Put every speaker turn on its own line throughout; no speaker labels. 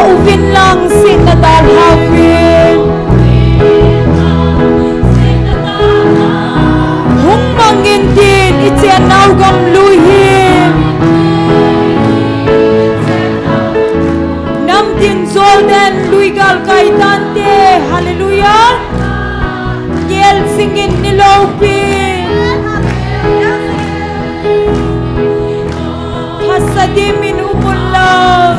uvin lang si nadalhapin. Hung mangin din itianaw gam luhim. Nam din zolden luigal kay tante. Hallelujah. Yel singin nilopin. Hasadimin umulang.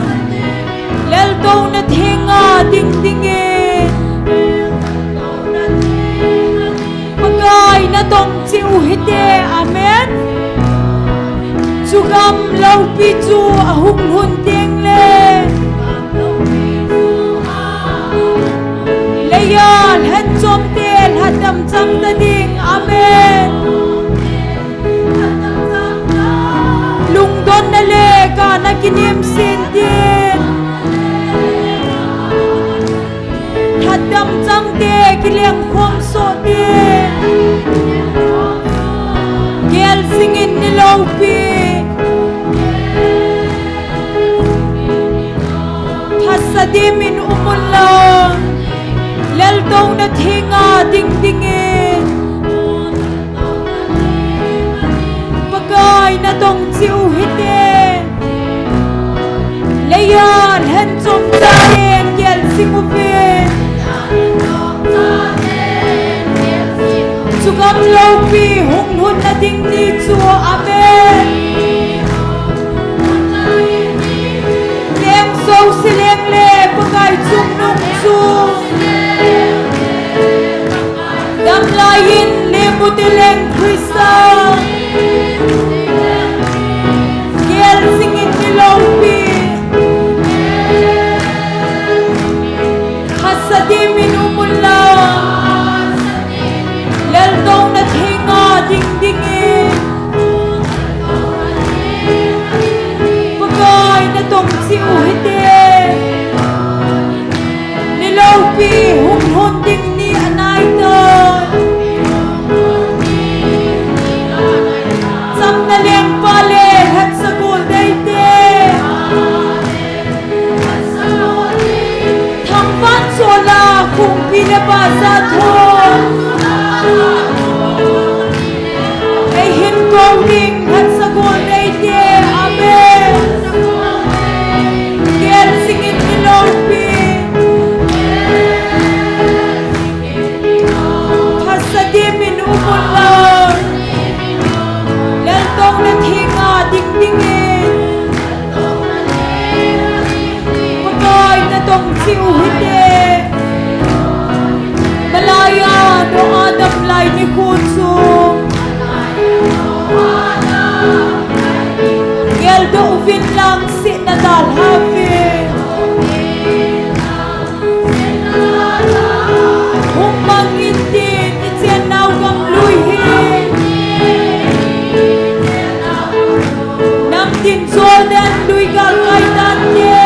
Lel daw nathinga dingdingin. Pagay na tong siuhite. Amen. Sugam lau pichu ahung hunting le. Layan han som tel hadam chang tading. Amen. Lungdon na le ka nakinim sintin. Hadam chang te kiliang khom so te. Gel singin ni lopi. Hasadimin umulang. Lel daw nathinga dingdingin. Pagay na tong siuhite. Layan hen som tanin gel singupin. Sugam lopi hung hun na ding nitsu. Amen. Leng so sileng le pagay tsung nung tsung. Dam layin le mutileng Krista. Gel singin ni lopi. Hasadimin umulang. Lel daw nathinga dingdingin. Pagay na tong siuhite. Nilopi hung ding ni anayton. Sam na liyang pale hat sa goldayte. Tampan sola kung pinabasa to. Ay hinggawing hat sa goldayte. Amen. Gel singin ni lopi. Hasadimin umulang. Lel daw nathinga dingdingin. Pagay na tong siuhite. Malaya no adam lay ni kutso. Gel daw uvin lang si nadalhapin. Hung mangintin itianaw gam luhin. Nam din zodan luigal kay tante.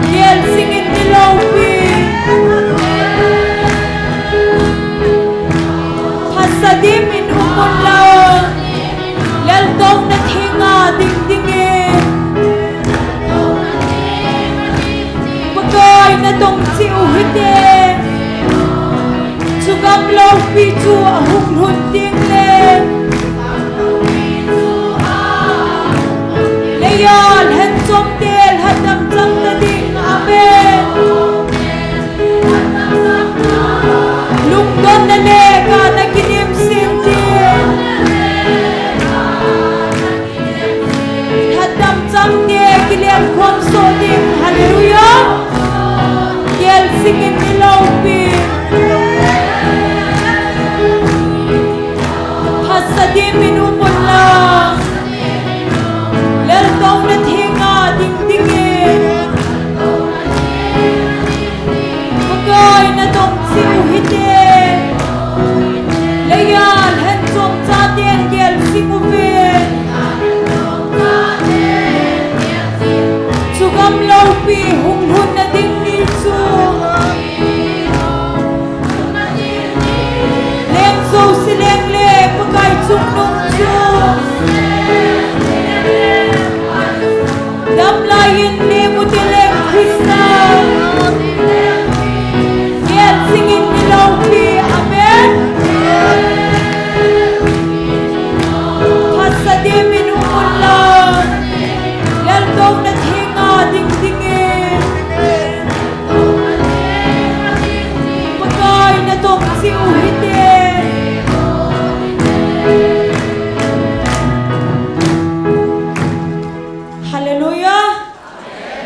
Gel singin ni lopi. Hasadimin umulang. Lel daw nathinga dingdingin. Pagay na tong siuhite. Sugam lopi chu ahung hunting le. Layan hen som tel hadam chang tading. Amen. Lungdon na le ka nakinim sintin. Hadam chang te kiliang khom so ding. Hallelujah. Gel singin ni lopi. Hasadimin umulang. Lel daw nathinga dingdingin. Pagay na tong siuhite. Layan hen som tatin gel singupin. Sugam lopi hung hun na ding nitsu. Leng so sileng le pagay tsung nung tsung.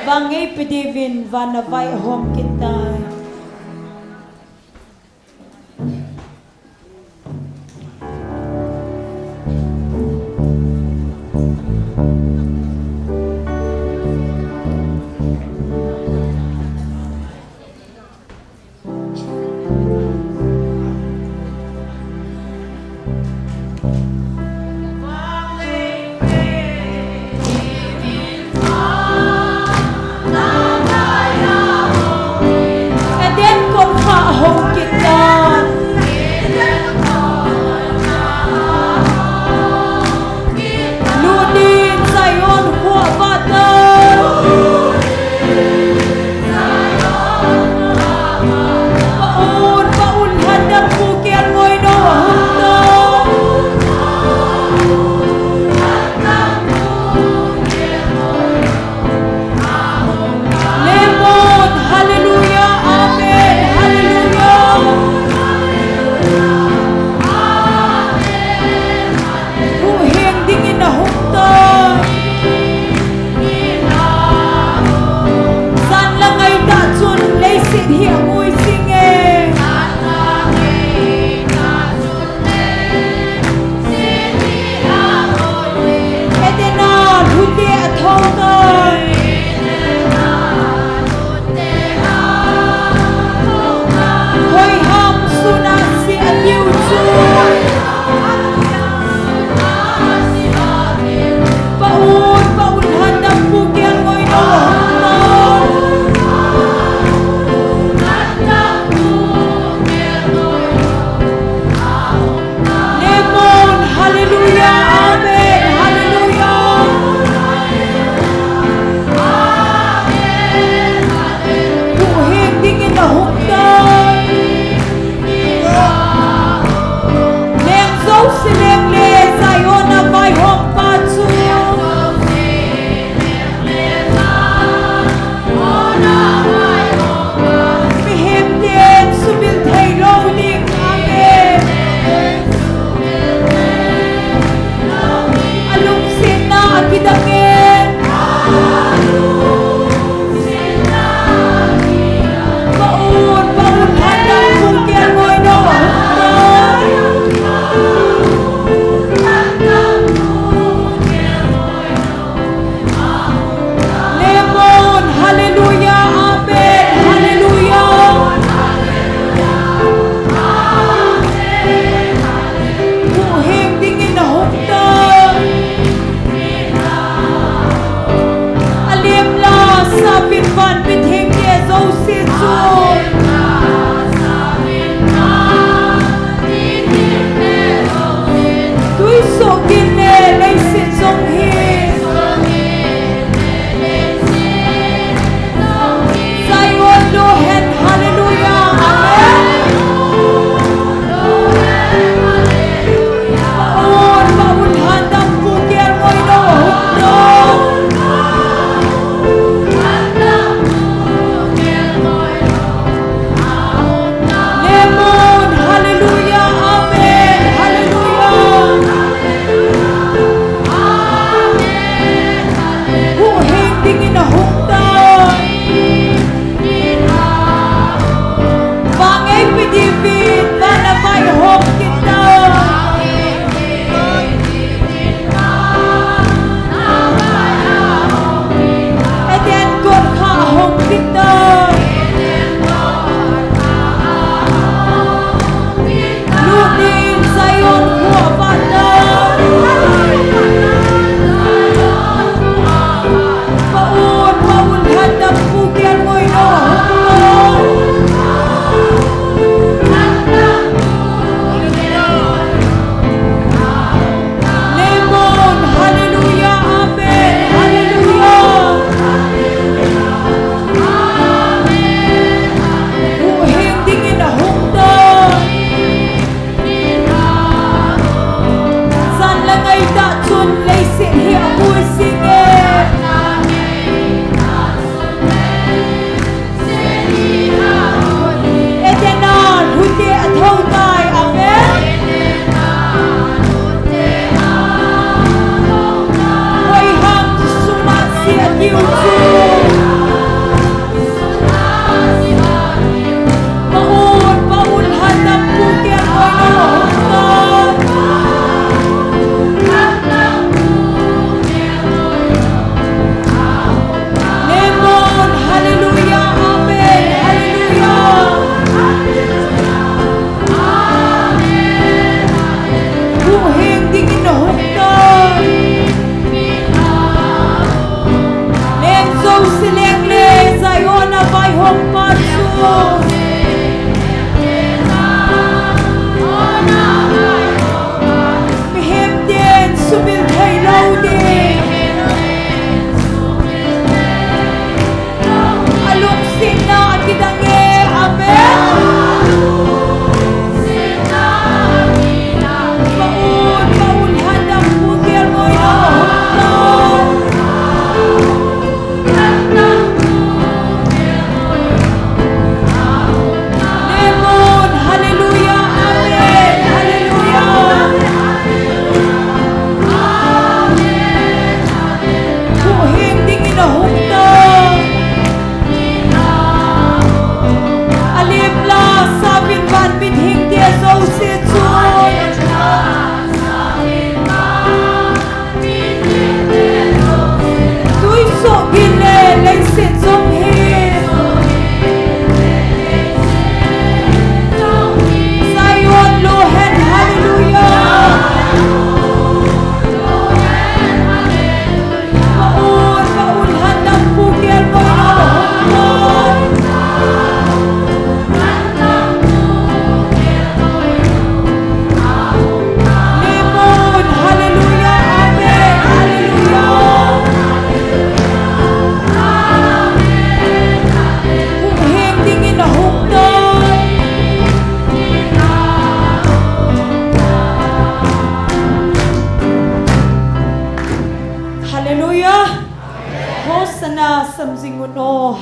Vangay pedivin vanavai hom kita.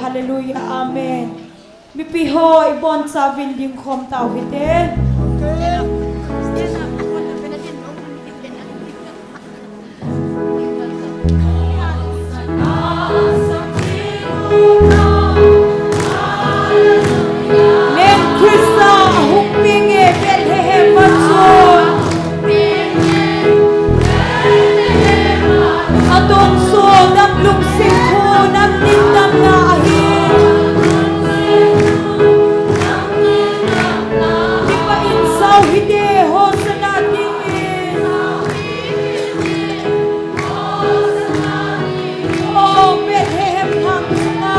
Hallelujah, Amen. Mipiho ibon savin ding khom tau hite. Len Krista hukpinge Bethlehem matsun. Aton so nam lung sikho nam nindam na ahin. Dipa insaw hide ho sa natin. Oh Bethlehem hang na.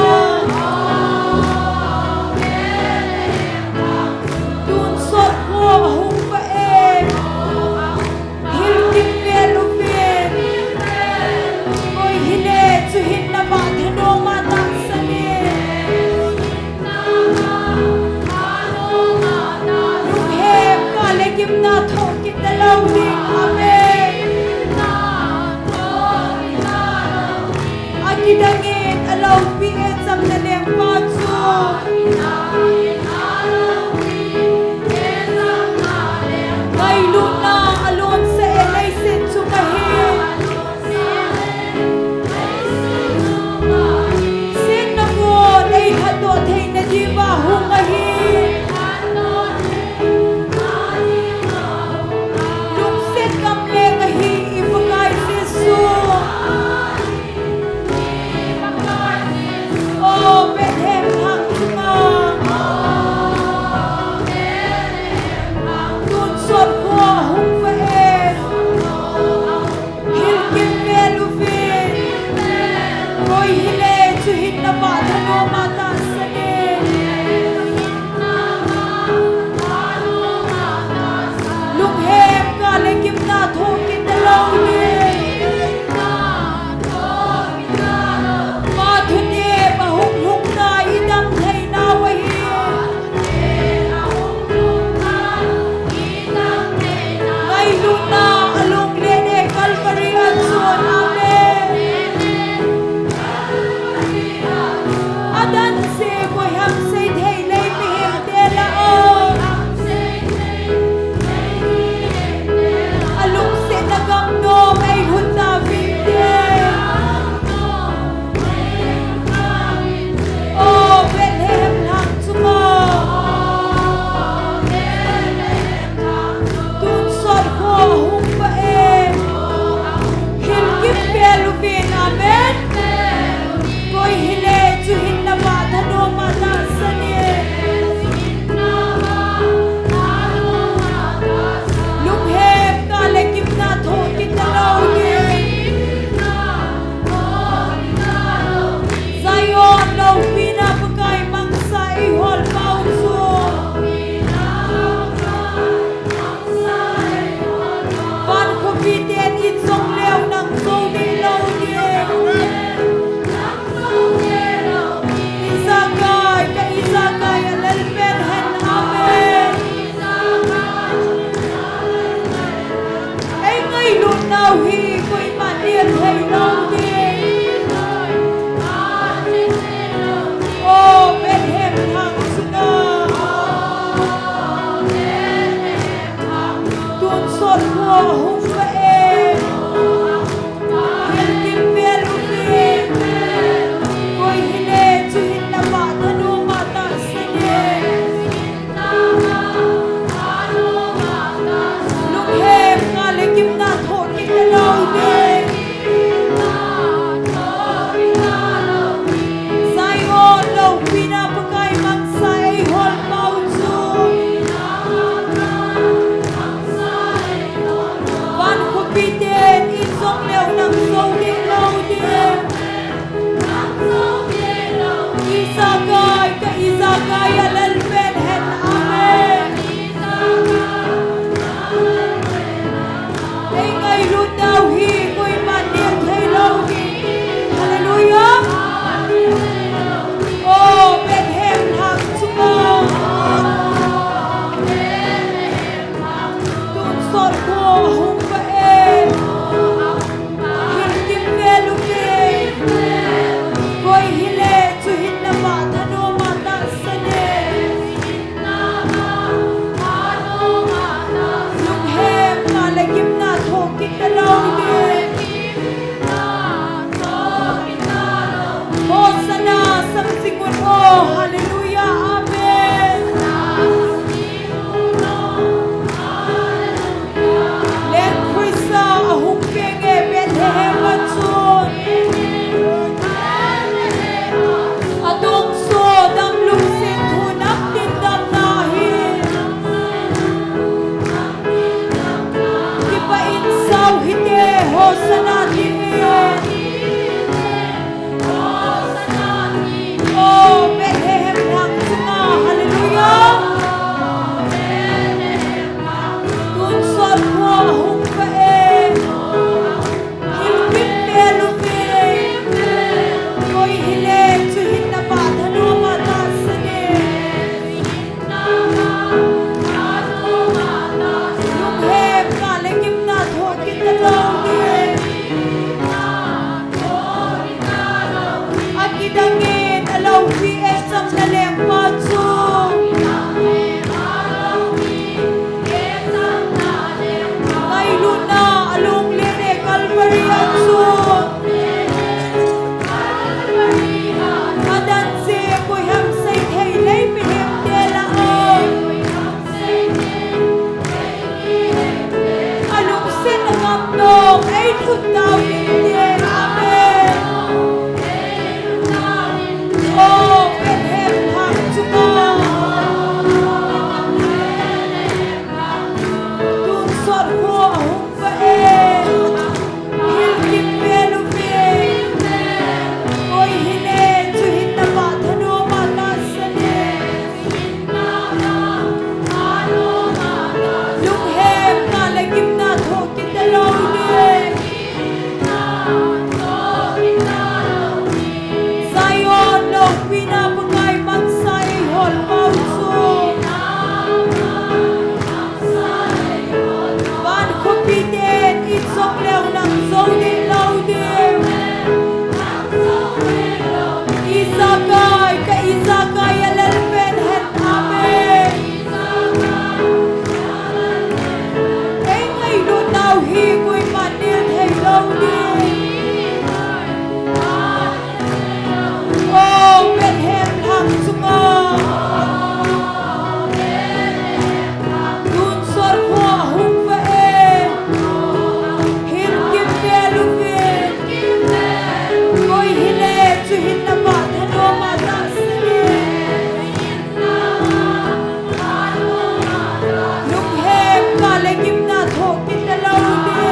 Dun so ko ahong paen. Hilting velupin. Oy hile suhin na ba tanong matang sanin. Lughem kalegim na thokit na lawing. Amen. Agidangin alaw piet sa mnaleng patso. Ngaylo na alon sa elaysin sukahin. Sin na mo ay hatot ay nadiba hungahin. Lungsit kamle kahi ipagay sisu. Oh Bethlehem hang sumang. Tunsot ko ahong paen. Hilkim velupin. Oy hile suhin na ba tanong matang sanin. Lughem kalegim na thokit na lawing. Mathune bahuk na idam thay nawahin. Ngaylo na along lene Calvary at son. Amen. Adan idangin alaw fi esam na leng patsu ngay luna alung lene Calvary atsu adan se ko ham say thei lei mi hem de la alung sin ngam no ai thut tao ni de amen oh ben hem hang chuma tun sor ko hum va e hil kim pelu pe oi hine chu hin na pa thano ma ta sane lung hem na legim na tho ki te lo de Zion lo pina pangai mang sai hol mau su ban ko pi den i song leo nang zo de lo de Isakai alal pen het amen Ei ngay lo tao hi koi manil thei lo de Oh ben hem hang sunga Dun sor ko hum va e Hil kim pelu ve Koi hile chu hin na ba thano ma ta sene Lung hem ka legim na tho ki te lo de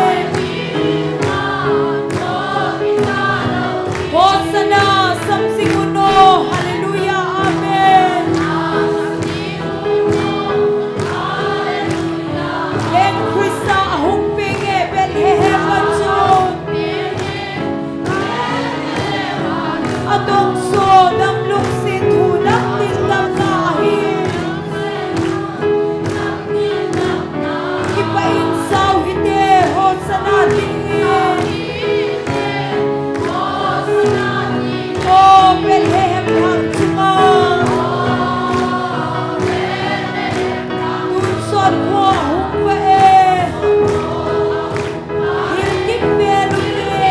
Hosanna samsinguno hallelujah amen Len Krista ahung pinge Bethlehem atso Atong so dam luk si thu dak tin dam na hi Ipa in sao hite Hosanna tin Oh Bethlehem hang chunga Tun sor ko hung va e Hil kim pelu ve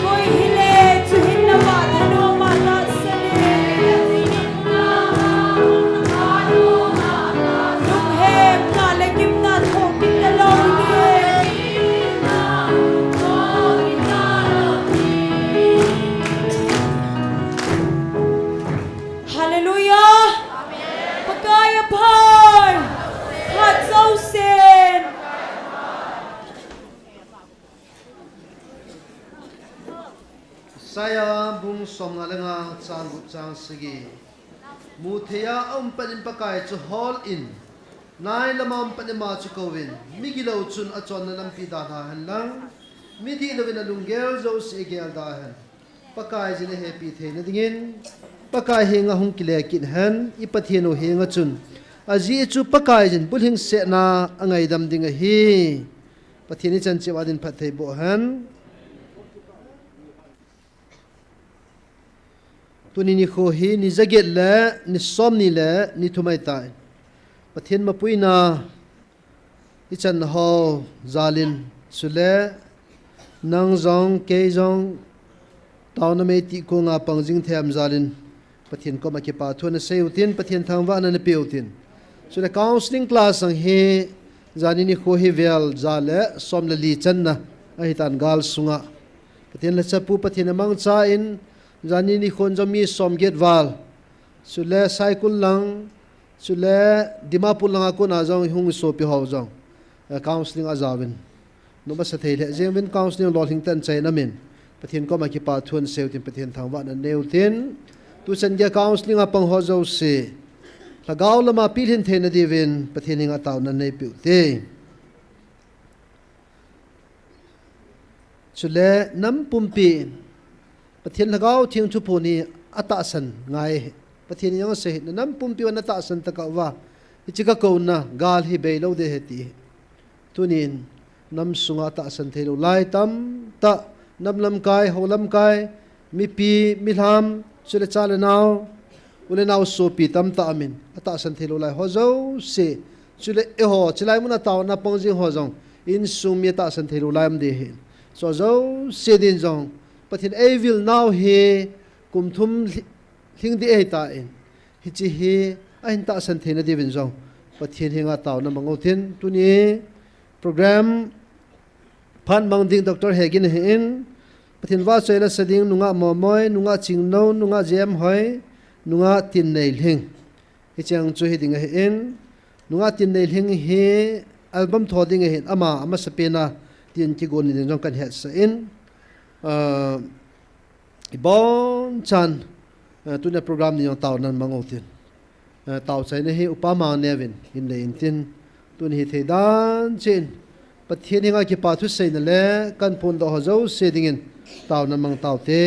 Koi hile chu hin na ba thano ma ta sane Lung hem ka legim na tho ki te lo de Hallelujah Pagkaya pai Hat zau sen
Saya bung som ngalenga chang bu chang sigi muthia panin pakai chu hall in nai lamam panima chu kovin migilo chun achon na lampi da na han lang midi lovin alungel zo se gel da han pakai jine happy the na dingin pakai henga hung kile kin han ipatheno henga chun aji chu pakai jin bulhing se na angai dam dinga hi pathini chan che wadin phathei bo han tuni ni kho hi ni jaget le ni som ni le ni thumai tai pathian ma puina ichan ho zalin sule nang zong ke zong taona mei ti ko nga pangjing them zalin pathian ko ma ke pa thona seutin pathian thangwa na ne peutin sule counseling class ang he zani ni kho hi vel zale som le li chan na a hitan gal sunga pathian la chapu pathian amang cha in zani ni khon zomi somget wal sule cycle lang sule dimapur lang ako na jong hung sopi ho jong counseling azawin no ba sa thele jengwin counseling lolhing tan chai na min pathian ko ma ki pa thun seutin pathian thangwa na neutin tu chan ge counseling apang ho zo se lagaw lama pilhin thena divin pathian nga taw na nei pi te sule nam pumpi pathian lagaw thing chu puni ata san ngai pathian yang se nam pumpi wan ata san takawa ichika ko na gal hi be lo de heti tunin nam sunga ta san thelo lai tam ta nam lam kai holam kai mi pi mi lam chule chale naw ule naw so pi tam ta amin ata san thelo lai ho zo se chule e ho chilai mun taw na pong jing ho jong in sum mi ta san thelo lai am de he so zo se din jong pathin e vil naw he kum thum hing di e ta in hi chi hi a hin ta san thena di vin jong pathin hinga taw na mango thin tu ni program phan mang ding Dr. Hegin hin pathin wa chela sading nunga momoi nunga chingno nunga jem hoi nunga tin nei hing hi chang chu hi ding hin nunga tin nei hing hi album thoding hin ama sapena tin ki gon ni jong kan het sa in ibon chan tu na program ni yong taw nan mango tin taw chai ne hi upama nevin in le in tin tu ni the dan chin pathian hinga ki pa thu sei na le kan pon do ho zo se ding in taw nan mang taw te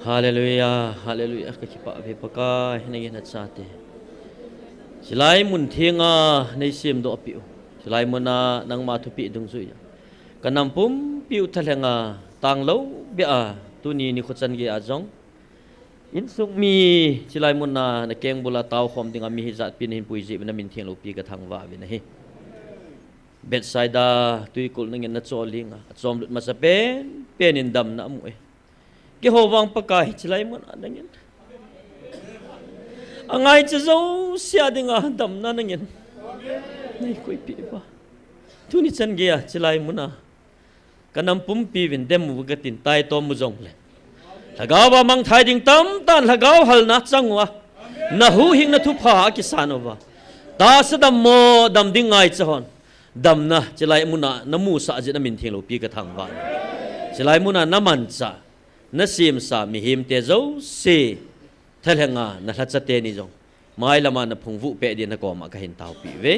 Hallelujah, hallelujah. Kakipa vipaka hinagin at sa ate. Silay mun tinga na isim do apiu. Silay mo na nang matupi dung suya. Kanampum piu talenga tanglaw bia tuni ni khutsan gi azong. Insung mi silay mo na nakeng bula tao khom tinga mi hizat pinin puisi na min tiang lupi ka thangwa binahi. Bedside tuikul nangin na cholinga at somlut masapen penindam na amu Jehovah ang pagkahit sila mo na nangyan. Ang ay tsazaw siya din nga handam na nangyan. Nay ko'y piba. Tunit san gaya sila mo na. Kanang pumpivin dem mo bagatin tayo to mo zong len. Lagawa mang tayo ding tam tan lagaw hal na tsangwa. Nahuhing na tupa kisano ba. Ta sa dam mo dam ding ngay tsahon. Dam na sila mo na namusa ajit na minting lupi katangwa. Sila mo na naman sa nasim sa mihim tezo si thalenga na hlatsa ni jong mai lama na phungvu pe di na ko ma ka hin tau pi ve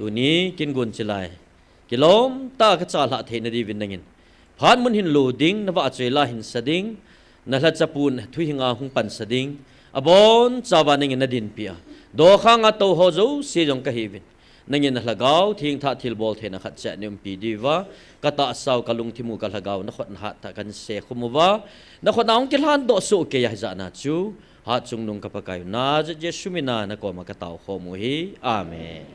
tuni kin gun chilai kilom ta ka cha la the na di vin nangin phan mun hin loading na wa chela hin sading na hlatsa pun thu hinga hung pan sading abon chawa nangin na din pia do khanga to ho zo si jong ka hivin nangin na lagaw thing tha thil bol the na khat cha nim pi diwa kata asaw kalung timu kalagaw na khot na ta kan se khumuwa na khot naung kilhan do so ke ya za na chu ha chung nung kapakayo na Jesu mina na ko makataw khomu hi amen.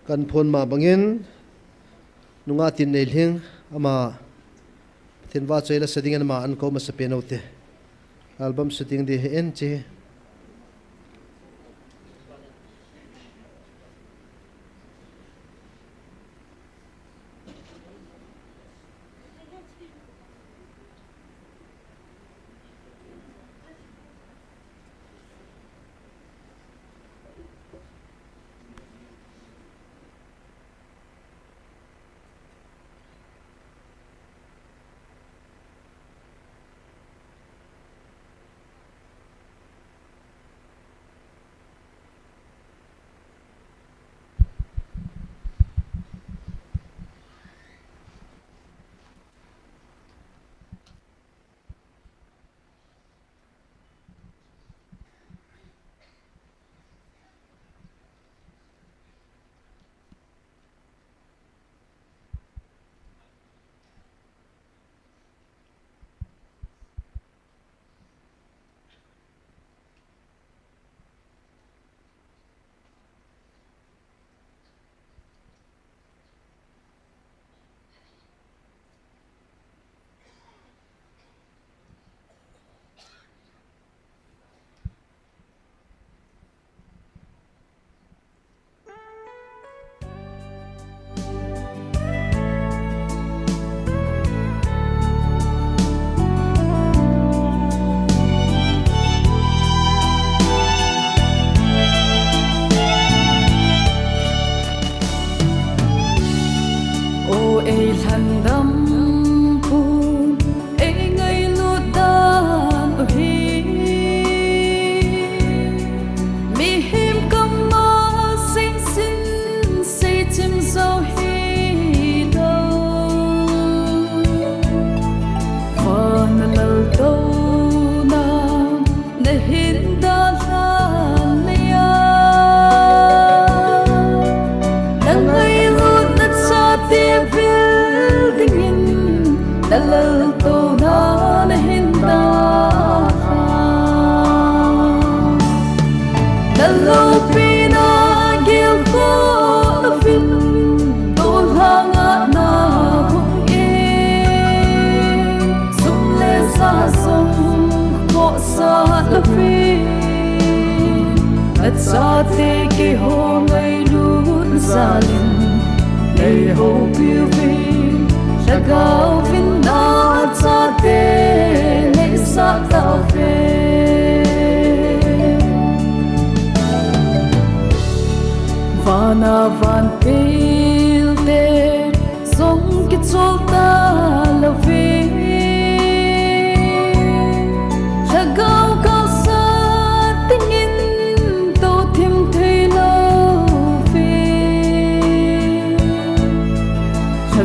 Kan phon ma bangin nunga tin nei hling ama thinwa chela seding an ma an ko ma sa penote album shooting di hen che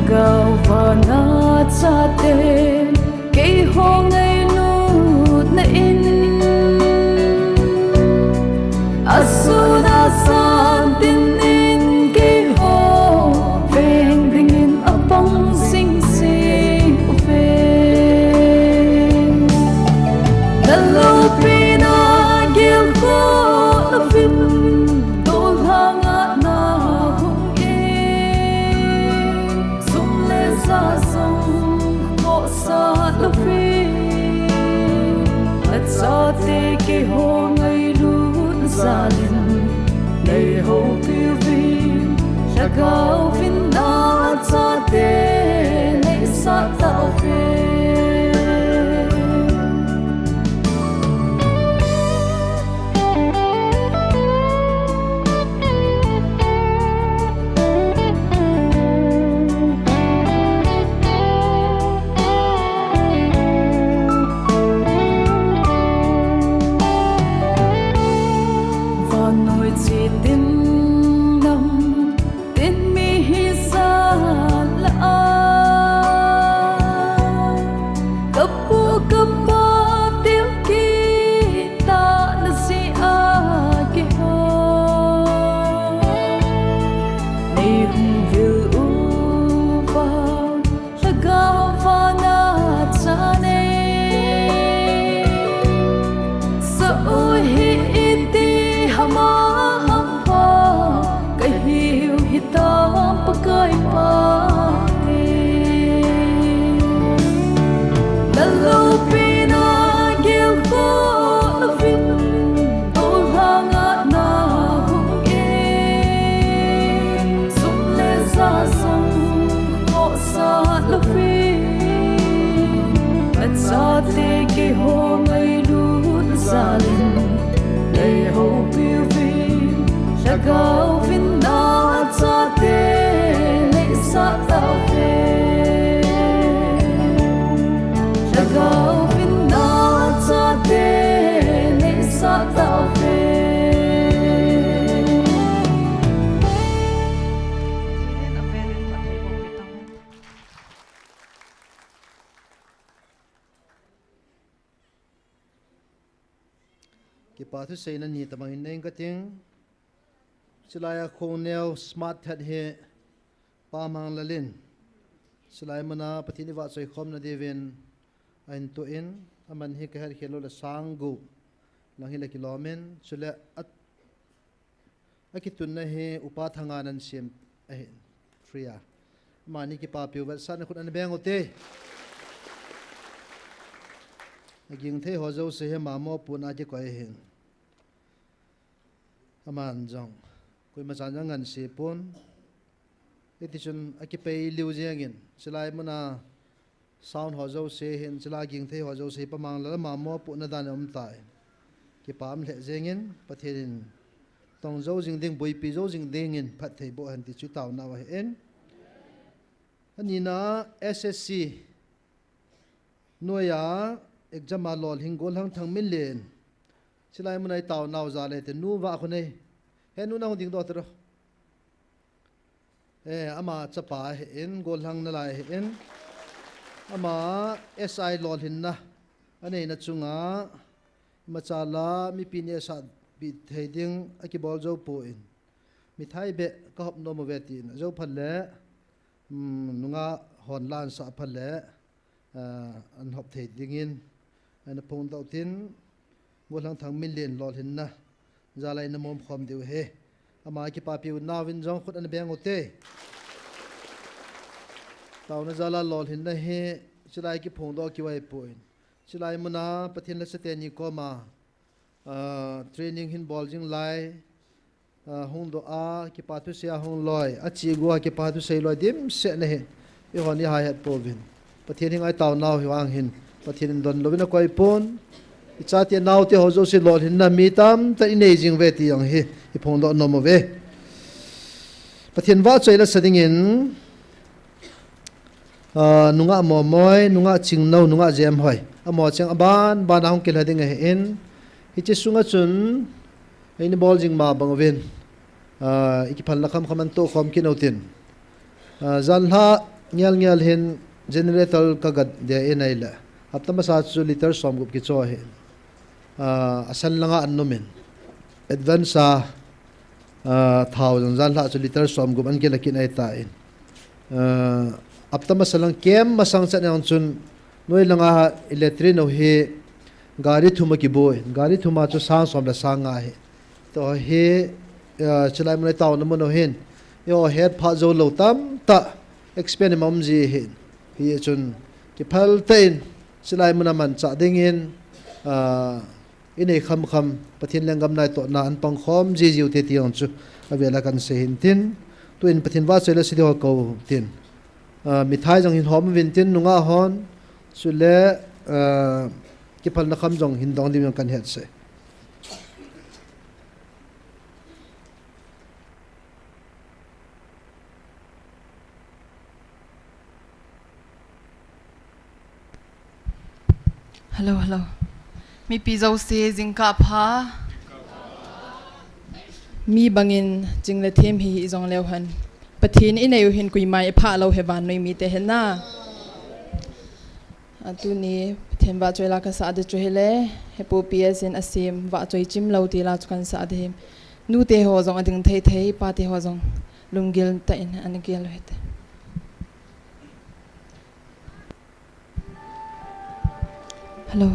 go lo phi at sa te ke ho ngai luôn ra lên này hậu phiêu vinh cha cao vinh na cha te này sa tạo về cao vinh na cha te nei sa tạo về cha cao vinh na cha te nei sa tạo về
ki pa thu sei na ni tamang in nei ka ting silaya khonel smart that he pamang lalin silai mana pathini wa choi khomna devin ain to in aman hi ka her khelo la sangu lang hi la kilomen sula at akitun na he upa thanganan sim ahin fria mani ki pa piu wa san khun an beng ote aging the ho zo se he mamo puna je koi hin aman jong koi ma chan ngan se pon etichun akipei liu jengin silai mana sound ho zo se hin chila ging the ho zo se pamang la ma mo pu na dan om tai ki pam le jengin pathirin tong zo jing ding boi pi zo jing ding in phat thei bo han ti chu taw na wa en ani na SSC noya exam a lol hingol hang thang min len silai munai taw naw za le te nu wa khone he nu na ding do tro ama chapa en gol hang na lai en ama SI lol hinna ane na chunga machala mi pine sa bi theding akibol zo po in mi thai be ka hop no mo vetin zo phalle nunga honlan sa phalle an hop theding in ana pon taw tin gol hang thang min len lol hinna zalai na mom khom deu he ama ki pa piu nawin jong khut an beng ote taw na zala lol hin na he chilai ki phong do ki wai poin chilai muna pathin la sate ni ko ma training hin ball jing lai hong do a ki pa tu sia hong loi a chi go ki pa tu sei loi dim se ne he e hon ni ha hat povin pathin hingai taw naw hi wang hin pathin don lovina koi pon cha te naw te ho zo si lol hin na mi tam ta inei jing ve ti ang hi i phong do no mo ve pathin wa choi la sading in nunga mo moi nunga ching no nunga jam hoi amo chang aban ban hong kel hading he in hi chi sunga chun ei ni ball jing ma bang ven iki phal la kham khaman to khom ki notin zan ha nyal hin generator ka gad de enai la aptama sa chu liter som gup ki cho he asal langa annomen advance thousand zan la chu liter som gup an ke lakin ai ta in aptama salang kem masang chan ang chun noi langa electric no he gari thuma ki boy gari thuma chu sang som la sanga he to he chalai mun taw na mun no hen yo head pha zo lo tam ta experiment ji he hi chun ki phal tein silai muna man cha dingin inei kham pathin lengam nai to na an pang khom ji jiu te tiang chu avela kan se hin tin tuin pathin wa chela sidio ko tin mithai jong hin hom vin tin nunga hon sule ki phal na kham jong hin dong dim kan het se
hello mi pizo se jingka pha mi bangin jingle them hi jong leo han pathin inei hin kui mai pha lo hewan noi mi te henna atuni pathin ba choila ka sa de chohele hepo ps in asim wa choi chim lo ti la chukan sa de nu te ho jong ading thei pa te ho jong lungil ta in an gel het hello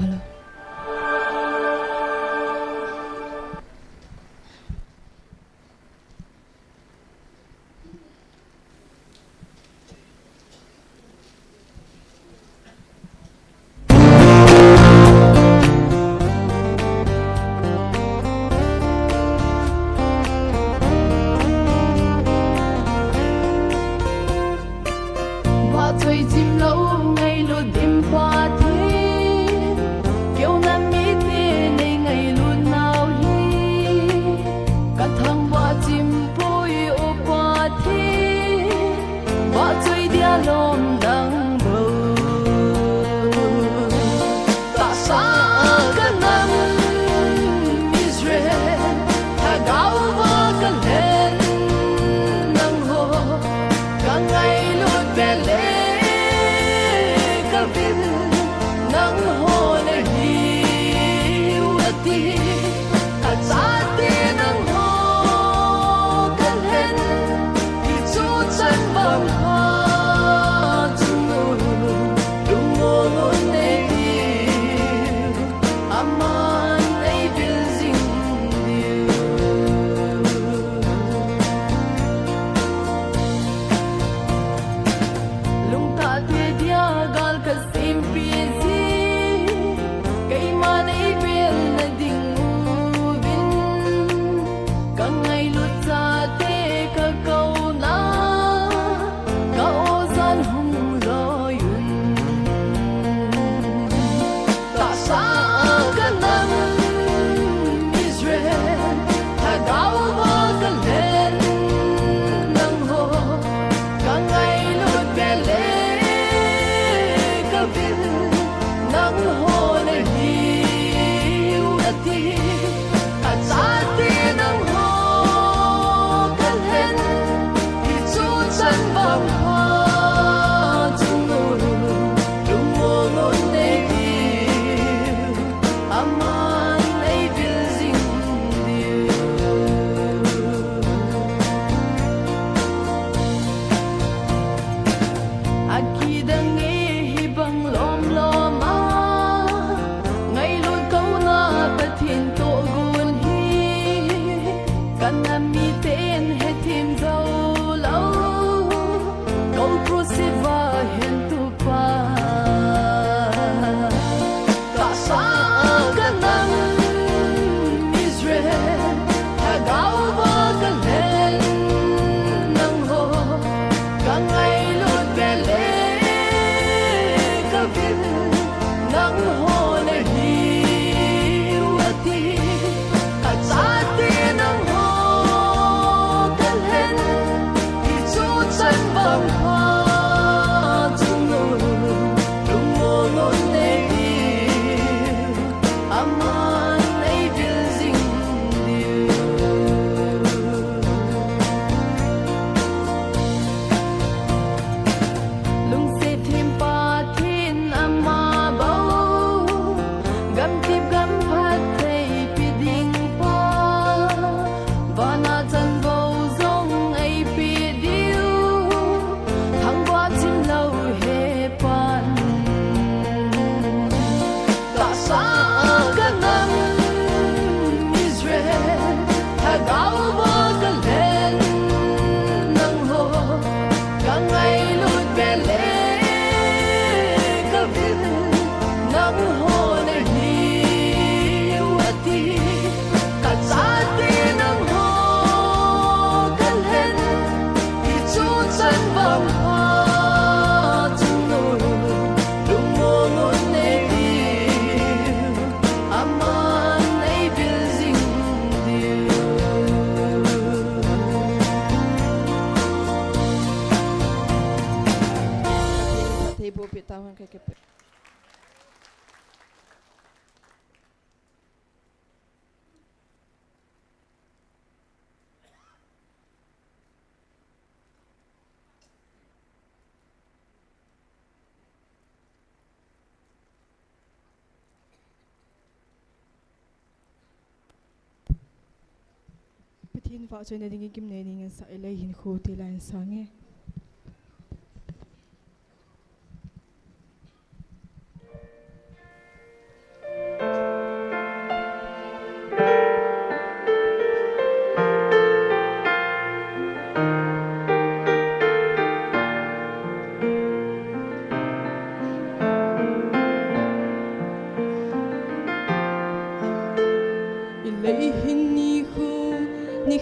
Pathin va choi na ding kim ne ning sa elai hin kho ti lan sange.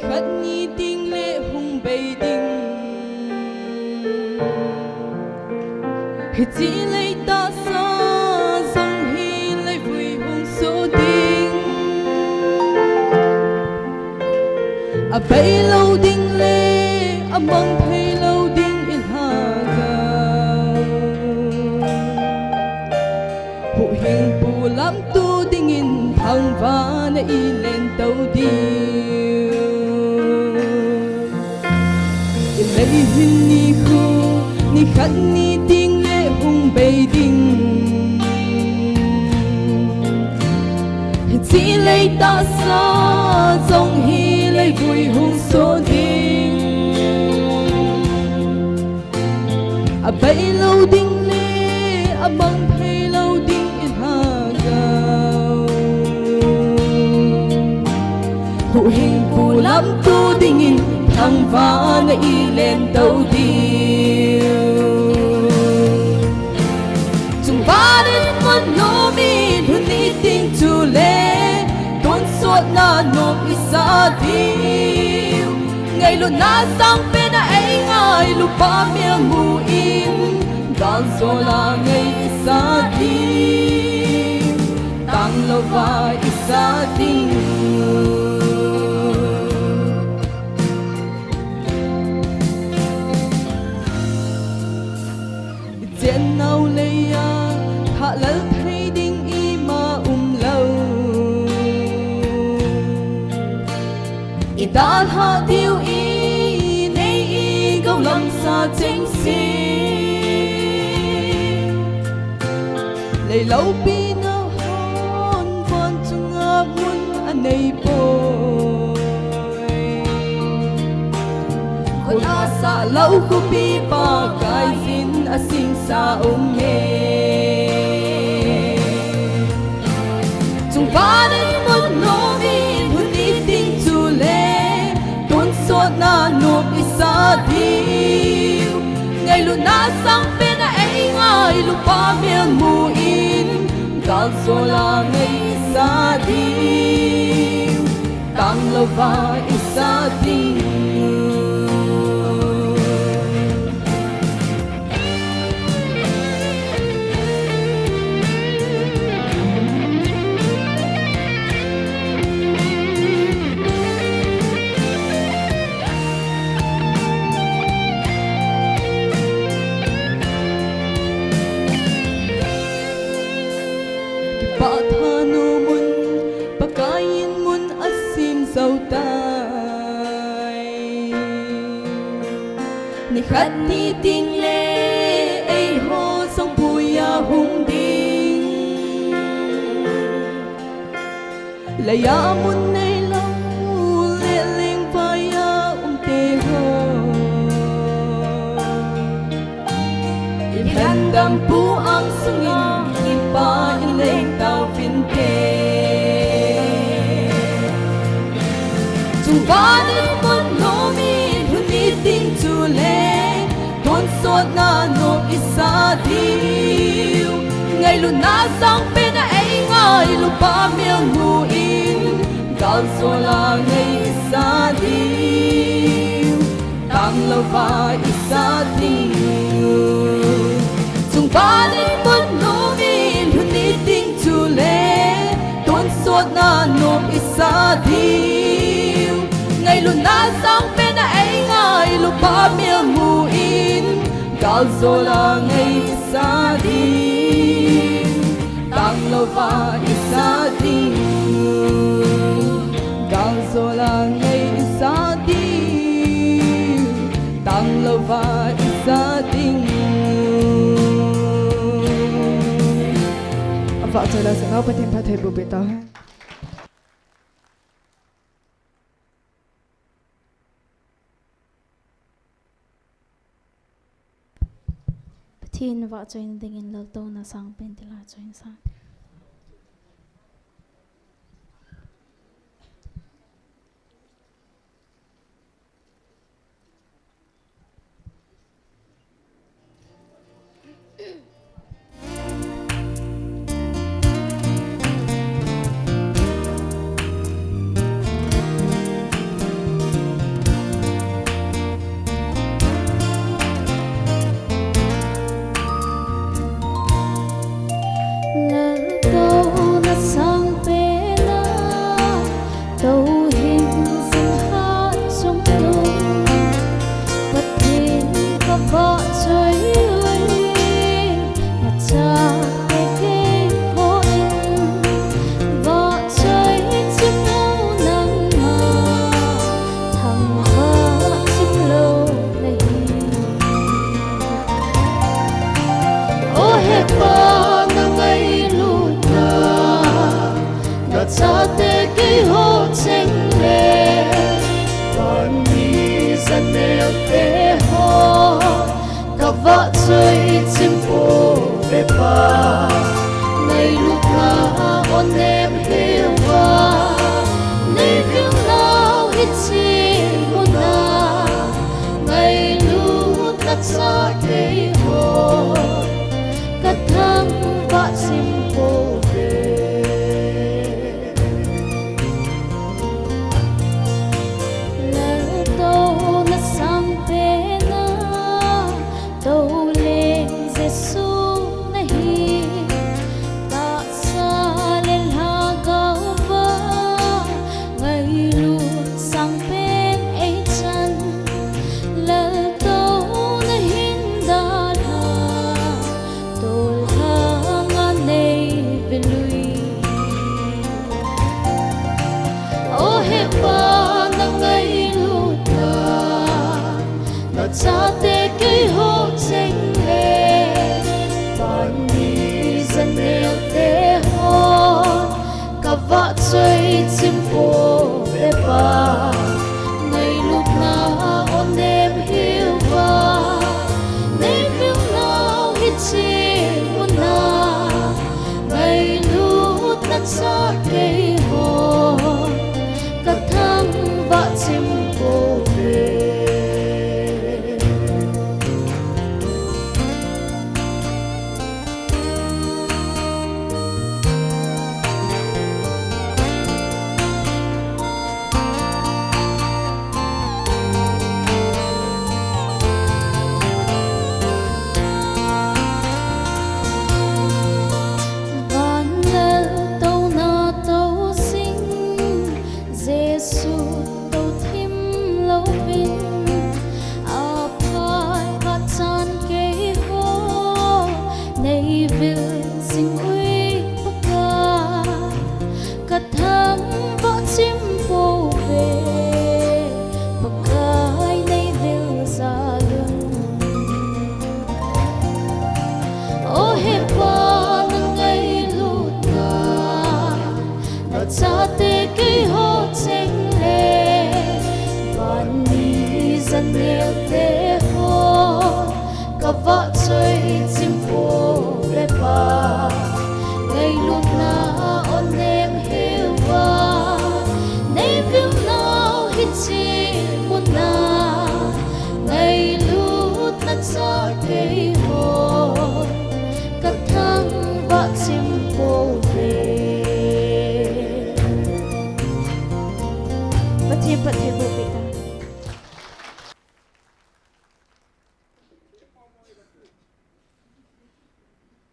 khát nhi tiếng lệ hùng bay đinh hết chỉ lấy ta xa dòng hi lấy vui hùng số đinh bay lâu đinh lệ mong thấy lâu đinh in hà gào hộ hình bù lắm tu đinh in thằng và nãy lên tàu đi lấy hình ni khu ni khát ni tiếng lệ hùng bay đinh chỉ lấy ta xa dòng hi lấy vui hùng số đinh bay lâu đinh lệ mong thấy lâu đinh in hà gào hộ hình phù lắm tu đinh in thằng và nãy lên tàu điêu chúng ta đến con nô mi luôn đi tiếng chu lệ tôn suốt na nộp ít xa điêu ngày luôn na sang bên ấy ngài lúc ba miệng mù in đang zo là ngày xa điêu tăng lâu và ít xa điêu trên nào lấy hạ lỡ thấy đinh y mà lâu y ta hạ tiêu y nay y câu lòng xa chính si lấy lâu bi nào hôn von chung ngã muốn anh này bồi khôn xa lâu khu bi ba cái zin asing sa nghe chúng ta đến một nô mi hôn đi tiếng chu lệ tôn suốt na nộp ít xa điêu ngày luôn na sang bên ấy ngài lúc ba miệng mù in cao số là ngày xa điêu tăng lâu và ít xa điêu ni khát ni tiếng lệ ấy hồ sông bùi hùng đinh lấy muốn này lâu lệ lên vai tê hồ im hàn đam pu ang sungin im pa in lên tàu phiên kê chúng ta đến con nô mi hôn đi tiếng chu lệ tôn suốt na nộp ít xa điêu ngày luôn na sang bên ấy ngài lúc ba miệng mù in cao số là ngày xa điêu tăng lâu và ít xa điêu chúng ta đến con nô mi luôn đi tiếng chu lệ tôn suốt na nộp ít xa điêu ngày luôn na sang bên ấy ngài lúc ba miệng mù in cao số là ngày xa đi tăng lâu và ít xa đi cao số là ngày xa đi tăng lâu và ít xa đi
vợ trời là sẽ ngó bên thêm phải thầy bùi bê tao
thiên vợ join dingin lo to na sang pen tila join sang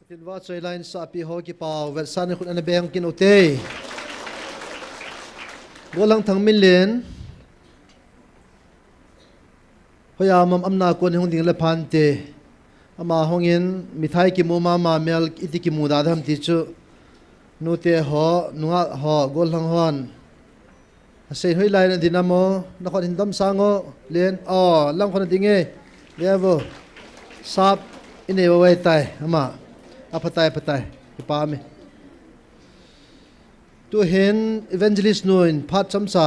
tin wa choi line sa pi ho ki pau vel san khun an beng kin ote golang thang min len hoya mam amna ko ni hung ding le phan te ama hongin mithai ki mu ma mel iti ki mu da dham ti chu nu te ho nuwa ho golang hon sei hoi line dinamo na khon hindam sango len lang khon dinge levo sap ine wa tai ama apatai ipa me tu hen evangelist noin phat chamsa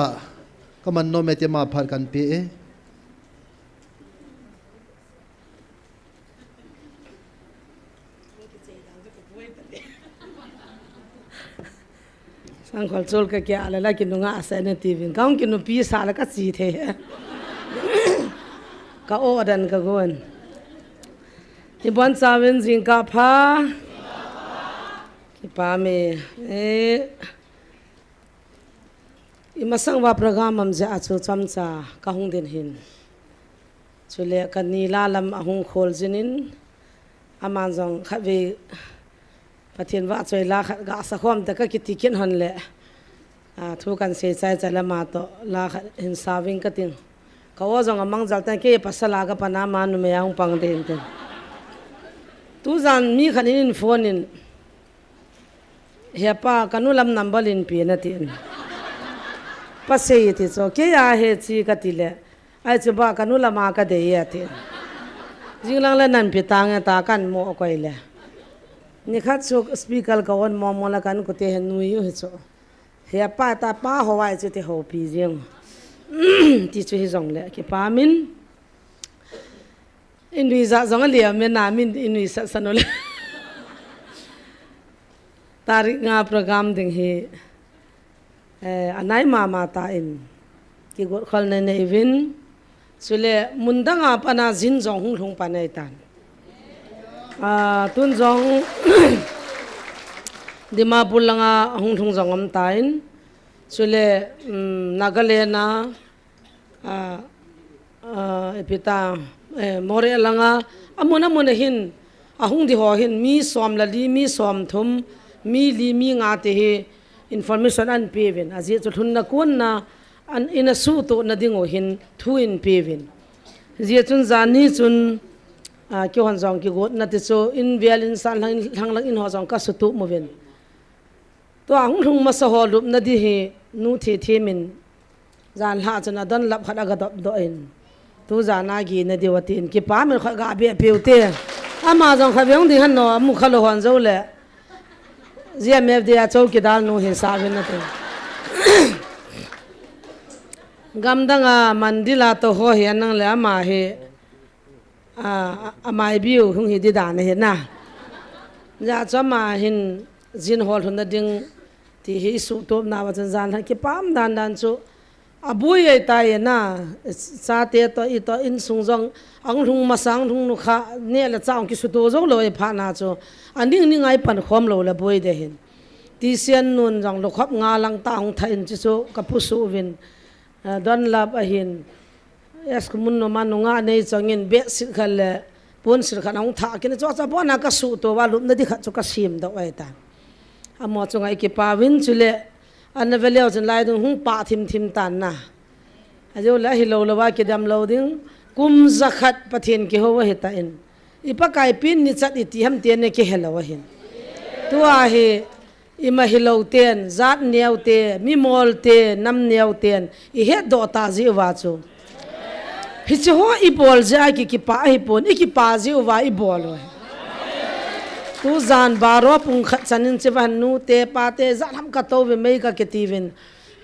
kaman no me te ma phat kan pe e
พ
sang khol chol ka kya la ki nunga asa na tivin kaung ki nu pi sa la ka chi the ka o dan ka gon ti bon sawen jing ka pha ki pa me imasang wa program am ja chu chamcha ka hung den hin chule ka ni la lam ahung khol jinin aman jong khawe pathian wa choi la khat ga sa khom ta ka kiti ken hon le thu kan se chai chala ma to la hin saving ka ting ka wa jong amang jal ta ke pasala ga pana ma nu me yang pang den ten tu zan mi khanin phone in he pa kanulam number in pi na tin pasei ti so ke ya he chi ka ti le ai chu ba kanulama ka de ya ti jinglang la nan pi tang ta kan mo ko ile ni khat chu speaker ka on mo mo la kan ko te hen nu yu he cho he pa ta pa ho wai chu te ho pi jing ti chu hi jong le ke pa min in wi za jong le me na min in wi sa sanole tarik nga program ding he anai mama ta in ki go khol ne ne evin sule mundanga pana jin jong hung thung panai tan tun jong dima pulanga hung thung jong am tain sule nagalena epita more langa amona mona hin ahung di ho hin mi som la li mi som thum mi li mi nga te he information an pevin azi chu thun na kun na an ina su to na dingo hin thu in pevin zia chun zani chun ki hon jong ki got na te so in vial in san lang lang in ho jong ka su tu movin to ang thung ma sa ho lup na di he nu the the min zan ha chuna don lap khat aga do in tu zana gi na diwatin ki pa min kha ga be peute ama jong kha beong di han no mu khalo hon zo le GMFDI chौकी दाल नु हिसाब न ते gamdanga mandila to ho hian nang le ama he amai biu hung hi di dan he na ja chama hin jin hol hun ding ti hi su top na wa jan han ki pam dan dan chu abui ai ta ye na sa te to I to in sung jong ang thung ma sang thung nu kha ne la chaung ki su to jong lo e pha na chu aning ning ai pan khom lo la boi de hin ti sian nun jong lo khop nga lang ta hung thain chu chu ka pu su win don lab a hin es KHOMUNNOM man nga nei changin be sil khal le pon sil khan hung tha kin chu cha bo na ka su to wa lup na di kha chu ka sim do ai ta amo chu ngai ki pa win chu le an veleo chen lai dung hung pa thim thim tan na ajo la hi lo wa ki dam lo ding kum zakhat pathin ki ho wa heta in ipa kai pin ni chat iti ham te ne ki helo wa hin tu a he ima hilo ten zat neu te mi mol te nam neu ten I he do ta ji wa chu hi chu ho I bol ja ki pa hi pon I ki pa ji wa I bol tu zan baro pung khat chanin che van nu te pa te zan ham ka to ve mei ka ke tivin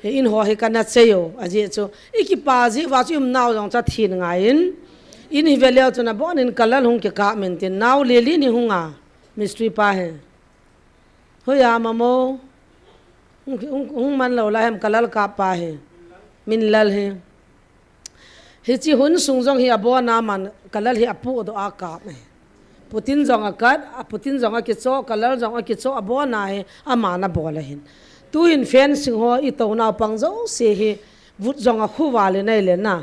in ho he kana cheyo aji chu I ki pa ji wa chu naw jong cha thin nga in hi veleo chu na bon in kalal hung ke ka men tin naw le li ni hunga mystery pa he hoya mamo hung man lo la hem kalal ka pa he min lal he hi chi hun sung jong hi abo na man kalal hi apu do a ka me putin jong akat putin jong ki cho kalal jong ki cho abo na he amana bola hin tu in fencing ho I to na pang zo se he vut jong a khu wa le nei le na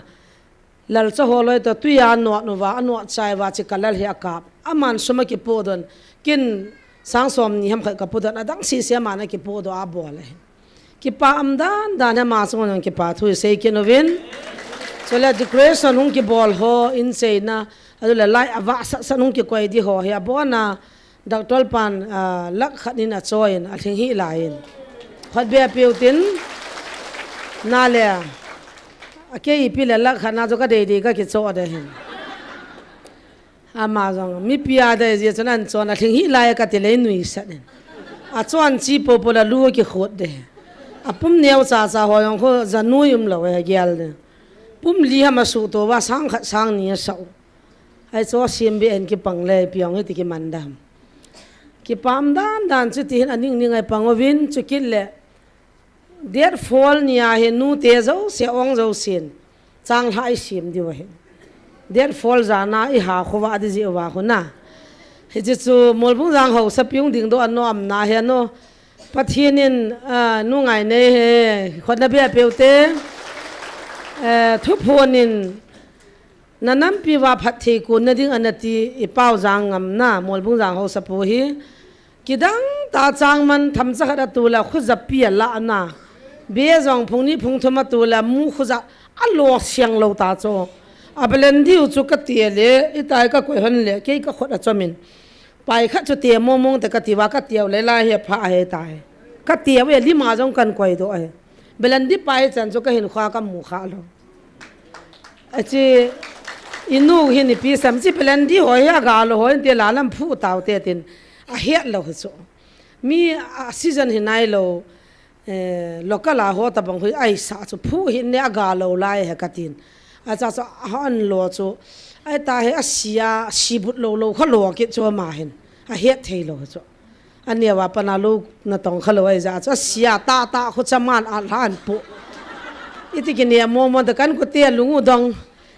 lal cha ho loi to tu ya no no wa no chai wa chi kalal hi akap aman suma ki podon kin sang som ni ham kha ka podon adang si se mana ki podo a bola ki pa am dan dan ma so non ki pa thu se ki novin so la declaration hung ki bol ho in se na adula lai awa sa nung ki koi di ho ya bona doctor pan lak khanin a choin a thing hi lain khat be peutin na le ake I pile lak khana jo ka de ka ki cho de hin ama jong mi pia de je chanan chon a thing hi lai ka te le nui sa den a chon chi po po la lu ki khot de a pum neu cha cha ho yong kho zanuyum lo ya gyal de pum li ha ma su to wa sang khat sang ni sa ai cho sim bi en ki pang le piong ti ki mandam ki pam dan dan chu ti hin aning ning ai pangowin chu kil le det fall nia he nu te zo se ong zo sin chang hai sim di wa he det fall za na I ha khowa di ji wa khuna he ji chu molbung jang ho sapyung ding do an no am na he no pathinin nu ngai ne he khotna be peute thu phonin nanam pi wa phathi kun na ding anati I pau jang ngam na molbung jang ho sapu hi kidang ta chang man tham cha khada tu la khu zapi la na be jong phung ni phung thoma tu la mu khu za a lo siang lo ta cho abelen diu chu ka tie le I tai ka ko han le ke ka khot a chamin pai kha chu tie mo mong te ka ti wa ka tiaw le la he pha he tai ka tie we li ma jong kan koi do ai belen di pai chan chu ka hin kha ka mu kha lo achi inu hin ni pi sam chi belen di ho ya ga lo ho te la lam phu taw te tin a het lo so mi season hinai lo local a ho ta bang hui ai sa chu phu hin ne aga lo lai he katin a cha cha han lo chu ai ta he asia sibut lo lo kho lo ki chu ma hin a het thei lo chu ania wa pana lo na tong khalo ai za cha sia ta ta khu chaman a han pu iti ki ne mo mo da kan ku te lungu dong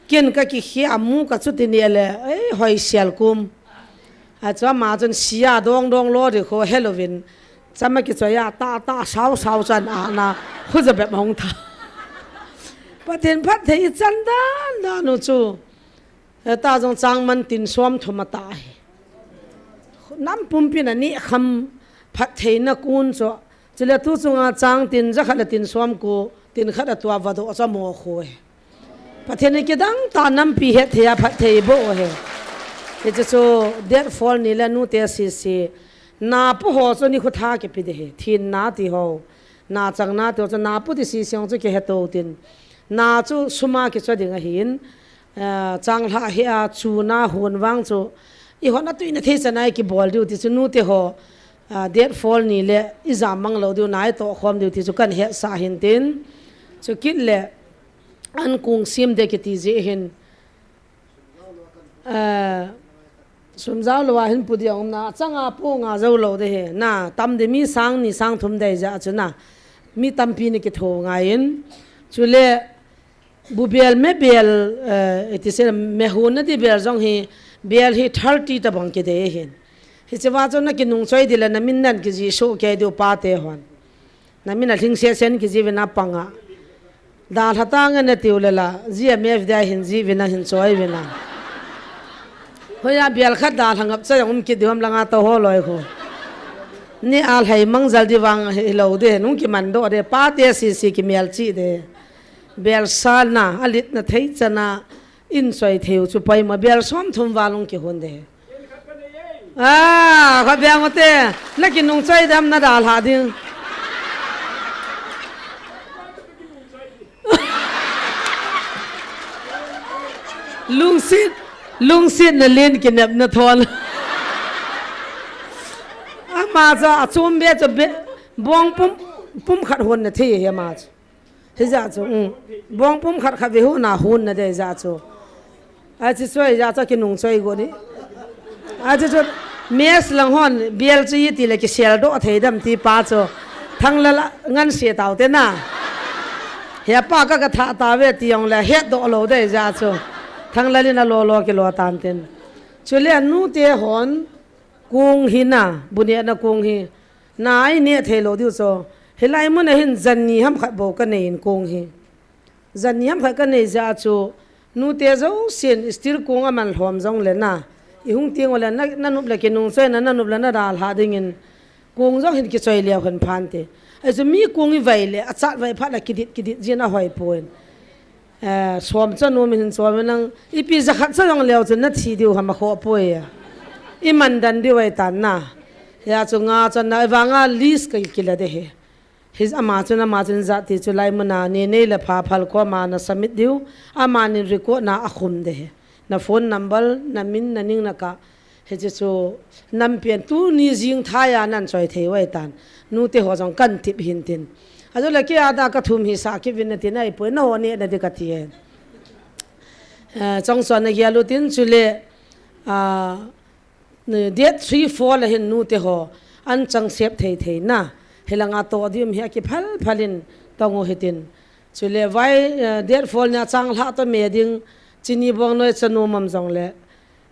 ken ka ki hi amu ka chu ti ne le ai hoi sial kum a cha ma chun sia dong dong lo de kho Halloween chama ki choya ta ta sao sao chan a na khu za be mong tha paten phat thei chan da na nu chu ta jong chang man tin som thuma ta nam pum pin ani kham phat thei na kun cho chile tu chunga chang tin za khala tin som ko tin khada tua wa do cha mo kho paten ki dang ta nam pi he thea phat thei bo he it is so therefore nila nu te si na pu ho so ni khu tha ke pi de he thin na ti ho na chang na to na pu ti si siang chu ke he to tin na chu suma ke cha ding a hin chang la he a chu na hon wang chu I ho na tu in the chanai ki bol du ti chu nu te ho therefore ni le I zamang lo du nai to khom du ti chu kan he sa hin tin chu kit le an kung sim de ke ti je hin sumzao lo hin pudi ong na changa pu nga zo lo de he na tam de mi sang ni sang thum dai ja chuna mi tam pi ni ke tho nga in chule bubel me bel etise me huna di bel jong hi bel hi 30 ta bang ke de hin hi chewa chona ki nung choi dila na min nan ki ji so ke do pa te hon na min a thing se sen ki ji na panga da thata nga na tiulela GMFDI hin ji vina hin choi vina hoya bial khat da thangap cha yong ki diom langa to ho loi kho ni al hai mang zal di wang lo de nung ki man do de pa te si ki mel chi de bel sal na alit na thei chana in soi theu chu pai ma bel som thum walung ki hon de kha bia ngote laki nung chai dam na dal ha ding lung sit na len ki nep na thon ma za chum be cho be bong pum khat hon na the he ma he za cho bong pum khat kha ve hu na hun na de za cho a chi soi za cha ki nung choi go ni a chi cho mes lang hon bel chi ti le ki sel do thei dam ti pa cho thang la ngan se taw te na he pa ka tha ta ve ti yong la he do lo de za cho thang la lina lo ke lo tan ten chule anu te hon kung hi na bunia na kung hi na ai ne thelo diu so helai mun hin zanni ham khat bo ka nein kung hi zanni ham khat ka nei za chu nu te zo sin still kung aman hlom jong le na I hung tiang wala na nup la ke nung so na nup la na dal ha dingin kung jong hin ki choi le khan phan te ai so mi kung I vai le a chat vai phat la kidit jina hoi poin som cha no min som nang I pi za khat cha jong leo chu na thi diu ham kho poi ya I man dan di wai tan na ya chu nga chan na wanga list ka kila de he his ama chuna ma chun za ti chu lai mana ne la pha phal ko ma na submit diu ama ni record na akhum de he na phone number na min na ning na ka he chu nam pian tu ni jing tha ya nan choi the wai tan nu te ho jong kan tip hin tin ajo la ke ada ka thum hi sa ki vin ti nai po no ne na de ka ti he chong son na ya lu tin chu le det 3 4 la hin nu te ho an chang sep thei na helanga to dium hi ki phal phalin tongo hitin chule vai der fol nya chang la to me ding chini bong noi chanu mam jong le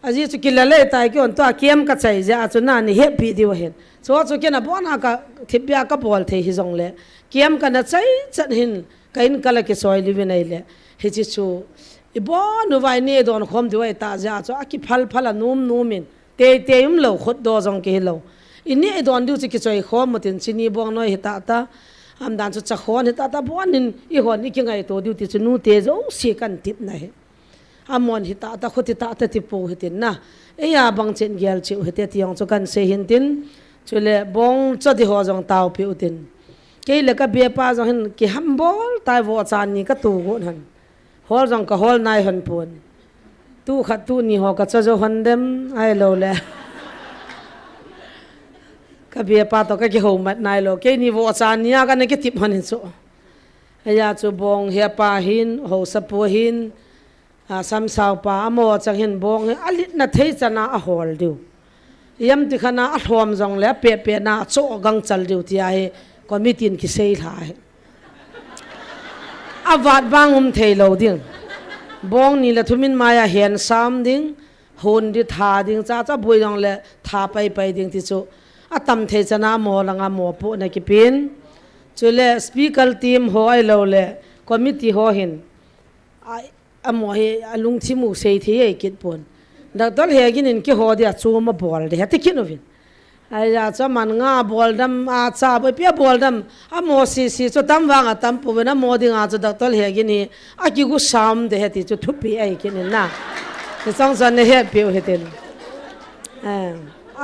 aji chu kilale tai ki on to kem ka chai ja chu na ni he pi diu hen so chu kena bona ka thipya ka bol the hi jong le kem ka na chai chan hin kain kala ke soi li vinai le hi chi chu ibo nu vai ne don khom diu ta ja chu aki phal phala num numin te lo khot do jong ke lo ini don diu chi ki choi khom mutin chini bong noi hita ta am dan chu cha khon hita ta bonin I hon ni ki ngai to diu ti chu nu te zo si kan tip na he amon hita ta khoti ta ta ti po hitin na e ya bang chen gel chi hite ti yong chu kan se hin tin chule bong cha di ho jong taw pi utin ke le ka be pa jong hin ki ham bol tai wo chan ni ka tu gon han hol jong ka hol nai han pun tu khat tu ni ho ka cha jo han dem ai lo le ka bia pa to ka ki ho mat nai lo ke ni wo chan nia ka ne ki tip han so aya chu bong he pa hin ho sa po hin sam sao pa amo chang hin bong alit na thei chana a hol diu yam ti khana a hlom jong le pe na cho gang chal diu ti ai committee ki sei tha he avat bangum thei lo ding bong ni la thumin maya hen sam ding hon di tha ding cha cha boi jong le tha pai ding ti chu atam the chana mo langa mo pu na ki pin chule speaker team ho ai lo le committee ho hin ai amo he alung thimu sei the ai kit pon dak dol he gin in ki ho dia chu ma bol de hati kin ovin ai ya cha man nga bol dam a cha bo pia bol dam amo si chu tam wanga tam pu na mo ding a chu dak dol he gin ni a ki gu sam de hati chu thupi ai kin na ni song san ne he pi he ten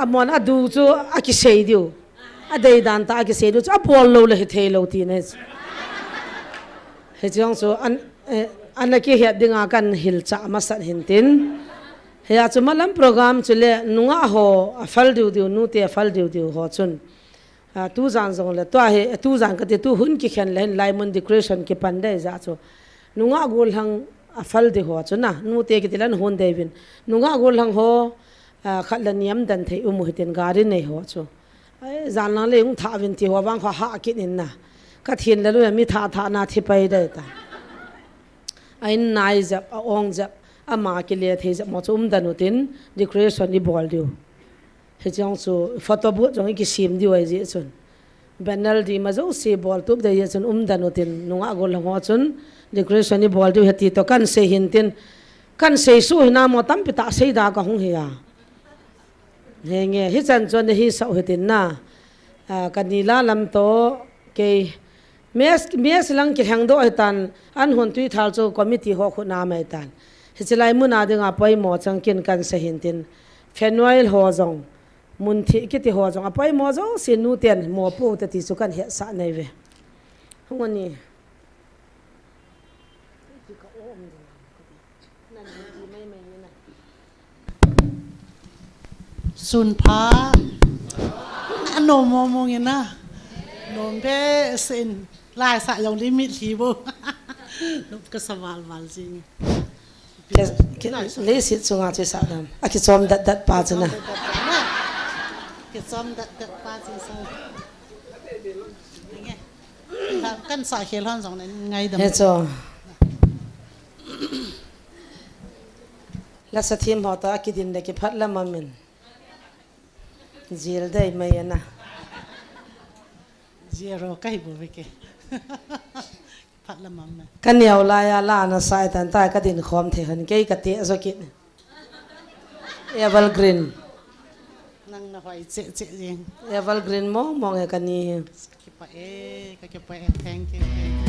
amon adu chu a ki sei diu a dei dan ta ki sei diu chu a bol lo le he thei lo ti ne he jong so an ki he dinga kan hil cha ma sat hin tin he ya chu malam program chule nunga ho fal diu diu nu te fal diu diu ho chun tu jang jong le to he tu jang ka te tu hun ki khen len lai mun decoration ki pan dai za chu nunga gol hang fal de ho chu na nu te ki tilan hon dei bin nunga gol hang ho khat la niam dan thei umu hitin gari nei ho chu ai zan na le ung tha vin ti ho wang kha ha ki nin na ka thin la lu mi tha na thi pai dai ta ai nai jap ong jap ama ke le thei jap mo chum danutin decoration ni bol diu he jong chu photo bu jong ki sim diu ai ji chun banner di ma zo se bol tup dai chun danutin nunga gol ho chun decoration ni bol diu heti to kan se hin tin kan se su hina mo tam pi ta se da ka hong he ya he nge hi chan chon hi sau hetin na kanila lam to ke mes lang ki hang do hetan an hon tui thal chu committee ho khuna mai tan hichelai muna dinga pai mo changkin kan se hintin fenoil ho jong mun thi ki ti ho jong apai mo jo sinu ten mo pu te ti chu kan he sa nei ve hongani
sun pha ano mo mo ngena nom pe sin lai sa yong limit hi bo nup ka sawal wal jing
le sit sunga che sa dam a ki chom dat pa chana
ki chom dat pa chi sa nge kan sa khel hon jong ngai dam
he cho la sa thim ho ta ki din de ki phat la mamin zil dai mai na
zero kai bo ke phat la mam
kan yaw la ya la na sai tan ta ka din khom the han ke ka te zo ki evergreen
nang na hoi che jing
evergreen mo nge kan ni
ki pa ka pa thank you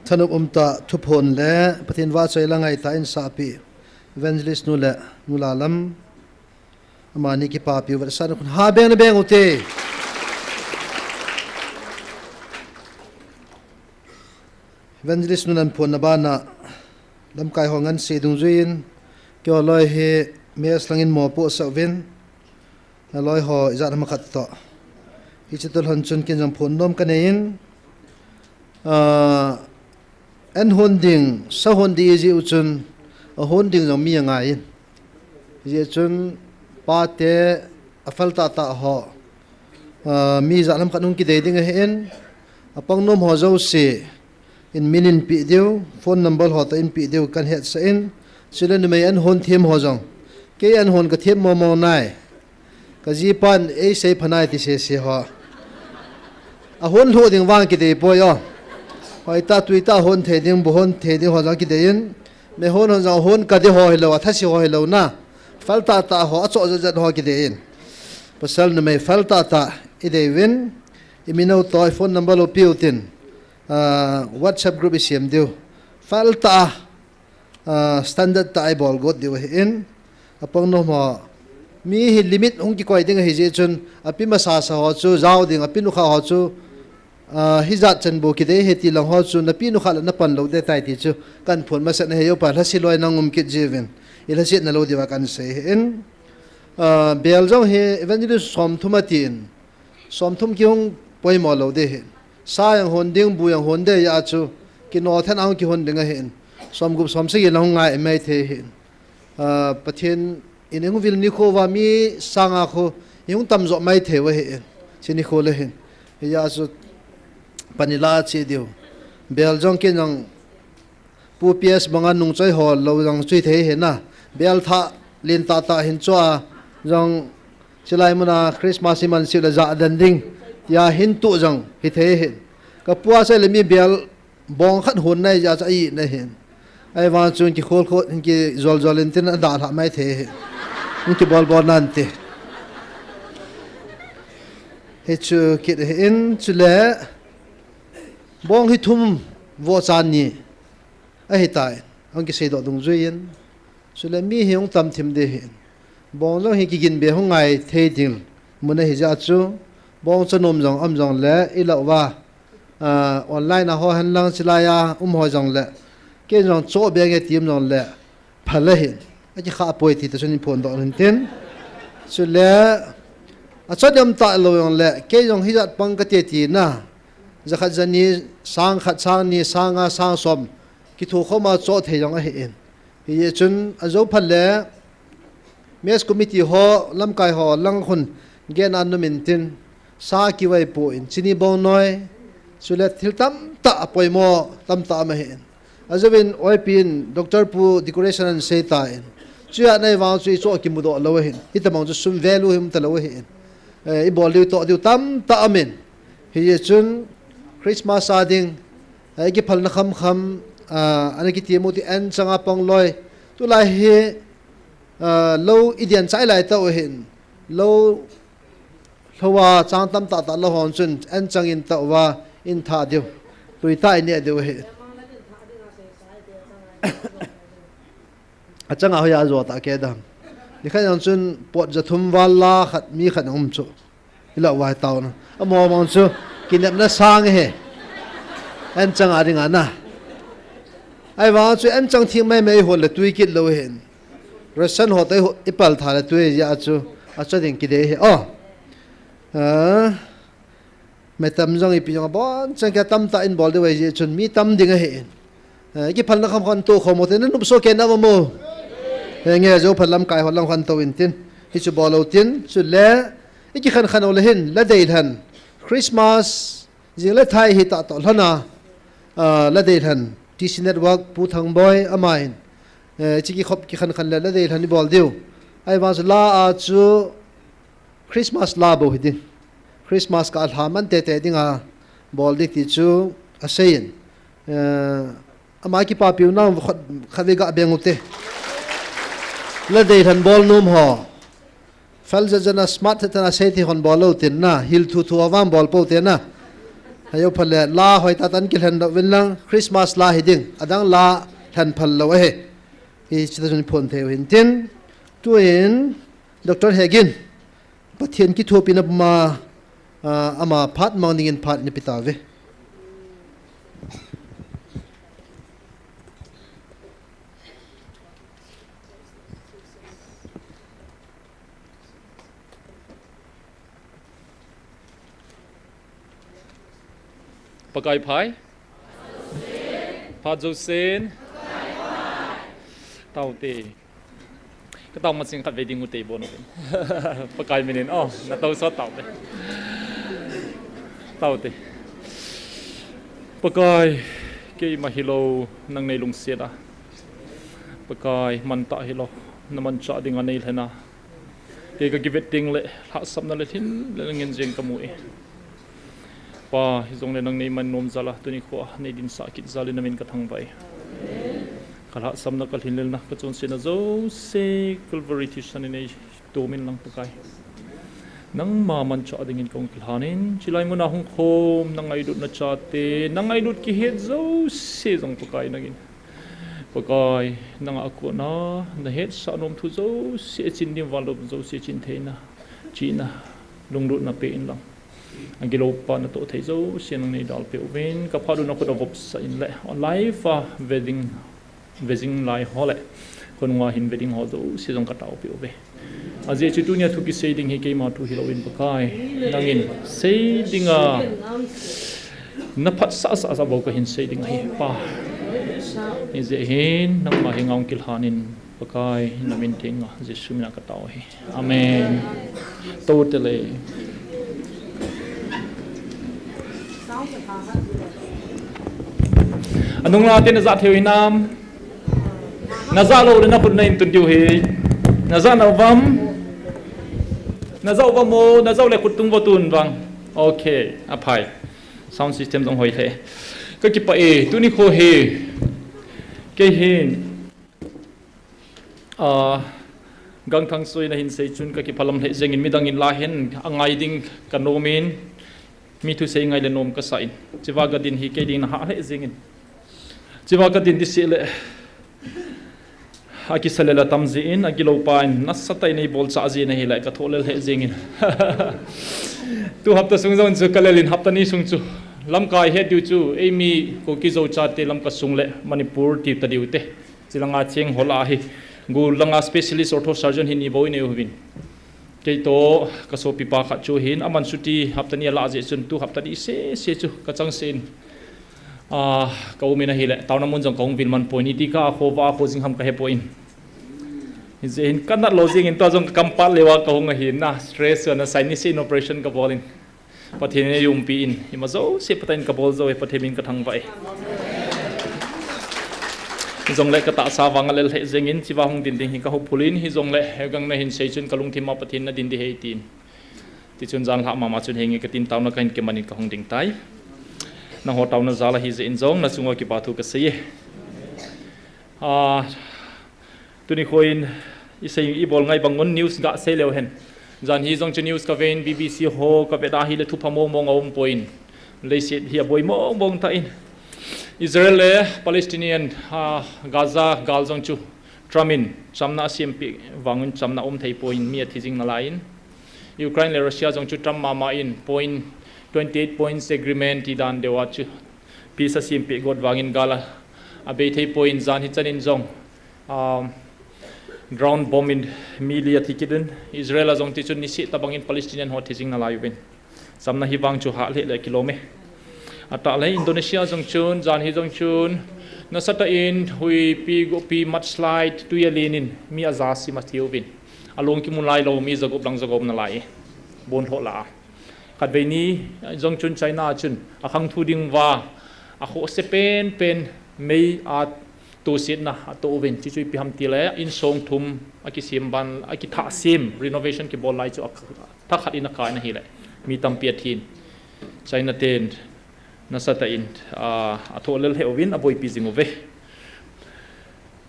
Thanup umta thupon le pathin wa choi langai ta in sa pi evangelist nu le nulalam amani ki pa pi wa san khun ha beng na beng ute evangelist nu nan phon na ba na lam kai ho ngan se dung zuin kyo loi he mes langin mo po sa ven loi ho izat ma khat to hi chitul han chun kin jam phon nom kanein an honding sa hondi ji uchun a honding jong mi anga in je chun pa te afalta ta ho mi zalam kanung ki de ding hen apang nom ho zo se in minin pi deu phone number ho ta in pi deu kan het sa in silen me an hon them ho jong ke an hon ka them mo mo nai ka ji pan e sei phanai ti se ho a hon tho ding wang ki de po yo hoi ta tui ta hon the ding bu hon the ding ho jang ki de in me hon ho jang hon ka de ho lo a thasi ho lo na falta ta ho a cho ja ho ki de in pasal na me falta ta i de win imino to phone number lo piutin WhatsApp group isiam deu falta standard ta ai bol god deu in apang no ma mi hi limit ong ki koi ding hi je chun api ma sa ho chu zau ding api nu kha ho chu hi zat chen bo ki de he ti lang ho chu na pi nu kha na pan lo de tai ti chu kan phon ma sa na he yo pa la si loi na ngum ki jeven ila sit na lo diwa kan se in bel jong he evangelist som thumatin som thum ki hong poi mo lo de he sa yang hon ding bu yang hon de ya chu ki no than ang ki hon ding a hen som gup som se long ngai mai the hen pathin in eng vil ni kho wa mi sanga kho yung tam zo mai the wa hen chini kho le hen ya chu panila chi diu bel jong ke nang pu ps banga nung choi ho lo jang chui the he na bel tha lin ta ta hin chwa jong chilai muna christmas man sil za dan ding ya hin tu jang hi the he ka puwa se le mi bel bong khat hun nai ja cha i na hen ai wa chun ki khol khol ki zol zol in tin da ha mai the he ki bol bol nan te he chu ki in chu le bong hi thum vo chan ni a hi tai ang ki sei do dung zuin chu le mi hiong tam thim de hin bong lo hi ki gin be hong ngai the ding mun hi ja chu bong chanom jong am jong le i lo wa online a ho han lang chila ya ho jong le ke jong cho be ge tim jong le phale hin a ki kha poi ti ta chunin phone do rin tin chu le a chodam ta lo yong le ke jong hi jat pang ka te ti na zakhat jani sang khat sang ni sanga sang som ki thu khoma cho the jong a he in hi chun a zo phale mes committee ho lam kai ho lang khun gen an no min tin sa ki wai po in chini bong noi chule thil tam ta poi mo tam ta ma hen azawin oi pin doctor pu decoration and say ta in chuya nei wang chui cho ki mu do lo hen hi tamang chu sum value him ta lo hen i bol liu to diu tam ta amen hi chun christmas ading ai ki phal na kham kham ana ki ti mo ti an changa pong loi tu lai he lo idian chai lai ta o hen lo lowa chang tam ta ta lo hon chun an chang in ta wa in tha diu tui tai ne diu he achanga hoya zo ta ke dam ni khan chun pot jathum wala khat mi khat chu ila wa taw na amo mong chu kinap na sang he an chang a ringa na ai wa chu an chang thing mai mai hol le tui kit lo hen rasan ho tai ipal tha le tui ya chu a cha ding ki de he mẹ tâm trong ipi trong bon chẳng cái tâm ta in bol de wei chun mi tâm ding a he cái phal na kham khan to khom te nu so ke na mo nghe zo phalam kai holang khan to in tin hi chu bol tin chu le ki khan khan ol hin la dei han christmas jing le thai hi ta to lana la dei han tc network pu thang boy amain chi ki khop ki khan khan la dei han ni bol diu ai was la a chu christmas la bo hi din christmas ka alhaman te te dinga bol dik ti chu asein ama ki pa piu na khave ga bengute la dei han bol num ho fal jana smart ta na se ti hon bol lo tin na hil thu thu awam bol po te na hayo phale la hoi ta tan kilhan do winlang Christmas la hiding adang la than phal lo he hi chita jun phon the hin tin tuin Dr. Hegin pathian ki thopina ma ama phat mangning in phat ni pitave
Pakai Pai Pat Josen Tau Te Cái tàu mà xin khát về đi ngủ tây bốn rồi Pakai mình là tàu số tàu đấy Tàu Te Pakai cái mà hilo năng này lung xiết à Pakai man ta hilo nó man chọn đi ngon này thế nào cái vết tiếng lệ hạ sắm nó lệ thiên lệ nghiền riêng cả mũi pa zong le nang nei man nom zala tuni kho nei din sa kit zalin namin ka thang vai kala samna kal hinlel na ka chon sina zo se calvary tishan nei domin lang pakai nang ma man cha dingin kong kilhanin chilai mo na hong khom nang ai dut na cha te nang ai dut ki het zo se zong pakai nagin pakai nang ako na het sa nom thu zo se chin dim walop zo se chin theina china lung dut na pe in lang ang gilopa na to thei zo sian nei dal pe wen ka phadu na ko da vop sa in le on live wedding lai hole kon wa hin wedding ho zo si jong ka tau pe ve aje chi tu nya thu ki seiding he ke ma thu hilowin pakai nangin seidinga na phat sa bo ka hin seiding hi pa ni je hin nang ma hingong kil hanin pakai namin tinga je sumina ka tau hi amen totally anong natin na theo hinam nazalo na pud na intundiu he nazana vam nazaw mo nazaw le kutung botun bang okay apai sound system dong hoi the ka ki pa e tuni kho he ke hin gang thang soi na hin sei chun ka ki phalam he jengin midang in la hen angai ding kanomin mi thu sei ngai le nom ka sain chiwa ga din hi ke ding na ha he jengin chiwa ka din disile aki salela tamzi in agilo pain nasatai nei bol cha ji na hi lai ka tholel he jengin tu hapta sungjong chu kalelin hapta ni sung chu lamkai he diu chu emi ko ki zo cha te lam ka sungle manipur ti ta diu te chilanga cheng hola hi gu langa specialist ortho surgeon hi ni boi ne hubin ke to ka so pi pa kha chu hin aman suti hapta ni la je chun tu hapta ni se chu ka chang sen ka umina hi le tawna mun jong kong vil man point ti ka kho wa kho jing ham ka he point in kanat losing in to jong kampal lewa ka hong hi na stress na sinus in operation ka bolin pathin ne yum pi in himazo se patain ka bol zo e pathimin ka thang vai zong le ka ta sa wang lel he jengin chiwa hong din ding hi ka ho phulin hi zong le hegang na hin sei chun kalung thima pathin na din di he tin ti chun jan ha ma chun hengi ka tin tauna kain ke mani ka hong ding tai na ho tauna zala hi ze in zong na chunga ki pathu ka sei tuni khoin isei ibol ngai bangon news ga sei leo hen jan hi zong chu news ka vein BBC ho ka beda hi le thu phamo mong om point le sit hi boy mong bong ta in Israel le Palestinian Gaza gal zong chu tramin chamna CMP wangun chamna thei point mi athijing na lain Ukraine le Russia zong chu tram mama in point 28 points agreement ti dan dewa chu peace CMP god wangin gala abe thei point jan hi chanin zong ground bomb in media tikidun Israel azong ti chun ni si tabangin Palestinian ho thijing na layu ben samna hi wang chu ha le kilome ata le Indonesia zong chun jan hi zong chun na sata in hui pi go pi mudslide tu ya lenin mi aza si mathiu bin along ki mun lai lo mi zagop lang zagop na lai bon ho la khat ve ni zong chun China chun akhang thu ding wa a kho se pen mei at tu sit na to ven chi chui pi ham ti le in song thum aki sim ban aki tha sim renovation ki bol lai chu tha khat in a kai na hi le mi tam pia thin China ten na sata in a tho lel he ovin a boi pi jing ove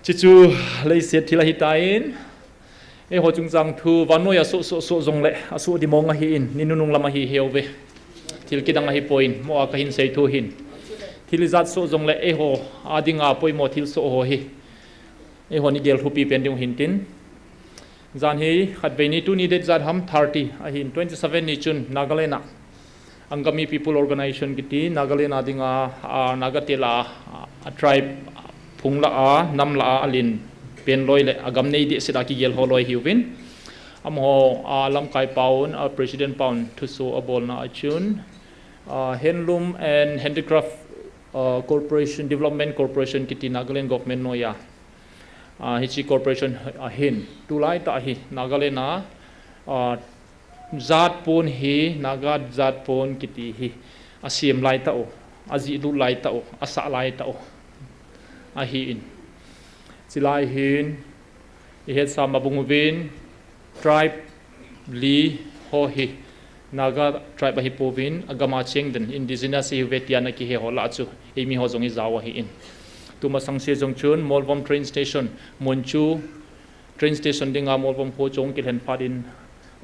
chi chu lei set thila hi ta in e ho chung jang thu vanoya so zong le a so di mong a hi in ninunung lama hi heuve thil kidang hi point mo ka hin sei thu hin thil zat so jong le e ho adinga poi mo thil so ho hi e ho ni gel thu pi pen ding hin tin zan hi khat ve ni tu ni det zat ham 30 a hin 27 ni chun Nagaland Angami people organization kiti Nagaland adinga Nagatela tribe phungla a namla alin pen loi le agam nei de sida ki gel ho loi hiwin amho lam kai paun president paun to so abol na achun handloom and handicraft corporation development corporation kiti Nagaland government noya hichi corporation hin tulai ta hi Nagaland na zat pon hi nagat zat pon kiti hi asim lai ta o azi du lai ta o asa lai ta o a hi in silai hin I het sam mabunguvin tribe li ho hi naga tribe hi povin agama chengden indigenous hi vetiana ki he hola chu emi ho zongi zawa hi in tuma sangse jong chun molbom train station monchu train station dinga molbom ho chong kilhen padin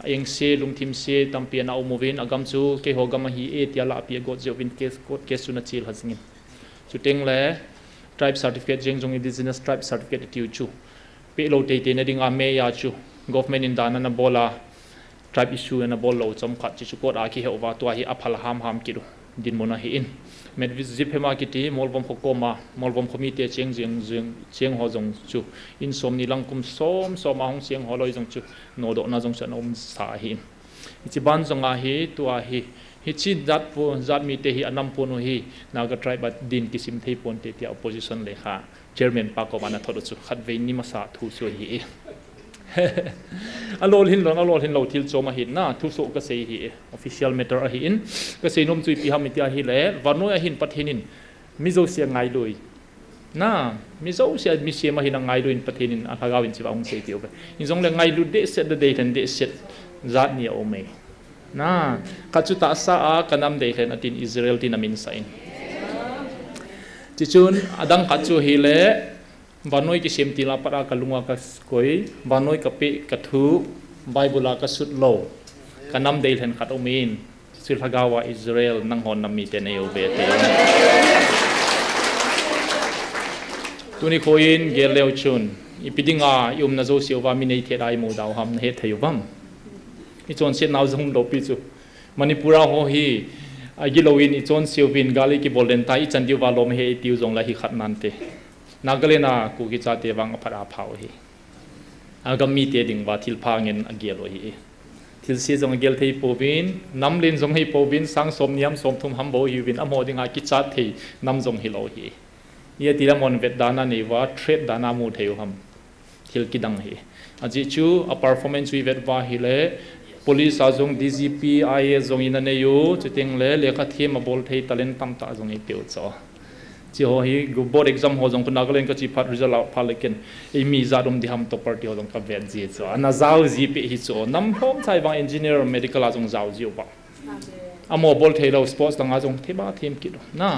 eng se lungthim se tampian au movin agam chu ke ho gama hi e tia la pi got jovin case court case suna chil hasingin chuteng le tribe certificate jeng jong indigenous tribe certificate tiu chu pe lo te te na dinga me ya chu government in dana na bola tribe issue na bol lo chom khat chi chu court a ki he over to hi aphal ham kiru din mona hi in med zip hema kiti molbom khokoma molbom committee cheng ho jong chu in som ni langkum som ma hong cheng ho loi jong chu no do na jong cha nom sa hi chi ban jong a hi to a hi chi dat po zat mi te hi anam po no hi naga tribe din kisim thei pon te tia opposition le kha chairman pa ko mana thodo chu khat ve ni ma sa thu so hi alol hin lo thil choma hin na thu so ka sei hi official matter a hi in ka sei nom chui pi ham tia hi le vanoi a hin pathinin mizo sia ngai loi na mizo sia mi sia ma hin ngai loin pathinin a thagawin chi bang sei ti obe in jong le ngai lu de set the date and de set zat ni o me na ka chu ta sa a kanam de hen atin Israel tin amin sain chichun adang ka chu hi le vanoi ki semti la para kalunga ka koi vanoi ka pe ka thu bible ka sut lo kanam dei hen khat omin sil hagawa Israel nang hon nami te nei obe te tuni koin geleu chun ipidinga yum na zo siwa mi nei the dai mo daw ham he thayubam I chon se naw jong lo pi chu manipura ho hi agilowin I chon siwin gali ki bolen tai chandiu wa lom he tiu jong la hi khat nan te Nagalena kuki cha te wang phara phau hi agami te ding wa thil phangin agelo hi thil se jong gel thei povin namlin jong hi povin sang som niam som thum ham bo hi win amho dinga ki cha thei nam jong hi lo hi ye tira mon vet dana nei wa threat dana mu theu ham thil kidang hi aji chu a performance we vet wa hi le police azong DGP IAS jong ina ne yu chuteng le lekha thema bol thei talent tam ta jong hi teu cho chi ho hi board exam ho jong Nagaland ka chi phat result out phalekin emi zadum di ham to party ho jong ka vet ji cho ana zau ji pe hi cho nam hom chai bang engineer medical azong zau ji ba amo bol thei lo sports dang azong theba them ki na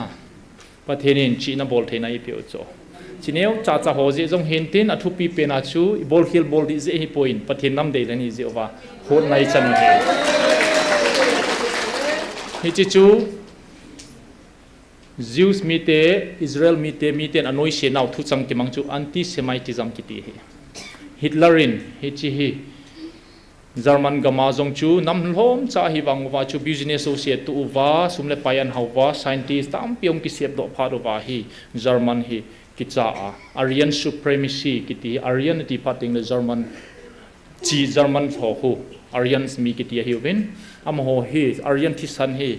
pathenin chi na bol thei na I pe cho chineu cha cha ho ji jong hin tin athu pi pe na chu bol hill bol di je hi point pathen nam dei lani ji wa hot nai chan hi chi chu Jews mite Israel mite anoi se naw thu chang ki mangchu anti semitism kiti hi Hitlerin hi chi hi German gama jong chu nam hlom cha hi wang wa chu business associate tu wa sumle payan hawa scientist tam piong ki sep do pha do wa hi German hi ki cha a Aryan supremacy kiti Aryanity pating le German chi German ho Aryans mi kiti hi win am ho hi Aryan thisan hi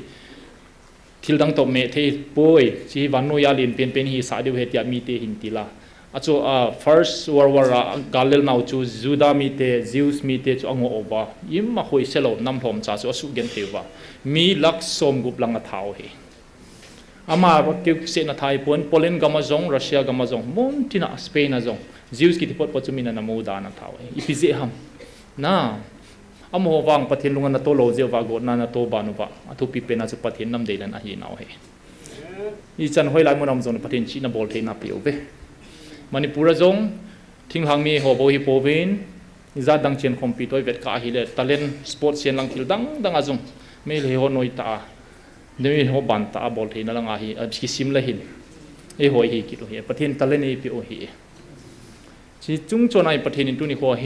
thildang to me the poi chi wanu ya lin pen hi sa deu hetia mi te hin tila acho first world war galel now chu juda mi te Jews mi te chu ango oba im ma hoi selo nam thom cha chu asu gen tewa mi lak som gup lang a thau he ama ke se na thai pon Poland gama jong Russia gama jong montina Spain a jong Jews ki pot pochumina na mo da na thau he ipize ham na amo wang pathin lunga na to lo je wa go na to ba nu ba athu pi pe na chu pathin nam dei lan a hi naw he I chan hoi lai mo nam zon pathin chi na bol the na pi obe Manipura jong thing hang mi ho bo hi povin za dang chen khompi toy vet ka hi le talent sport chen lang thil dang a jong me le ho noi ta นี่หัวบันตาบอลที่นั่นละไงที่ซิมละหินไอ้หัวหิกิโลเฮประเทศตะเลนี่พี่โอเฮที่จุงจวนไอ้ประเทศนี้ตัวนี้หัวเฮ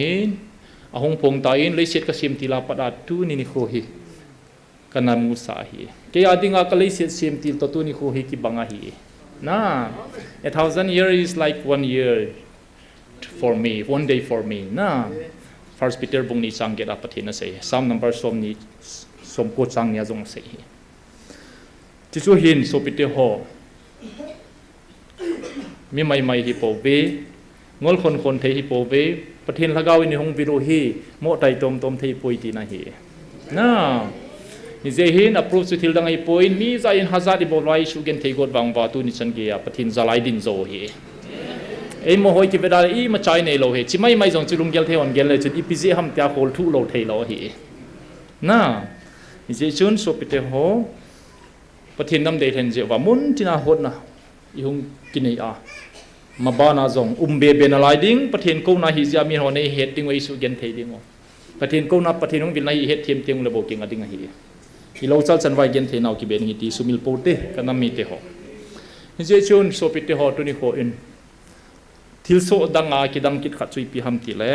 อาหงพงตาอินเลยเสร็จก็ซิมทีลาปดาตัวนี่หัวเฮกันนามุสาเฮแกอาดิงากเลยเสร็จซิมทีตัวนี้หัวเฮกิบังอาเฮนะ 1,000 years is like 1 year for me 1 day for me นะ First Peter บุงนี้สังเกตประเทศนั่นเองPsalm number สมนี้สมกูสังเนี่ยจงเสียที่ช่วยหินโซปิเตโฮมีไม่ฮิปโปเวงอลคนเทฮิปโปเวประเทศละกาวินิหงวิโรฮีโมไตตมเทปุยตีนะฮีน่านี่เจหินอัปรูฟสุทิลดังฮิปโปอินมีใจอินฮัซาดิบอลไลชูเกนเทกดวังวาตุนิชันเกียประเทศจะไลดินโซฮีไอ้โมโหกิเวดาอีมาใจในโลฮีชิไม่จงจุลุงเกลเทวันเกลเลยจุดอีพีเซฮัมเตียโคลทุโลเทโลฮีน่านี่เจชุนโซปิเตโฮประเทศน้ำเดชเห็นเจ้าว่ามุนที่น่าหดนะอีหงกินไอ้มาบ้านาจงเบเบนอะไรดิ้งประเทศกูน่าฮิจามีหัวในเหตุดิ้งไว้สุเกนเทดิ้งประเทศกูน่าประเทศน้องวิลไลเหตุเทียมเทียมระบบเก่งดิ้งไอ้ฮิโลจัลสันไว้เกนเทน่ากิเบนงิตีสุมิลโปเต้กันน้ำมีเตหอฮิเจชุนโซปิเตหอตุนิโคอินทิลโซดังอาคิดังคิดขัดสุยพิฮัมติเล่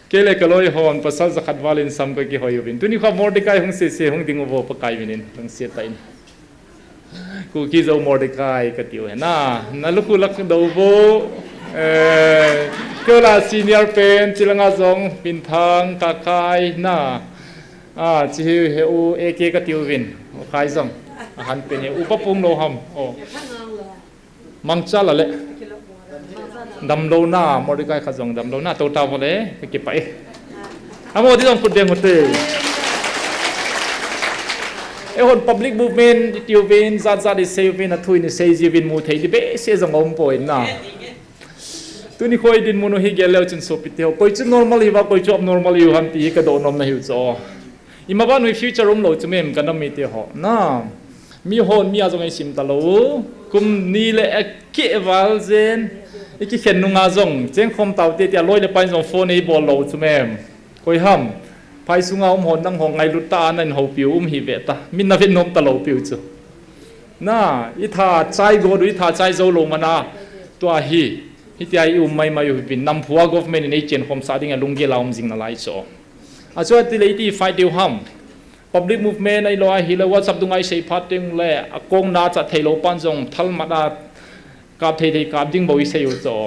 เกลเลกลอยหอนภาษาสักวาลินซัมก็กี่หอยวินตุนี่ข้ามอร์ดิกายหงเสียหงดิ่งโวปกายวินินหงเสียตัยนกูคิดจะมอร์ดิกายก็ติวเห็นน่ะนั่นลูกลักดูโบเกลาซีเนียร์เป็นจิลงาจงปินทางกาคายน่ะจิเฮอูเอเกก็ติววินใครจงหันเป็นอุปปุงโลหัมโอมังจ้าละเละดำโลน่ามอริกายขจงดำโลน่าตัวตาวเลยเก็บไปอาโมที่ต้องพูดเดียวหมดเลยไอ้คน public movement ที่วินซาดิเซวินทุยนี่เซจิวินมูเทดิเบสเซจงอมปอยน่ะตัวนี้คอยดินมูนุฮิเกลเลวจนสุดพิเทวคอยจุด normal อยู่ว่าคอยจุด abnormal อยู่ฮันตีกระโดดนมในหิวจ่ออีมาบ้านวิ future ร่มโหลดจะไม่เหมือนกันน้ำมีเตียวหอน่ะมีหอนมีอาจงไอซิมตลอกุมนี่แหละเก็บไว้เจนอีกเขียนนุ่งอาจงเจ้าคมเต่าเตี้ยลอยเลยไปส่งโฟนในบอลโหลจุ่มเอ็มคอยห้ามไปสุงเอาหอนนั่งหงไงลุตตานั่นหัวผิวหิเวตามินนาเป็นนมตลอดผิวจู่น่าอีท่าใจโกดูอีท่าใจโจโลมานาตัวฮีฮิตยาไม่อยู่เป็นนำผัวกอฟเมนในเจนคมสาดิ่งลุงเกลาจริงนั่นไล่จ่ออาจจะที่เลยที่ไฟเดียวห้ามpublic movement ในโลกฮิเลวัสับดุงไอเซพัดดิ้งเล่กงนาจัดเทโลปันจงทัลมาดากาบเทกาบดิ้งบ่อยเสียจ่อ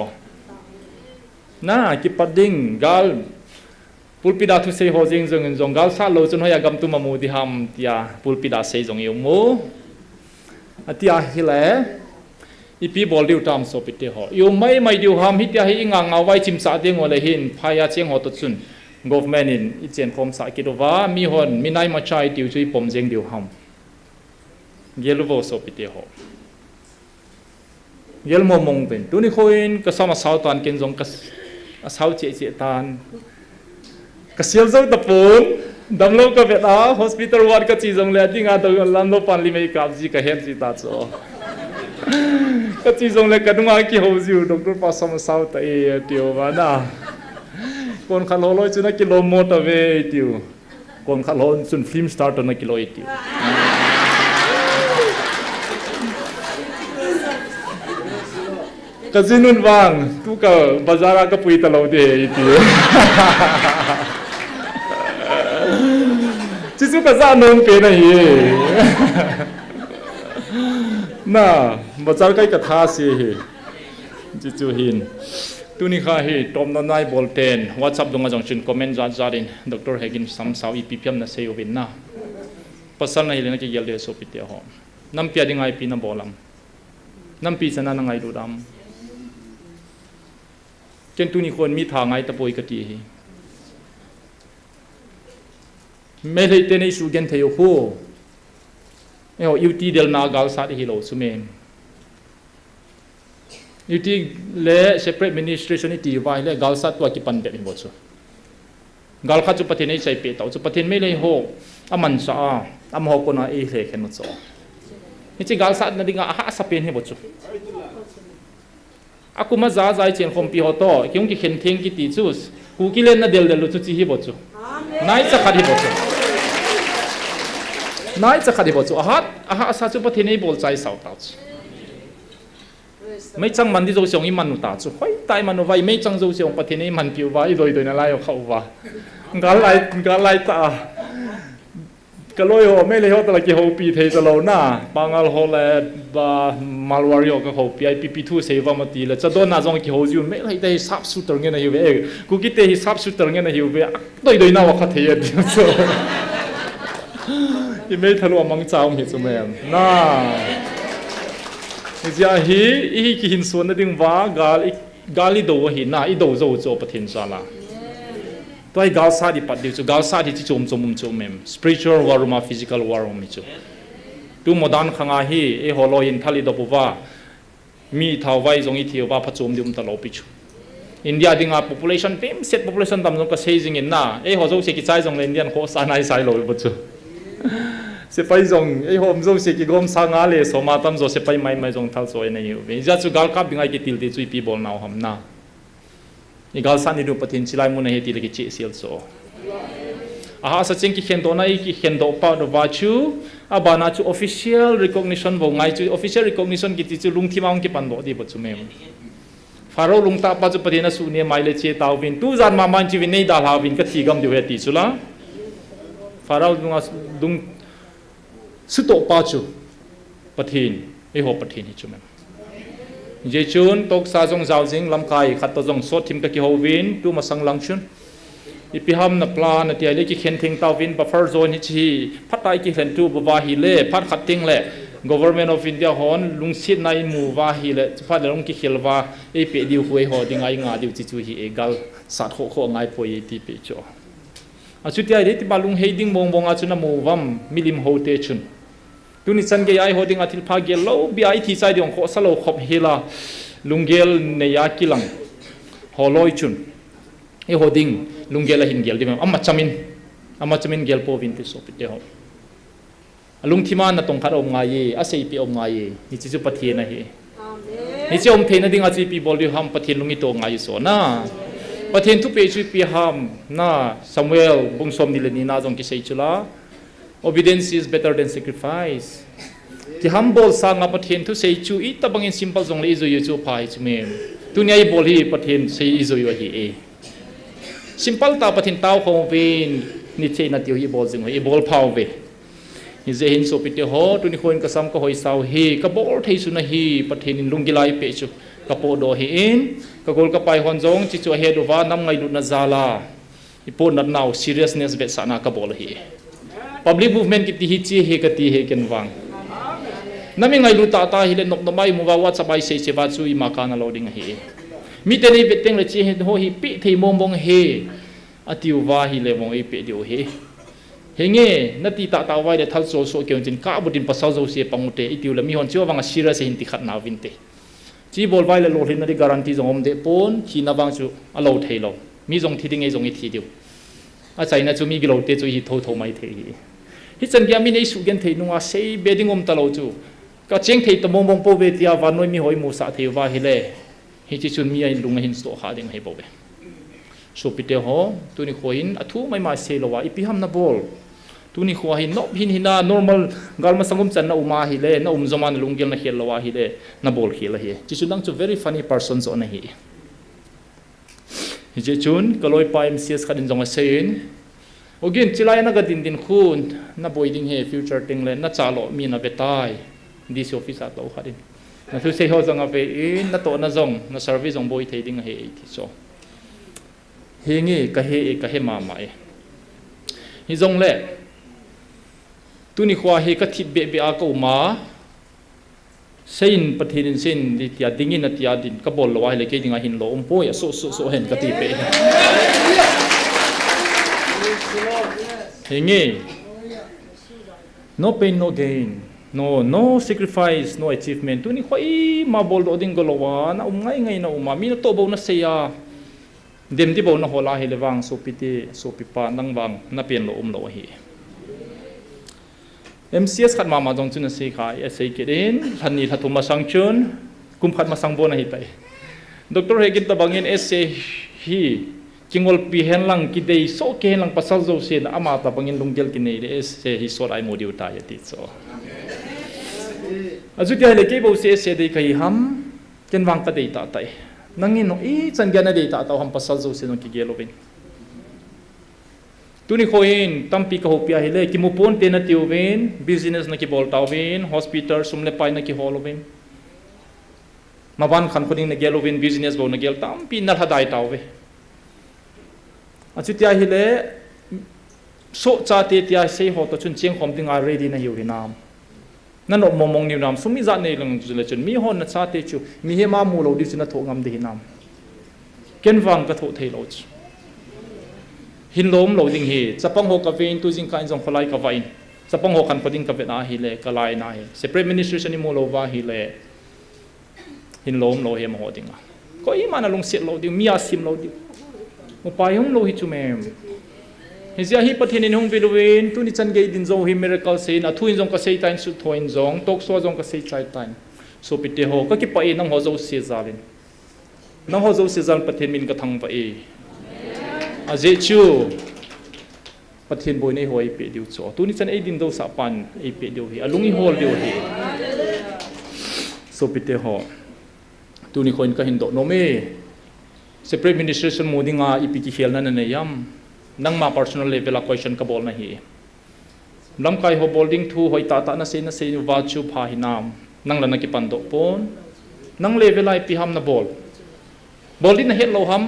น่ากิปัดดิ้งกาลปุลปิดาทุเสียหัวจริงจงกาลซาโลจนหอยกำตุมามูดิฮัมที่อาปุลปิดาเสียจงอยู่มูที่อาฮิเลอีพีบอลดิวตามโซปิเตหออยู่ไม่ดิวฮัมฮิตยาฮิงางเอาไว้จิมสาดิ้งวันเลยหินพายาเชียงหัวตุสุนgovernment in อีเจนคมสากิดว่ามีหนมีนายมาใช้ดิวช่วยผมเจงดิวหำเยลโวโซปิเตหอเยลโมมงเป็นตัวนี้คนก็สามารถสาวตานเกินจงก็สาวเจตานก็เสียเจ้าตะปูนดำโลกก็เวลา hospital วัดก็จีจงเลยที่งานตัวลันโลปันลิเมย์กับจีก็เห็นจีตาโซก็จีจงเลยกันมากี่หัวจิวดรปัสสาวะสาวตะเอเดียวว่าน่ะคนขับรถจุนกิโลมอเตอร์เวย์ติวคนขับรถจุนฟิล์มสตาร์ทนักกิโลติวก็จินุนวางทุกข์บาซาระก็ปุยตลอดเลยติวจิสุก็จะนอนเป็นอะไรน่ะบาซาระก็กระทาสิจิสุหินตัวนี้ข้าให้ตอมนนายบอลเทนวัดซับดงอาจงชุนคอมเมนต์จารินดรเฮกินสัมสาวอีพีพีเอ็มน่ะเสียวินน่ะภาษาในเรื่องที่เยลเดสโอปิเตียหอมน้ำเปียดิ้งไอปีน่ะบอลัมน้ำปีชนะนังไงดูดำเจนตัวนี้คนมีทางไงตะปุยกะตีไม่เลยเตนิสูเกนเทียโฮเออยูทีเดลนากาลสัตฮิโลสุเมนอยู่ที่เล่ separate administration ที่ไว้เล่กาลสัตตัวกี่ปันเด็ดมีหมดสุกาลข้าจุปฏิเนใช้เปต้าจุปฏิเนไม่เลยโหอามันสะอาหอกคนอะไรเล่แค่นั้นสุนี่ที่กาลสัตนั่นดิ่งอาหาสเปนให้หมดสุอากูมาจ่าใจเชียงคมปีหัวโตคิดว่าเข็นเทงกี่ตีจูสกูกิเลนน่ะเดลลุจุจีให้หมดสุนายสักขัดให้หมดสุ นายจะขัดที่บอกจู่อาหารซาจู่ประเทศนี้บอลใจสาวตาจู่ไม่จังมันที่โจเสียงอีมันนุตาจู่เฮ้ยตายมันไว้ไม่จังโจเสียงประเทศนี้มันผิวไว้โดยนั่นไล่เขาว่ากาไล่ตาก็เลยโหไม่เลยโหแต่ละกี่โหปีเทจะเราหน้าบางอันโหเลยบามาลวาริโอก็โหปีไอปีทูเซฟมาตีเลยจะโดนน่าจงกี่โหอยู่ไม่เลยได้ซับสุดตรงเงี้ยนะฮิวเองกูคิดได้ซับสุดตรงเงี้ยนะฮิวเองโดยน่าว่าเขาเทียดสู้ยังไม่ทะลุมังเจ้ามิจุเมนน่านี่จะฮีกินส่วนนั่นดึงว่ากาลิโดหินน่ะอีโดโจโจปะเทนซาลาตัวไอ้กาลซาดิปัดดิวจูกาลซาดิที่จมเมม spiritual war มา physical war มิจูดูโมดันขังอาฮีไอ้ฮอลอยน์ทะเลดบุว่ามีท้าวไว้ตรงอีเที่ยวว่าพัดจมดิมตลอดปิจูอินเดียดิ้งอ่ะ population เต็ม set population ต่ำจงก็เซจิงอินน่ะไอ้ฮอลโจเสกิใจจงเลยอินเดียนโคสานายสายลอยปิจูเสไปจงไอ้ฮอมโจเสกิกรมสังอาเลสมาตั้มโจเสไปไม่จงทัลโซยในยูวิจัดจูกาลคับดิ้งไอ้กิติลติจุยปีบอลน่าหอมน่ะนี่กาลสันนิดูปฏิทินชิลายมุนให้ตีเล็กเจสิลโซอาหารสัจจิงกิเขียนตัวนั้นกิเขียนตัวป่าวดว่าชูอาบานาชู official recognition บ่ไงชู official recognition กิติจูลุงที่มาองกิปันโดดีปัจจุบันฟาโรลุงตาปัจจุบันนั้นสุนียไม่เลเชตาวินตูจานมามันชีวินในดาลาวินก็ที่กำเดียวเหตุสุละฟาโรลุงสุดโตปัจจุปฏิทินไอ้หัวปฏิทินจุมันเจชุนตกซาจงเจ้าจิงลำคายขัดตัวจงสดทิมกับกิโฮวินดูมาสังลังชุนอีพิหามนับปลาณที่อะไรกิเขียนทิ้งตาวินบัฟเฟอร์โซนฮิชีพัดไตกิเขียนตูบวาฮิเล่พัดขัดทิ้งเล่ government of India ฮอนลุงสิทธิ์ในหมู่วาฮิเล่พัดลุงกิเขียนว่าไอเปดิวคุยหอดิ้งไองาดิวจิจูฮีเอกัลสัตว์โคไงพอยตีเปจ่ออาชุดที่อะไรที่บาลุงเฮดิ้งบงอาชุนหมู่วัมมิลิมโฮเตชุนดูนิสันเกยไอโฮดิ้งอาทิลพาเกลโลบีไอที่ใจดิองโคสโลขบเฮลาลุงเกลเนียกิลังฮอลอยชุนไอโฮดิ้งลุงเกลหินเกลดิมอามาจามินเกลโปวินติโซปิเตโฮลุงที่มาณตรงขัดอมไงอาศัยปีอมไงนี่จิจุปะเทียนะเฮนี่จิอมเทนดิ้งอาศัยปีบอลดิฮัมปะเทียนลุงอีโตไงโซน่าปะเทียนทุกปีจุปีฮัมน่าซามูเอลบุงสมดิเลนีน่าจงกิเซจุลา obedience is better than sacrifice ที่ฮัมบอลสร้างปะเทียนทุเซจูอีตาบังอิน simple จงเลยอิโซยูจูพายจุเมมตุนียบอลฮีปะเทียนเซอิโซยูฮีเอ simple ตาปะเทียนเต้าของเวนนี่เทนัดเดียวฮีบอลจงฮีบอลพาวเวนี่จะเห็นโซปิเตโฮตุนีคนก็ซ้ำก็หอยสาวฮีก็บอลเทสุนะฮีปะเทียนลุงกิไลเปจูก็โปโดฮีอินก็กอลก็ไปฮอนจงจิจูเฮดูว่านำไงดูนาซาลาอีปนนัดนาว seriousness เบสานาก็บอลฮีpublic movement กิติฮิจีเฮกติเฮกันวังนั่นไม่ไงรู้ตาฮิเลนนบไม่มัววัดสบายเสียวัดซุยมาคานาโลดิงเฮมีแต่ในเวทเต็งเลยจีเฮโฮฮิปิเทมงบงเฮอติววาฮิเลมงอีเปดิวเฮเฮงเง่นัดที่ตาไว้เดทัลโซโซเกี่ยวจินก้าบุดินปัสสาวะเสียปังมุเตอีติวเลมีฮอนชิววังชีระเสียหินติขัดนาวินเตจีบอลไว้เลยโลหินนัดการันตีจงอมเดปอนขีนาวังจูอโลเทโลมีจงที่ดิ้งไอจงอีทีเดียวอาศัยนั่นจูมีกิโลเตจูฮิโทไม่เทฮิจันกี้มีในสุกันเทนุอาเซย์เบดิ้งอมตลอดจูก็เชียงเทตมงโปเวติอาวันน้อยมีหอยมูสาเทวาฮิเลฮิจิชุนมีไอลุงหินสโตหาดิ้งให้โปเวสุปิเตโฮตุนิโคหินอทุไม่มาเซลวาอีพิฮัมนาบอลตุนิโคหินนบหินหินา normal กาลมาสังคมจันนาอุมาฮิเลนาอุมจามันลุงเกลนาเฮลวาฮิเลนาบอลฮิเลฮิจิชุนดังจู very funny person โซนะฮิฮิจิชุนก็ลอยไปเอ็มซีเอสขัดินจงอาเซียนโอเคจิลายนักดินดินคูนนับอยดิ้งเฮฟิวเจอร์ติ้งเลยนัดจ่าโลมีนับเบตายดีสิออฟฟิศอัตโลขัดินนัดทุเซฮอจังอาเวอินนัดโตนัดจงนัดเซอร์วิสจงบอยเทดิ้งเฮที่โซเฮงเงกะเฮมาไม่ฮิจงเล่ตุนิขวาเฮกทิบเบเบอากูมาเส้นปฏิทินเส้นดิที่ดิ้งอินนัดที่ดินกบอลว่าเฮเลกดิ้งหินโลอมโพยโซเห็นกติเปเฮงเง่ no pain no gain no sacrifice no achievement ตุนี่ข่อยมาบอลโดดิ้งกลวานะไงนะมามีนะโตบ่นะเสียเดมที่บ่นะฮอลาเฮเลวังโซปิปานังวังนะเปลี่ยนโลโลเฮ MCS ขัดมาจงจุนเสียขายเสียกินทันนี้ทัดทุมาสังชนกุมขัดมาสังโบนะฮิไปดรเฮกินตะบังเงินเอสเซฮี kingol pi hen lang ki dei so ke hen lang pasal zo se na ama ta bangin lunggel ki nei de se hi so ai modiu ta ya ti so azu ti le ke bo se dei kai ham ken wang ka dei ta tai nangin no I chan gana dei ta ham pasal zo se no ki gelovin tuni khoin tampi ka hopia hele ki mupon te na tiuven business na ki bol tawin hospital sumle pai na ki holovin maban khan khoding na gelovin business bo na gel tampi na hadai tawve achutia hile so cha te tia sei ho to chun cheng khom tinga ready na hiu hinam nan op momong ni nam sumi za nei lang jule chun mi hon na cha te chu mi he ma mu lo di chuna tho ngam de hinam ken wang ka tho thei lo ch hin lom lo ding hi chapang ho ka vein tu jing ka jong kholai ka vain chapang ho kan poding ka ve na hi le ka lai na hi separate administration ni mo lo wa hi le hin lom lo he mo ho dinga ko I mana lung set lo ding mi asim lo ding mo pa yong lo hi chu mem hizia hi pathin in hong viluin tu ni chan ge din zo hi miracle sei na thuin jong ka sei tain su thoin jong tok so jong ka sei chai tain so pite ho ka ki pa e nang ho zo se zalin nang ho zo se zal pathin min ka thang pa e a je chu pathin boy nei hoi pe diu cho tu ni chan e din do sa pan e pe diu hi alungi hol diu hi so pite ho tu ni khoin ka hin do no me separate administration modinga ipiki khel na ne yam nang ma personal level a question ka bol na hi lam kai ho bolding thu hoi ta na se wa chu pha hi nam nang la na ki pan do pon nang level ai pi ham na bol bolding na het lo ham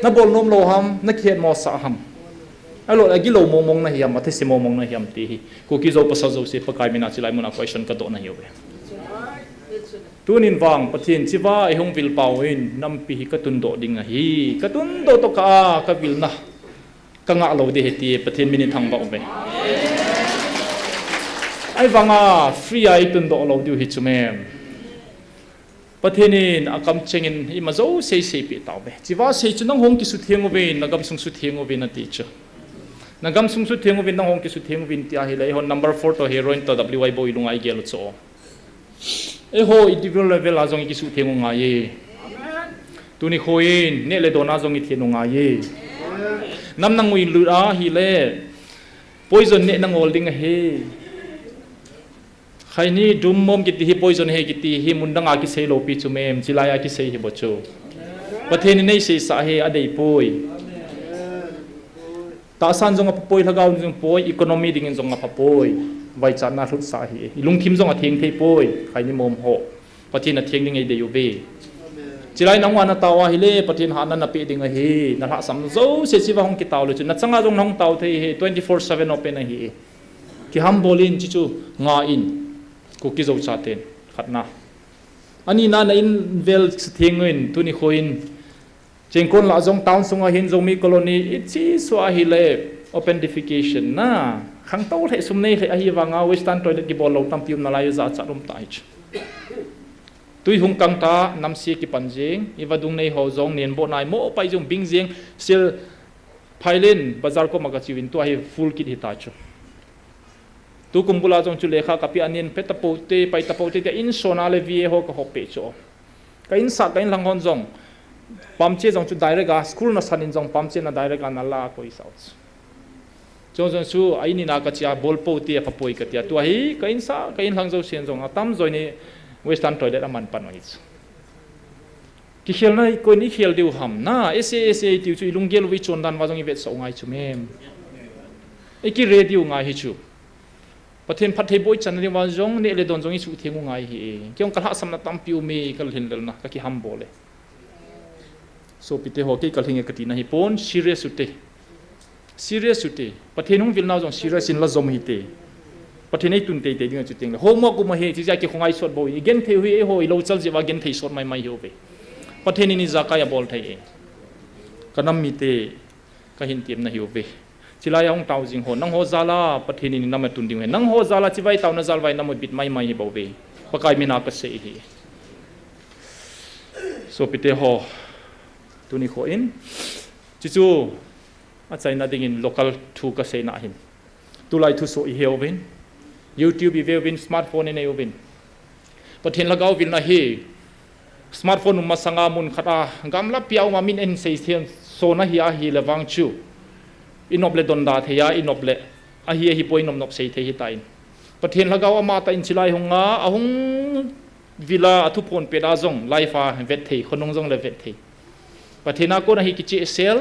na bol nom lo ham na khet mo sa ham alo agi lo mong na hiam athe se mong na hiam ti hi ko ki zo pasa zo se pa kai mina chilai muna question ka do na hi we tunin wang pathin chiwa e hong vil pawin nampi hi katun do ding hi katun do to ka vil na ka nga lo de heti pathin minin thang ba me ai wanga free ai tun do lo du hi chumem pathinin akam chengin I ma zo sei pi taw be chiwa sei chu nang hong ki su thieng we nagam sung su thieng we na ti chu nagam sung su thieng we nang hong ki su thieng win ti a hi le hon number 4 to heroin to wi boy lungai gel cho e ho individual level a zong ki su thieng nga ye tuni khoin ne le dona zong I thieng nga ye nam nang wi lu a hi le poison ne nang holding a he khaini dum mom ki hi poison he ki ti hi mundang a ki sei lo pi chumem chilaya ki sei hi bo chu pathen nei sei sa he adei poi ta san jong a poi lagaw jong poi economy ding jong a poi vai chan na thut sa hi lung thim jong a theng thei poi khaini mom ho pathin a theng ding ei de yu ve chilai nang wana tawa hi le pathin han na pe ding a hi na ha sam zo se chiwa hong ki taw lo chu na changa jong nong taw thei he 24/7 open a hi ki ham bolin chi chu nga in Kuki zo chaten khatna ani na in vel thengin tuni khoin chengkon la jong town sunga hin jong mi colony ichi so a hi le open defecation na khang taw the sumnei he a hi wanga western toilet ki bol lo tampium na la yu za cha rum tai ch tui hung kang ta nam si ki panjing iwadung nei ho jong nen bo nai mo pai jong bingjeng sel phailen bazar ko maga chiwin to hi full kit hi ta chu tu kumbula jong chu lekha kapi anin petapote pai tapote te in sonale vie ho ka hope cho ka in sa kain langhon jong pamche jong chu direct ga school na sanin jong pamche na direct na la ko isauts jong su aini na ka chia bolpo te pa poi ka tia tu hi ka in sa ka in lang jo sian jong atam joi ni western toilet aman pan oi ki khel na ko ni khel diu ham na ese tiu chu ilungel wi chon dan wa jong i vet so ngai chu mem e ki radio ngai hi chu pathen phathei boy chanani wa jong ne le don jong I su thengu ngai hi kyong kala samna tampiu me kal hin lel na ka ki ham bole so pite ho ke kal hinge kati na hi pon serious ute pathen hung vil na jong serious in la zom hi te pathen ei tun te te ding chu ting homework ku ma he chi ja ki khongai sot boy gen the hui e ho lo chal je wa gen thei sot mai ho be pathen ni za ka ya bol thai e kanam mi te ka hin tiam na hi be chilai hong taw jing ho nang ho zala pathini ni nam tun ding nang ho zala chiwai taw na zalwai nam bit mai hi bobe pakai mina ka se hi so pite ho tuni kho in chichu a chaina ding in local thu ka se na hin tulai thu so I heovin YouTube I vevin smartphone ne ovin pathin lagaw vil na hi smartphone ma sanga mun khata gamla piaw ma min en sei thian na hi le wang chu inop le don da theya inop le a hi poi nom nok sei the hi tain pathian lagaw ama ta in chilai honga ahung villa athu pon pe da zong laifa vet thei khonong zong le vet thei pathina ko na hi kichi sel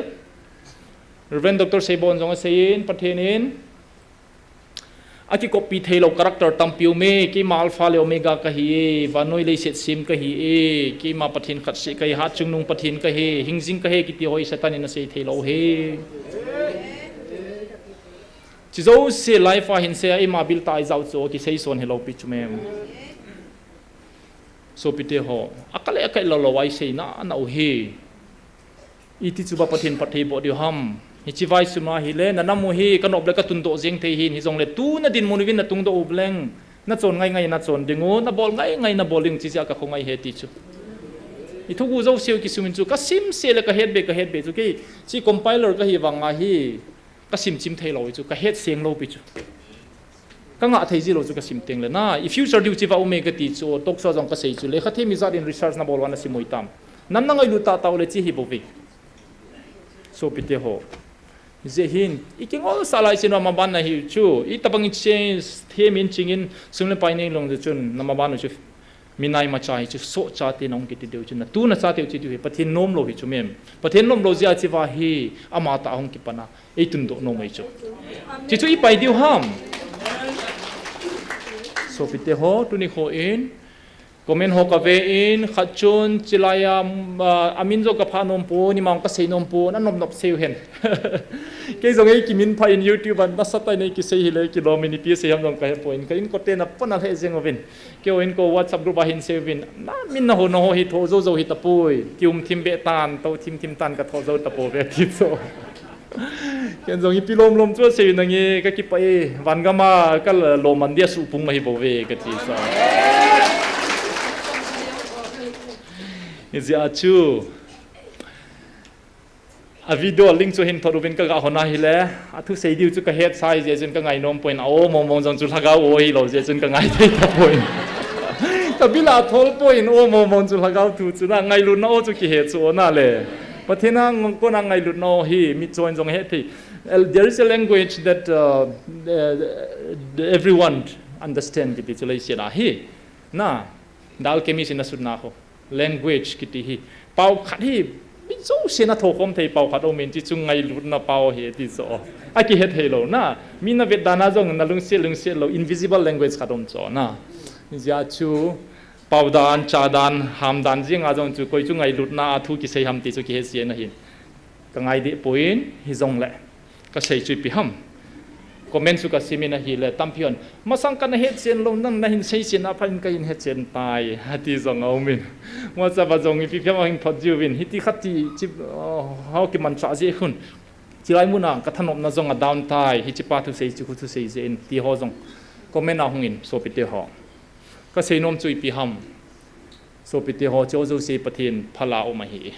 Reverend Dr. Sebon zong sein pathenin aki copy thelo character tampiu me ki ma alpha le omega ka hi vanoi le set sim ka hi e ki ma pathin khat se kai hat chung nung pathin ka he hingjing ka he ki ti hoi satan na sei thelo he chi zo se life a hin se ai ma bil tai zau cho ki sei son hello pi chumem so pite ho akale akai lo lo wai sei na na o he iti chuba pathin pathei bo dio ham hi chi vai suma hi le na namu hi kanop le ka tun do jeng thei hin hi jong le tu na din monwin na tung do ubleng na chon ngai na chon dingo na bol ngai na bowling chi ja ka khongai he ti chu i thugu zo seu ki sumin chu ka sim se le ka head be chu ki chi compiler ka hi wanga hi ka sim chim thei lo chu ka head seng lo pi chu ka nga thei ji lo chu ka sim teng le na if future diu chi va omega ti chu tok so jong ka sei chu le kha themi zat in research na bol wana si moitam nam na ngai lu ta taw le chi hi bo vi so pite ho zehin iking all salai sin ma ban na hi chu I tabang change them in chingin sumle paine long de chun na ma ban chu minai ma chai chu so cha te nong ki ti deu chun na tu na cha te chi tu he pathin nom lo hi chu mem pathin nom lo zia chi wa hi ama ta hong ki pana ei tun do no mai chu chi chu I pai diu ham so pite ho tu ni ho in comment ho ka ve in khachun chilaya amin zo ka pha nom po ni mang ka sei nom po na nom nop seu hen ke zong ei kimin pha in YouTube an na satai nei ki sei hile ki domini pi sei ham dong ka he point ka in ko te na pana he jeng ovin ke o in ko WhatsApp group a hin seu vin na min na ho no hi tho zo zo hi tapui kium thim be tan to thim tan ka tho zo tapo ve ti so ken zong I pilom lom chu sei na nge ka ki pai van ga ma ka lo man dia su pung ma hi bo ve ka ti so is ya chu a video link to hin thoruvin ka ga hona hile athu sei diu chu ka head size je jun ka ngai nom point o mong jong chu laga o hi lo je jun ka ngai thei ta point ka bila thol point o mong chu laga tu chu na ngai lu na o chu ki he chu na le pathina ngong ko na ngai lu no hi mi join jong he thi there is a language that everyone understand ki ti chalai sia hi na dal kemi sin asud na ho language kiti hi pau khat hi mi zo sena thokom thei pau khat o men chi chung ngai lut na pau he ti so a ki het helo na mi na vet dana jong na lung se lo invisible language khatom cho na ja chu pau dan cha dan ham dan jing a jong chu koi chu ngai lut na thu ki sei ham ti chu ki he se na hin ka ngai de point hi jong le ka sei chu pi ham comment su ka simina hi le tampion masang kan het chen lo nan na hin sei chen a phan ka in het chen tai hati zong aumin mo cha ba zong pi phya hin phot ju win hiti khati chi how ki man cha je khun chilai muna ka thanop na zong a down tai hi chi pa thu sei chu khu thu sei je in ti ho zong comment a hungin so pi te ho ka sei nom chui pi ham so pi te ho cho zo sei pathin phala o ma hi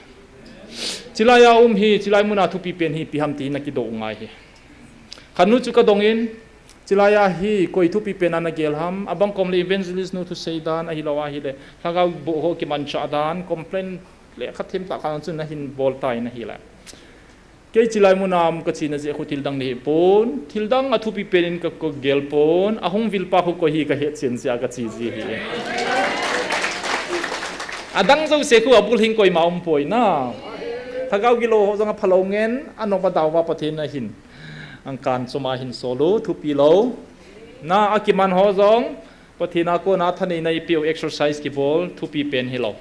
chilaya hi chilai muna thu pi pen hi pi ham ti na ki do ngai hi khanu chu ka dongin chilaya hi koi thu pi pen ana gel ham abang kom le evangelist no to say dan a hi lawa hi le thagaw bo ho ki man cha dan complain le khathim ta kan chu na hin bol tai na hi la ke chilai munam ka china je khu til dang ni pon til dang a thu pi pen in ka ko gel pon a hong vil pa khu ko hi ka he chen sia ka chi ji hi adang zo se khu abul hing koi maum poi na thagaw gilo ho jang phalo ngen anok ba daw wa pathin na hin ang kan suma hin solo thu pi lo na akiman ho zong pathina ko na thani nai piu exercise ki bol thu pi pen hi lo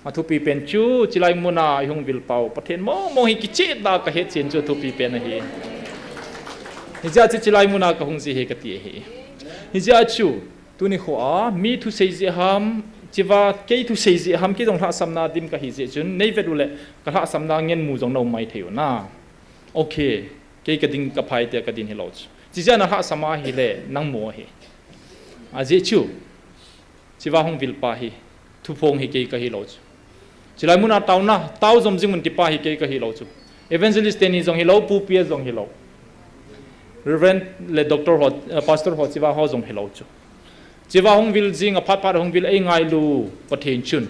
a thu pi pen chu chilai muna hung vil pau pathen mo hi ki che da ka he chen chu thu pi pen hi hi ja chi chilai muna ka hung ji he ka ti hi ja chu tu ni kho a mi thu sei je ham chiwa ke thu sei je ham ki jong tha samna dim ka hi je chun nei vedule ka tha samna ngen mu jong no mai theu na okay ke ka ding ka phai te ka din hello chi ja na ha sama hi le nang mo hi a je chu chiwa hong vil pa hi thu phong hi ke ka hi lo chilai muna tauna tau zom jing mun ti pa hi ke ka hi lo chu evangelist teni jong hi lo pu pia jong hi lo reverend le doctor ho pastor ho chiwa ho jong hi lo chu chiwa hong vil jing a phat hong vil ei ngai lu pathen chun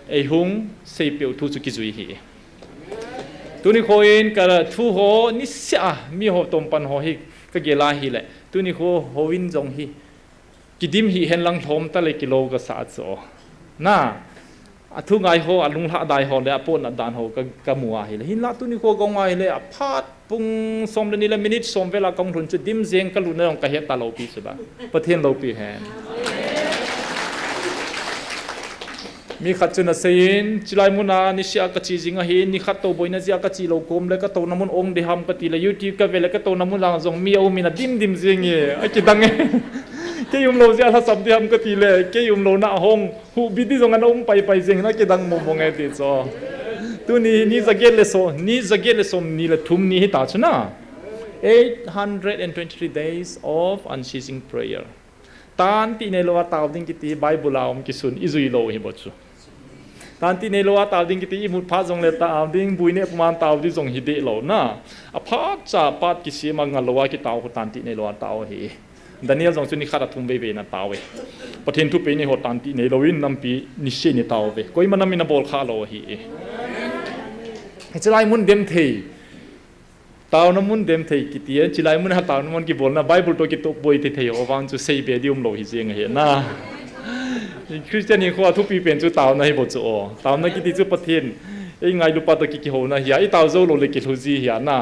ei hung sei pe thu chu ki zui hi ตุนิโคอินกะทูโหนิสยามีโหตมปันโหฮิกะเกลาฮิแหละตุนิโคโหวินจงฮิกิดิมฮิเห็นลังทมตะเลกิโลกะสาโซน่าทุกไงโหลุงละได้โหเลยปนดานโหกะมัวฮิเลยหินละตุนิโคกงไงเลยพาดปุงสมเดนิละมินิตสมเวลากงทุนจุดิมเซงกะลุนองกะเฮตาโลปีสุบะประเทศโลปีแฮมีขัดจุนเสียนจิไลมุนานิชยากจีจิงเห็นนิขัดโตบอยนจิยากจีโลกมเลกโตน้ำมันองเดฮัมกติเลยูทีกเวเลกโตน้ำมันลางจงมีเอามีนาดิมเสียงไอ้กิดังเแกยุมโลเสียทัศน์เดฮัมกติเลแกยุมโลน่าหงหูบิดที่จงอันองไปเสียงนะกิดังมองไงติดซอตัวนี้จะเกลเลโซนี่ละทุ่มนี้ตาชนะ823 days of unceasing prayer ตานที่ในโลกตาวดิ้งกิติไบเบิลเอามกิสุนอิซุยโลฮิบอชูตานที่ในโลกตาวดิ้งกิติอิมุดพาจงเลตาวดิ้งบุยเนปมานตาวดิ้งจงฮิเดโลนะอพาจ่าปาดกิสีมังงโลวากิตาวตานที่ในโลกตาวเฮดานิเอลจงจุนิขาดทุ่มเบนะตาวเวประเทศทุเปนี่หดตานที่ในโลวินนัมปีนิเชนิตาวเวก็อิมันนามินาบอลข้าโลฮีจะไล่มุนเดมเทตาวน้ำมันเดมเทกิตีจิไลมุนหาตาวน้ำมันกิบอลนะไบเบิลตัวกิตบอยเทโอวันจูเซเบดิอุมโลฮิเซียงเห็นนะคริสเตียนนี่เขาทุกปีเป็นจูตาวนะฮิบจูโอตาวนะกิติจูประเทศไอ้ไงลูกปัตตกิกิโหนะเฮียไอ้ตาวโซโลเลกิทูซีเฮียนะ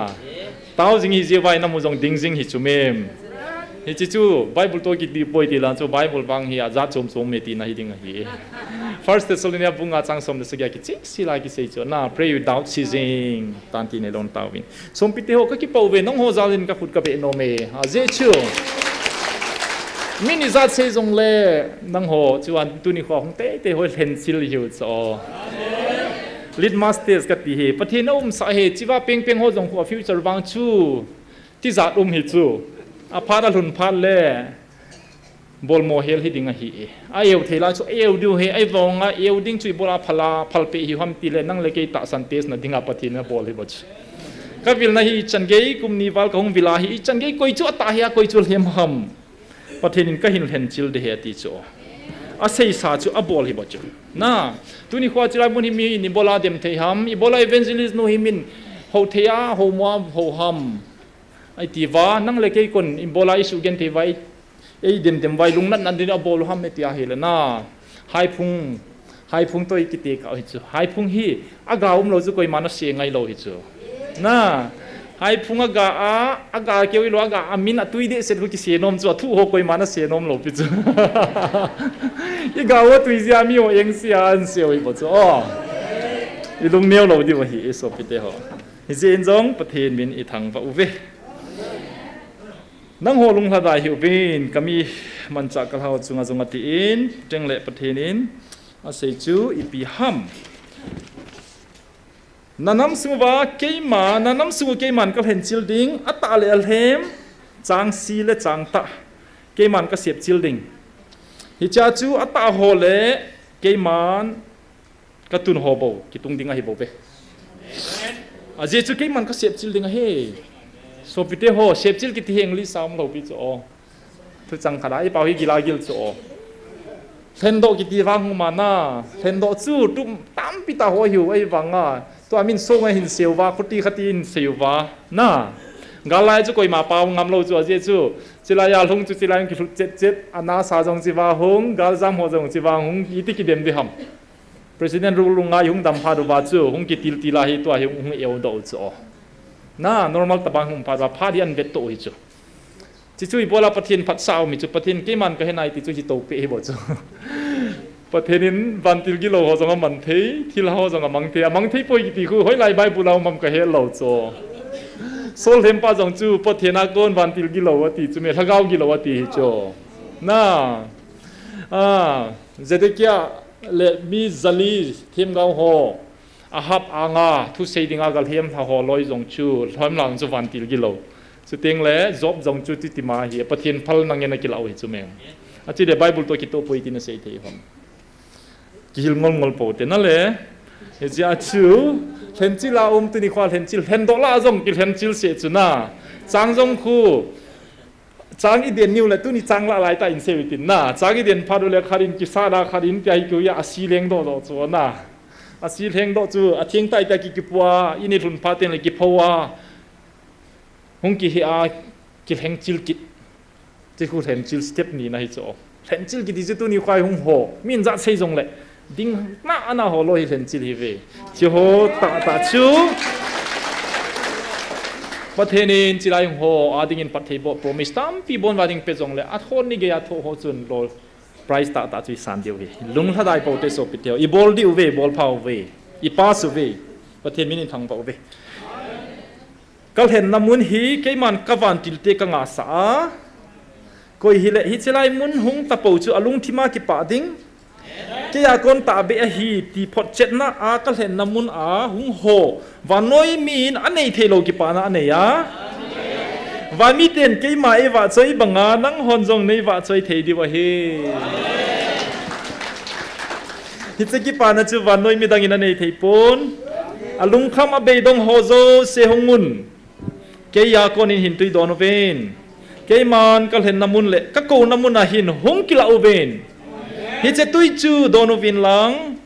ตาวจิงฮิเซียไว้น้ำมันจงดิ้งจิงฮิจูเมมฮิจิจูไบเบิลตัวกิติบอยตีลันจูไบเบิลบางเฮียจัดจมเมตีนะฮิดิ้งเฮีย First Thessalonians bunga chang som desya ki chi sila ki sei cho na pray without ceasing tanti ne lon tawin som pite ho ka ki pau ve nong ho zalin ka khut ka be no me a je chu mini za sei jong le nang ho chuan tu ni kho hong te ho hen sil hiu cho litmus test ka ti he pathin sa he chiwa peng ho jong ho future bang chu ti zat hi chu a phara lun phal leบอลโมเฮลฮิดิงฮีไอเอวเทลาชุเอวดูเฮไอวงไอเอวดิ้งชุยบอลพลาพลเปฮิฮัมตีเลนั่งเลกิตาสันเตสนะดิ้งอาปตินะบอลฮิบชก็วิลนะฮีจันเกยกุมนิวัลของวิลาฮีจันเกยกุยจุตาเฮียกุยจุเฮมฮัมปฏินินก็หินเห็นจิลเดเฮติโจอาเซยสาจุอับบอลฮิบชนะตุนี่ขวาจิลาบุนฮิมีนิบอลาเดมเทฮัมอิบอลาเอเวนเจลิสโนฮิมินโฮเทียโฮมัวโฮฮัมไอตีวานั่งเลกิคนอิบอลาอิสุเกนเทไวไอ้เดมไว้ลุงนั่นนั่นดินอับบอลฮัมเมติอาเฮเลน่าไฮพุงตัวอีกติกเอาหิจูไฮพุงฮีอากาอุ้มเราจะกุยมานะเสียงไงเราหิจูน่าไฮพุงอากาเกี่ยวกับอากาอามินตุยเดเสร็จกุกิเสียนมจัวทุกหกุยมานะเสียนมเราพิจูอีกาว่าตุยเสียมีโอเองเสียอันเสียอีกบ่จูอ๋ออีลุงเนียวเราดีว่าฮีเอสโอพิเตหอฮิเจนจงประเทศมินอีทังปะอุเวนังโหลุงหาได้หิวบินก็มีมันจากกระเทาจุงอาตีอินเจงเละประเทศนินอาศัยจูอีปีฮัมนันน้ำสูบว่าเกี่ยมานันน้ำสูบเกี่ยมันก็เห็นจิลดิงอัตตาเลลเฮมจางซีและจางตะเกี่ยมันก็เสียบจิลดิงฮิจาจูอัตตาโหเลเกี่ยมันก็ตุนโฮโบกิตุงดิงอะฮิโบเบอาเจจูเกี่ยมันก็เสียบจิลดิงอะเฮโซปิเตโฮเชฟจิลกิติเฮงลิซามเราปิโจทุจังขนาดไอ้เปาฮิกิลากิลโจเทนโดกิติฟังมานะเทนโดจูตุ้มตั้มปิตาหัวหิวไอ้ฟังอ่ะตัวมินส่งไอ้หินเสียววาคุตีขตีนเสียววาน่ะกาลายจูกอยมาเปางามเราจูเจจูจิลายาลงจูจิลายกิลุเจ็ดอนาซาจงจิวาหงกาลจามหัวจงจิวาหงอีติกิเดมดิฮัม President รูลุงอายุงดำพาดูบาจูหงกิติลติลาฮิตัวหงเอวโดจูน่า normal ตะบังหงพาดว่าพาดิอันเวทโตหิจูจิจุยบัวลาประเทศพัดสาวมิจูประเทศกี่มันก็เห็นไอ้ติจุยโตเปย์บ่จูประเทศนี้วันติลกิโลเขาจะมันเทที่เราจะมังเทมังเทป่วยกี่ปีคือเฮ้ยไล่ใบบุเรามันก็เห็นเราจูโซลเทมป้าจงจูประเทศนักก้นวันติลกิโลวัติจูเมทักเอากิโลวัติจูน่าเจเดกี้เลมีซัลีเทียมเกาโฮอาฮับอางาทุเซดิงากาเทียมทาหอลอยจงจูทอมหลังจูวันติลกิโลสุดเต็งเล่จบจงจูติมาเหียประเทศพัลนังเงินกิโลหิจูเมงอาทิตย์เดไบเบิลตัวกิโตปุยตินเสยเทียมกิลงงโปเตนั่นแหละเฮจิอาจูเห็นจิลาตุนิควาเห็นจิลเห็นดอลลาร์จงกิลเห็นจิลเสียจูน่าจางจงคูจางอีเดียนนิวเลยตุนิจางละลายตาอินเซวิตินน่าจางอีเดียนพาดูเลขาดินกิซาดาขาดินที่ไอคิวยาอาศิเลงโดโดจูน่า อาศิลแห่งดอกจูอาเทียงใต้ตะกิปัวอินิทุนพาเตนเลยกิพัวหงกิเฮียกิแห่งจิลกิที่คุณเห็นจิลสเต็ปนี้นะฮิโจเห็นจิลกิที่จะตัวนี้ควายหงโหมินจัดใช้จงเลยดิ้งน่าอันน่าหัวลอยเห็นจิลฮิเวที่โหตาชูประเทศนี้จิลายหงโหอาดิ้งอินประเทศบอกโปรมิสตัมปีบนว่าดิ้งเป็นจงเลยอัดคนนี้เกียร์ทุกคนจุนโลprice tak tak cui san dia we lung thadai pau te so piteo I bol di we bol phau we I pass we pathen min thang pau we kal hen namun hi keiman kawan tilte ka nga sa koi hi le hi chelai mun hung ta pau chu alung thima ki pa ding ke ya kon ta be a hi ti phot chet na a kal hen namun a hung ho wanoi min anei thelo ki pa na anei ya và mi tiền cái mai vợ chơi bằng ngà nắng hòn rồng này vợ chơi thấy đi vào he thì cái pan nó chưa vào nơi mi đang in này thấy pon alung kham abe dong hozo se hongun cái ya con in hin tui don ven cái man kal hen namun le các cô namun na hin hong kila ven hi che tui chu don ven lang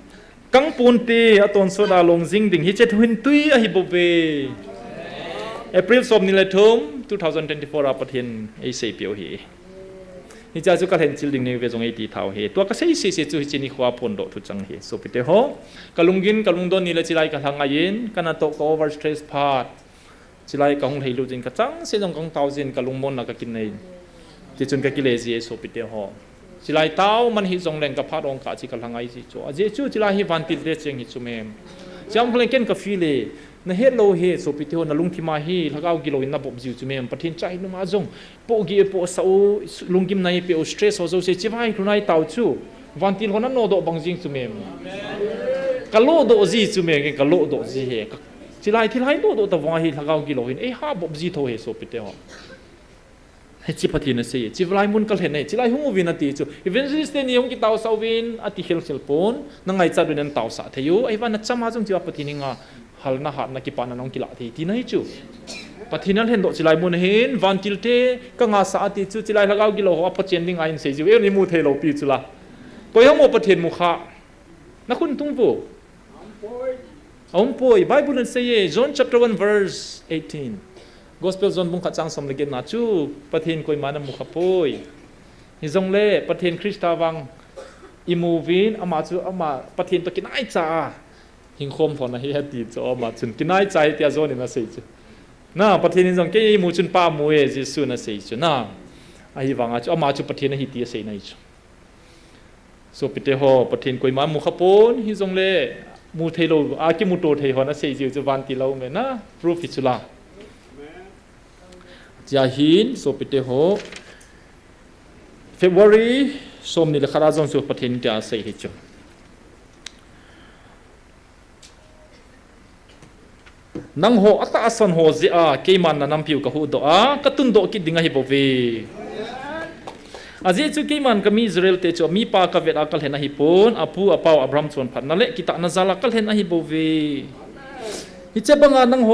kang pun te aton so da long jing ding hi che hin tui a hi bo ve April som ni le thom 2024 อาประเทศไอเสียเปียวเหนี่จะจุกการเห็นจิลดิ้งในเวจงไอตีเท้าเหตัวก็เสียจุจินิขวาพนโดทุจังเหสุปิเตโฮกลุงกินกลุงโดนนี่เลยจิไลกันทางไงยินกันนั่นโตก็ over stress part จิไลกับหงเหลูจินกระจังเสียจงของเท้าจินกลุงมนนักกินในที่จุนกับกิเลสเยสุปิเตโฮจิไลเท้ามันหิจงแรงกับพาดองกาจิกับทางไงสิจ้าเจจูจิไลหิวันติดเรื่องหิจุเมมจำเพลงเก่งกับฟิเลนะเฮโลเฮสุปิเทวนะลุงที่มาเฮแล้วก็เอากิโลอินนับบจิวจุเมมประเทศใจนุ่มอาจงโปกีโปสาวลุงกิมนายเปียวสเตรสโซเซจิไว้คุณนายเต่าชูวันที่คนนั้นโนโดบังจิงจุเมมกะโลโดจีจุเมมกะโลโดจีเฮจิไลที่ไลโดโดตะวาเฮแล้วก็เอากิโลอินฮาบบจิโตเฮสุปิเทวให้จิพัฒนาเสียจิไลมุนกัลเห็นไหนจิไลหุ่งวินาทีจูอีเวนต์ลิสต์นี้หุ่งกิตาวสาววินอติเฮลเซลปอนนั่งไงจัดเป็นตาวสาเทียวไอ้วันนั้นจำมาจงจิวปฏินิงาฮัลน่าหัดนักกีฬาน้องกีฬาที่นั่นจูปฏินั้นเห็นดอกจิไลมุนเห็นวันทิลเตก็งาสาติจูจิไลแล้วก็กิโลหัวปฏินิงไอ้เสียจูเอ้ยนี่มูเทโลปีจุละก็ยังมูปฏินมุขะนักคุณตุ้งปูองป่วยไบเบิลนั่นเสีย John chapter 1 verse 18 Gospel John บุ้งขัดจังสมเลกินนาจูปฏินคุยมานะมุขะป่วยฮิจงเล่ปฏินคริสตาวังอิมูวินอามาจูอามาปฏินตัวกินไอจ่าหิงคมพอนะเฮียตีจะออกมาจนกินได้ใจเตียโซนี่นะสิจุน่าประเทศนี้จังเกี่ยมูจุนป้ามูเอจิสุนะสิจุน่าไอ้วังอาจุออกมาจุประเทศนั้นฮิตีสินะจุสุปิเตโฮประเทศกุยมามูขปนฮิจงเล่มูเทโลอากิมูโตเทโฮนะสิจุจะวันที่เราเมนะพรูฟิจุลาจะหินสุปิเตโฮFebruary สมนี่ละคราจงสุประเทศจะสิฮิจุนังโหอัตอาสันโหเสียเกมันนันพิวกับหูดอกระตุนโดกิดดิ่งให้บวีอาเจจูเกมันก็มีอิสราเอลเตจมีปากเวทอักลเห็นให้ปนอาปูอาเปาอับรามส่วนพันนั่นแหละกิตานาซาลักลเห็นให้บวีฮิเจบังนังโห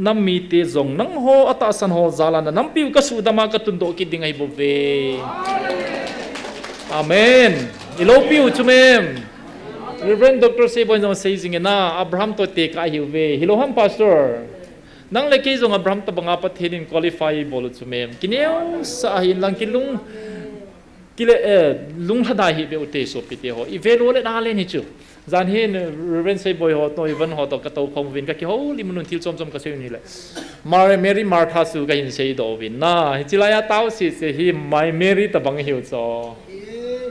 นัมมีเตจงนังโหอัตอาสันโหซาลานันพิวกับสุดามากระตุนโดกิดดิ่งให้บวีอาเมนอิโลพิวจุเมมReverend Dr. Seboy no saying na Abraham to take a hiwe hiloham pastor nang leki zong Abraham ta banga pathin qualify bol chumem kineu sa hin lang kilung kile lung hada hi be ute so pite ho ivelo le na le ni chu zan hin Reverend Seboy ho to even ho to ka to khom win ka ki ho limunun til chom chom ka se ni le Mary Martha su ka hin sei do win na chilaya taw si se hi my Mary ta bang hiu cho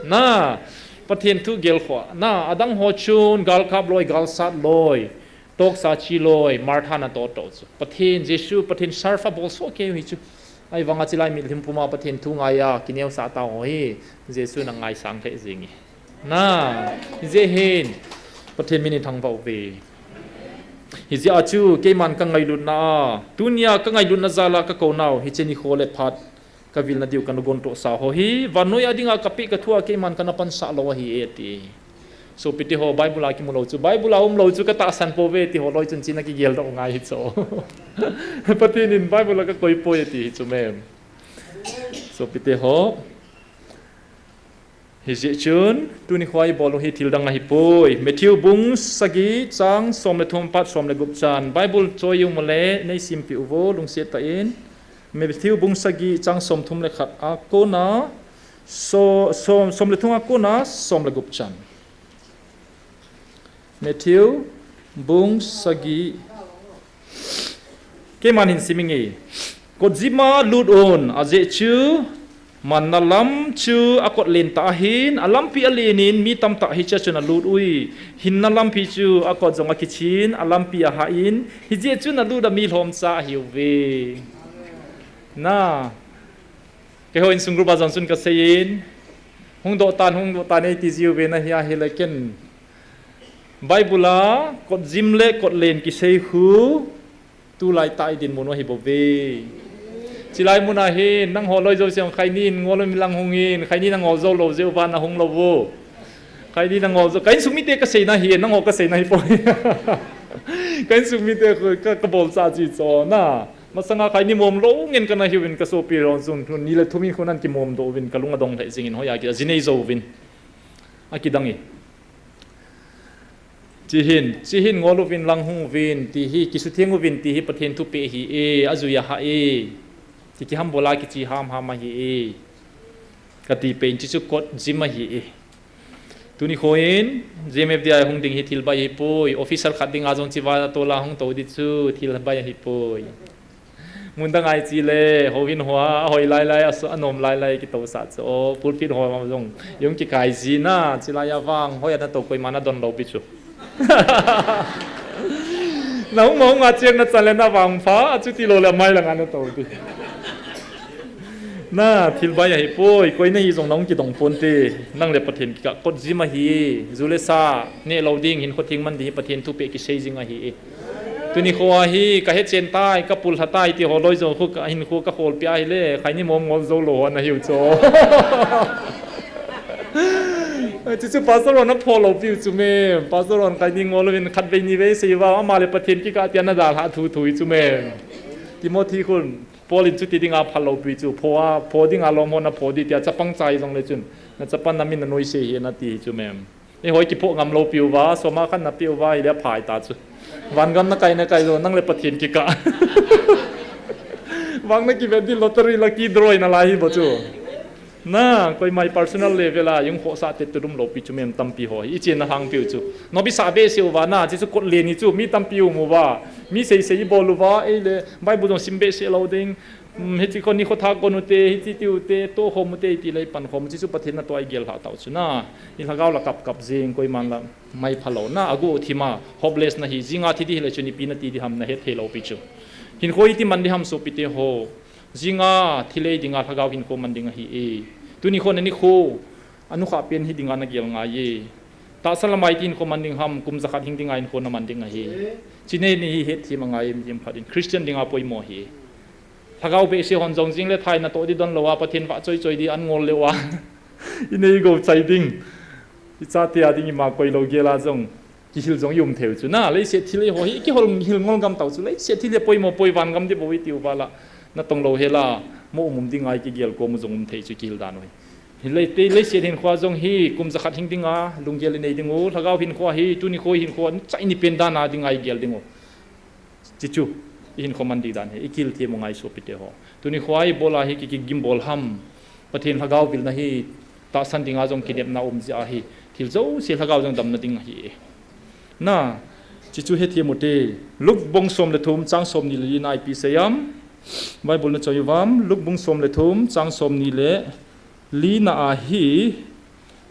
naประเทศทุกเกลขวาน่าอดังหัวชุนกัลคาบลอยกัลสัตลอยตกซาชีลอยมาร์ธานาโตโตประเทศเจชูประเทศซาร์ฟาบอลโซเกวิจูไอ้วังอาจิไลมิลิมพูมาประเทศทุ่งไงกินเอวสาตาหอยเจชูนังไงสังเทจิงน่าเจเฮนประเทศมินิทังเบาเวฮิจิอาจูเกมันกังไงลุนนาตุนยากังไงลุนนาซาลากะโกนาวฮิเจนิโคเลพัดกวิลนาดิวกันกอนโตสาโฮฮีวันน้อยอดิ้งอาคับปีกทั่วเกมันกันปันสาโลฮีเอตีสุปิติโฮไบบุลากิมุโลจูไบบุลาโลจูก็ตาสันโปเวติโฮลอยจุนจินักเยลดอกไงฮิโซปฏินินไบบุลาก็กอยโปยติฮิโซเมมสุปิติโฮ ฮิจิจุนตุนิควายบอลฮิทิลดังฮิปุยเมทิวบุงสกีจังสมเลทุมปัดสมเลกุบจันไบเบิลโจยุมเลในซิมปิอุโวลุงเสียตาอินเมทิวบุงสกีจังสมทุมเลขัดอาโกนาสมเลทุมอาโกนาสมเลกุบจันเมทิวบุงสกีเกมันหินซิมิงีกดจิมาลูดโอนอาเจชูมันนัลลัมชูอากดเลนตาหินอัลลัมพีอเลนินมีตำตาฮิจชนะลูดอุยหินนัลลัมพีชูอากดจงอากิชินอัลลัมพีอาหาอินฮิเจชูนัลูดมีลมซาฮิวเวน่าเกฮอินสุงกรุบาจันสุนกัสเซยินหงโดตานเอติซิวเวนะฮิอาฮิเลเกนไบเบิลากดจิมเลกดเลนกิเซฮูตูไลตาอิดินโมโนฮิบเวจิไลมุนาฮินนั่งหัวลอยโจเสียงใครนี่งอลมิลังหงอินใครนี่นั่งหัวโจโลเจวบานะหงโลโวใครนี่นั่งหัวโจใครสุมิเตก็เสนาฮินนั่งหัวก็เสนาฮิปอยใครสุมิเตคือกระบอกซาจิโจน่ะมาสังหาใครนี่มุมโลเงินกันนะฮิวินกระโซปีรอนซุนทุนนี่เลยทุมิคนนั้นกิมุมโดวินกะลุงอดงไทยสิงินหอยากิจิเนโจวินอากิดังอีจีหินงอลูวินลังหงวินตีฮีกิสุเทียงวินตีฮีประเทศทุเปฮีเออาจุยาฮาเอที่กิฮัมโบลากิจีฮามมาฮีเอกติเป็นจิสุกดจิมาฮีเอตุนิโคอิน GMFDI หงดิงฮิทิลบายฮิปุยออฟฟิเซอร์ขัดดิงอาจงจิวาโตลาหงโตดิจูทิลบายฮิปุยมุนดังไอจีเลโฮวินหัวหอยไลอานมไลกิโตสัตโอพูดพิดหัวมาจงยงกิกายจีน่าจิลายาวังหอยอันโตกวยมานาดอนโลบิจูน้องมองอาเจียนนัดจันเลน่าวังฟ้าจุดที่โลละไม่ละงานโตดิน่าทิลบายฮิปุยกวยนี่ส่งน้องกิตงปนตีนั่งเลประเทศกิกดจิมาฮีจูเลซาเนี่ยเราดิ้งหินคนทิ้งมันดีประเทศทุเปกิเชจิงาฮีตัวนี้เขาฮีกะเฮเจนใต้กะปุลหะใต้ที่หัวลอยโจคุกหินคุกกะโขลปีไอเล่ใครนี่มองงอโจโลนะฮิวโจจู่ๆปาสโรนนั้นพอเราฟิวจูเม่ปาสโรนใครนี่งอลเป็นขัดเวนีเวสีว่ามาเลประเทศที่กาเตียนนาดาหาถุยจูเม่ที่โมทีคุณพอลินจุดที่งาพัลเราฟิวจูเพราะว่าพอที่งาลมหัวน่ะพอดีที่จะปังใจตรงเลยจุนน่ะจะปันน้ำมินน้อยเสียนาทีจูเม่นี่หอยกิโปงามเราฟิวว่าสมาขันนับฟิวว่าอีเดียผายตาจูวันกันนักไก่โดนั่งเลยประเทศกิกะวังนักกิเวดิลอตเตอรี่ลักกี้ดรอยนั่นไรบ่จูน่าก็ไม่ personal level ละยังขอสาธิตตุ่มลบปิจุเมมตั้มปีหอยอีเจนหางปิวจูนบิสาเบสิวาน่าจิสุกดเลนิจูมีตั้มปิวมัวว่ามีเสียบอลว่าเอเลใบบุญสิมเบสิเราดิ้งเฮติคนนี้เขาทักคนอุเตเฮติติอุเตโตโฮมุเตติเลยปันโฮมุจิสุประเทศนั้นตัวไอเกลหาเต่าจูน่าอินทากาวละกับเจงก็มันละไม่พะโลน่าอากูที่มา hopeless นะฮิจิงอาที่ที่เลยชนิปีนาทีที่ทำนะเฮตเฮโลปิจูหินโคอิที่มันที่ทำสุปิเตโฮจิงาที่เลยดิงาทากาวหินโคมันดิงาฮีเอตัวนี้คนนี้โคอนุขาเป็นฮิดิงานักเกี่ยวงายตาสลามัยที่โคมันดิงหำกุมสักหิงดิงาอินโคนามันดิงาฮีจีเน่นี่เฮตที่มังไงมีมพัดินคริสเตียนดิงาปอยโมฮีถ้าเขาไปเสียหอนจงจริงเลยไทยน่ะตัวที่ดอนเลวะประเทศว่าจ่อยๆดีอันงอเลวะอินนี่ก็ใจดิ่งที่ชาติอาดิ่งมาคอยโลเกลาจงกิฮิลจงยุ่มเทวจุน่าเลยเสียที่เลยโหยกิฮอลฮิลงอลกำเต่าจุเลยเสียที่เลยปอยโมปอยวันกำที่ปอยติวบาละน่ะตรงโลเฮล่าโมมุมดิงไอกิเกลโกมุจงมุมเทจุกิฮิลดานวยเลยตีเลยเสียหินขวาจงฮีกุมจะขัดหิงดิงาลุงเกลในดิงูถ้าเขาหินขวาฮีตุนี่โคหินขวาใจนี่เป็นด้านนาดิงไอเกลดิงูจิจูหินขมันดีด้านฮีอีกิลที่มองไอโซปิเตหอตุนี่ขวาฮีบอลาฮีกิกิมบอลฮัมประเทศถ้าเขาวิลนะฮีตาสันดิงาจงกิเดบนาอุมจิอาฮีทิลโจเสียถ้าเขาจงดำนาดิงฮีน่าจิจูเฮทีมุเตลุกบงสมเลทุมจังสมนิลีนายปีเซียมไบเบิลนั้นจะอยู่ว่ามลุกบงสมเลทุมจังสมนิเลลีน่าฮี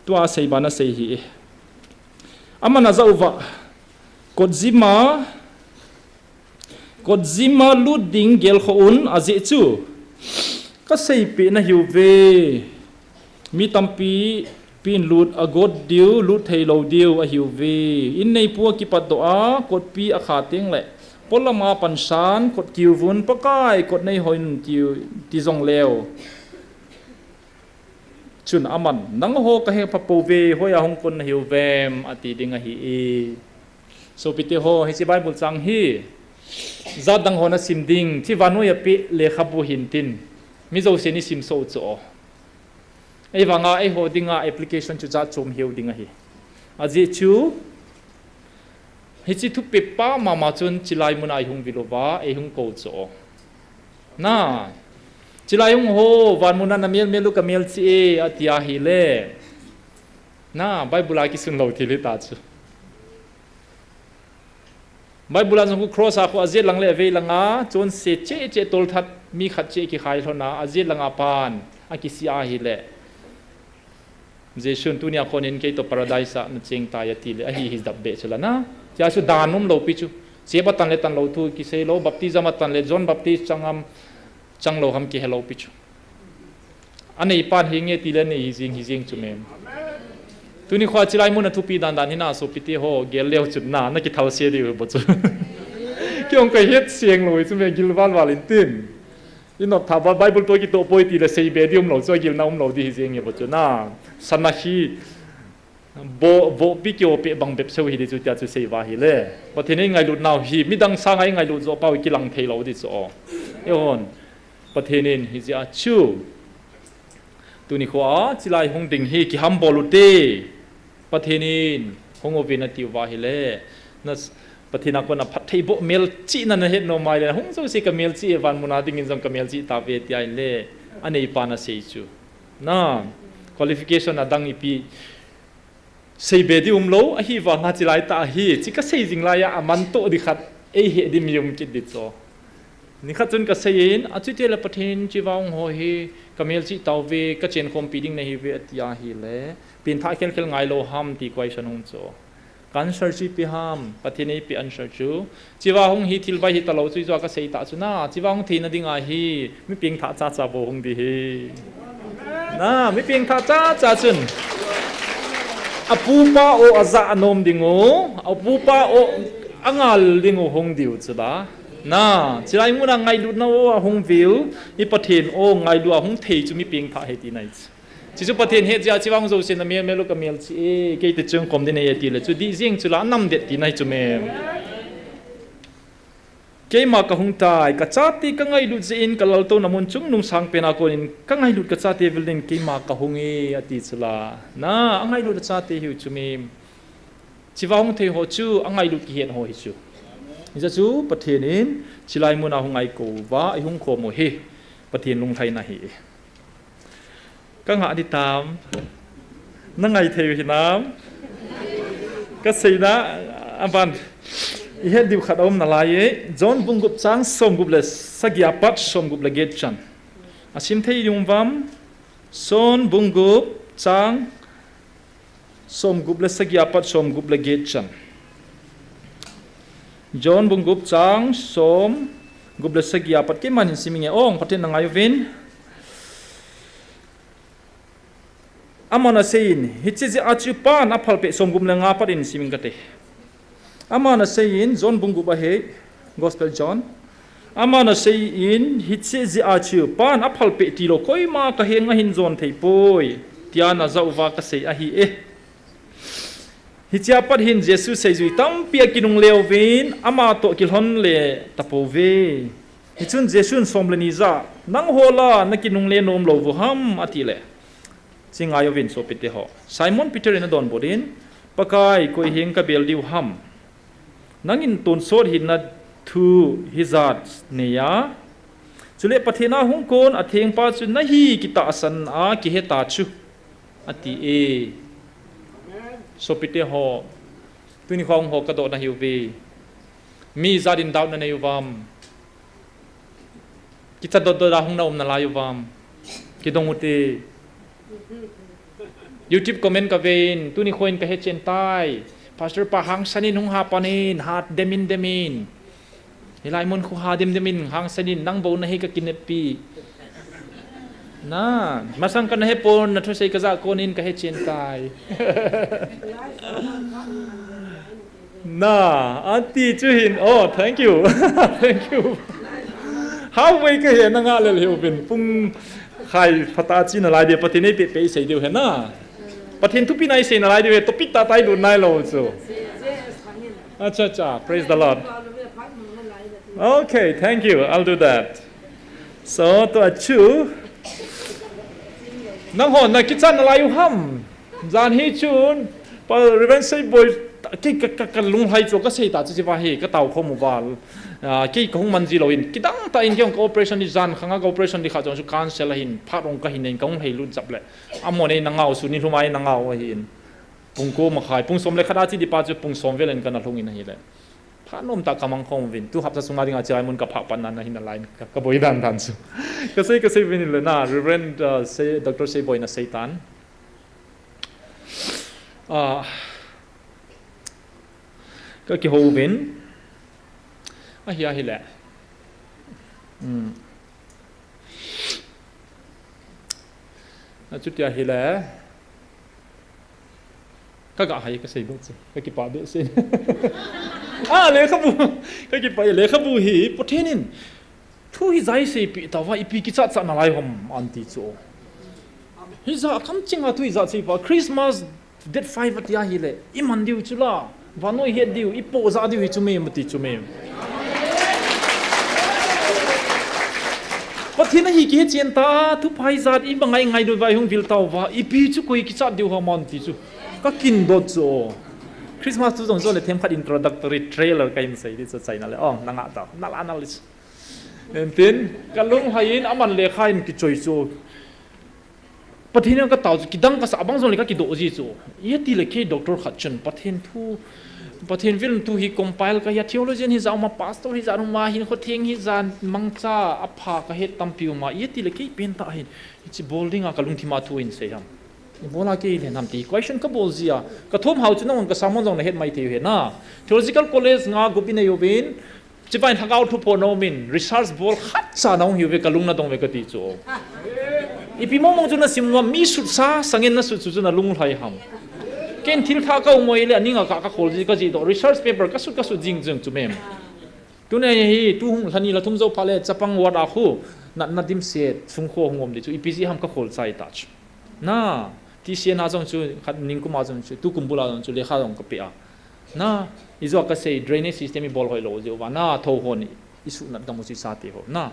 ตัวเซบานาเซฮีอามันอาจจะอุบะกดจิมาลุดดิ้งเกลขอุนอาเจจูก็เซปีนะฮิวเวมีตัมปีปีนลุดอากดดิวลุดเทโลดิวอะฮิวเวอินในพวกกิปัดตัวกดปีอาขาติงแหละพลมาปันชานกดกิววุนปะกายกดในหอยติวติจงเลวชุนอามันนังโฮกะเฮปะปูเวโฮยาฮงคนฮิวเวมอติดิงะฮีเอโซปิเตโฮเฮซิไบเบิลจังฮีซาดังโฮนะซิมดิงที่วานุยะปิเลขบูหินตินมิโซเซนิซิมโซโจ ai wanga ai ho dinga application chu cha chom heu dinga hi aji chu hi chi thu pe pa mama chun chilai mun ai hung vilova ai hung ko cho na chilai hung ho van mun na mel melu ka mel chi atia hi le na bible ki sun lo thi le ta chu bible jong ku cross a ko aje lang le ve langa chon se che tol that mi khat che ki khai thona aje langa pan a ki sia hi le je shun tu nia konin ke to paradise na ching ta ya ti le a hi his dab be chula na cha su danum lo pi chu se ba tan le tan lo thu ki se lo baptism tan le john baptist chang lo ham ki hello pi chu anei pan hi nge ti le nei hi jing chu mem tu ni khwa chilai mun na thu pi dan dan hina so pi ti ho gel leo chu na ki thal se ri bo chu ki ong kai het sieng lo chu me gil wal in tin in not tha bible to ki to poi ti le sei be dium lo cho gil na lo di hi jing ye bo chu na sana hi bo pi ki o pe bang bep seu hi di chu tia chu sei wa hi le pa thene ngai lut naw hi midang sa ngai ngai lut zo pau ki lang thei lo di cho e hon pa thenin hi ja chu tu ni khwa chilai hung ding hi ki ham bolute pathenin hongovina ti wa hi le na pathina ko na phathei bo mel chi na na het no mai le hung so se ka mel chi evan muna ding in jong ka mel chi ta ve ti ai le anei pa na sei chu na qualification adang ipi sei be di lo a hi wa nga chilai ta hi chi ka sei jing la ya aman to di khat ei he di mium ki di cho ni khat chun ka sein a chu te la pathin chi wang ho hi kamel chi taw ve ka chen khom pi ding nei ve atia hi le pin tha khel khel ngai lo ham ti kwai san hung cho kan sar chi pi ham pathini pi an sar chu chiwa hung hi thil bai hi talo chu ka sei ta chu na chiwa hung thi na dinga hi mi ping tha cha cha bo hung di hi na mi ping tha cha cha chun apu pa o aza anom dingo apu pa o angal dingo hung diu chu da na chilai mu na ngai lut na o hung vil i pathin o ngai lu hung thei chu mi ping tha he ti nai chi chu pathin he ja chiwang zo sin na mel melu ka mel chi e ke ti chung kom din e ti le chu di jing chu la nam de ti nai chu me ke ma ka hung tai ka cha ti ka ngai lut je in ka lal to na mun chung nung sang pe na ko in ka ngai lut ka cha ti vil din ke ma ka hung e ati chula na angai lut cha ti hu chu me chiwang thei ho chu angai lut ki hen ho hi chu Isa chu pathenin chilai muna hungai ko wa hung kho mo he pathin lung thai na hi ka nga di tam na ngai thei hi nam ka sei na aban i he diu khat om na lai e john bungup chang som gup le sagya pat som gup le get chan asim thei yung vam son bungup chang som gup le sagya pat som gup le get chan John bungup chang som gup le sagya pat ke man siming e ong patin na ngai vin amana sein hichi ji achu pan aphal pe som gum le nga pat in siming ka te amana sein John bungup a he gospel John amana sein hichi ji achu pan aphal pe ti lo koi ma ka he nga hin John thei poi tiana zauwa ka sei a hi e hichia pat hin Jesus sei zui tam pia kinung lewin ama to kilhon le tapove hichun Jesus som le ni za nang hola na kinung le nom lo ham atile singayo vin so pite ho Simon Peter in don bodin pakai koi heng ka bel diu ham nangin ton sor hin na thu hizat neya chule pathena hung kon atheng pa chu na hi kita asan a ki he ta chu ati e so pite ho tuni khong ho ka do na hiu vi mi zadin daw na yuvam kita do da hung na na la yuvam ki dong uti YouTube comment ka vein tuni khoin ka he chen tai pastor pa hang sanin hung ha panin hat demin hilai mon khu ha demin hang sanin nang bo na he ka kinepi na masang ka na he pon na thosei ka za konin ka he chen tai na anti chuhin oh thank you thank you how we ka he na nga le heu bin pung khai phata chi na lai de patine pe pe sei deu he na patin tu pi nai sei na lai de topic ta tai du nai lo so acha acha praise the Lord okay thank you I'll do that so to achu nang hon na kitchen na layu ham zan hi chun pa revenge sei boy cái lung hai cho cái sei ta chi ba hi cái tàu không một vào cái không man gì in cái đăng ta in cái operation đi zan khang cái operation đi khá trong số cancel là hin phát rong cái hin nên công hay luôn chập lại amon này nang ngau su ni rumai nang ngau hin pung ko mà khai pung som le khada chi đi pa chu pung som velen kan lung in hi le phát nom ta kamang không vin tu hấp sa sunga dinga chai mun ka pha pan nan hin line ka boy dan dan su cái sei vin le na reverend say doctor say boy na satan cái hồ vin hi lẹ chút hi lẹ các gã hay cái gì vậy cái bà biết xin lẽ không bu cái bà lẽ không bu hi bất thế nên thu hi giải gì bị tao vậy bị cái chặt nào lại hôm anti chỗ hi giờ không chừng là thu hi giải gì vào Christmas date 5 vậy hi lẹ iman điều chứ là và nói hiện điều ít bộ ra điều ít chúng mình một tí chúng mình bất thiên là hi kia chuyện ta thu phai ra ít bằng ngày đôi vai hung vil tàu và ít bị chú coi cái chặt điều họ mòn tí chú các kinh đốt chỗ Christmas tu giống rồi thêm phát introductory trailer cái gì đấy cho chạy nào lại năng ngã tao năng analysis nên tin cái lúc hay in aman lệ khai cái chơi chỗ bất thiên cái tàu cái đăng cái sao băng rồi cái độ gì chỗ ý thì là cái doctor khát chân bất thiên thu bất thiên viên thu hi compile cái theologian hi giao mà pastor hi giao mà hi có thieng hi giao mang cha apa cái hết tâm piu mà ý thì là cái bên ta hi chỉ bolding cái lung thi mà thu in say ham bola cái liền làm tí question cái bol gì cái thôm hậu chứ nó cái samon dòng này hết mấy thì hết na theological college nga gupin này yovin chỉ phải thằng out thu pono min research bol khát sa nong hiu về cái lung na dong về cái tí chỗ ipi mong chu na simwa mi sut sa sangin na sut chu na lung lai ham ken thil tha ka moi le aninga ka khol ji ka ji do research paper ka sut jing jing chu mem tu ne hi tu hung thani la thum zo phale chapang wat a khu na dim se sung kho ngom de chu ipc ham ka khol chai touch na ti se na jong chu khat ning ku ma jong chu tu kum bula jong chu le kha jong ka pe a na izo ka se drainage system i bol hoi lo jo wa na tho hon isu na dam si sa te ho na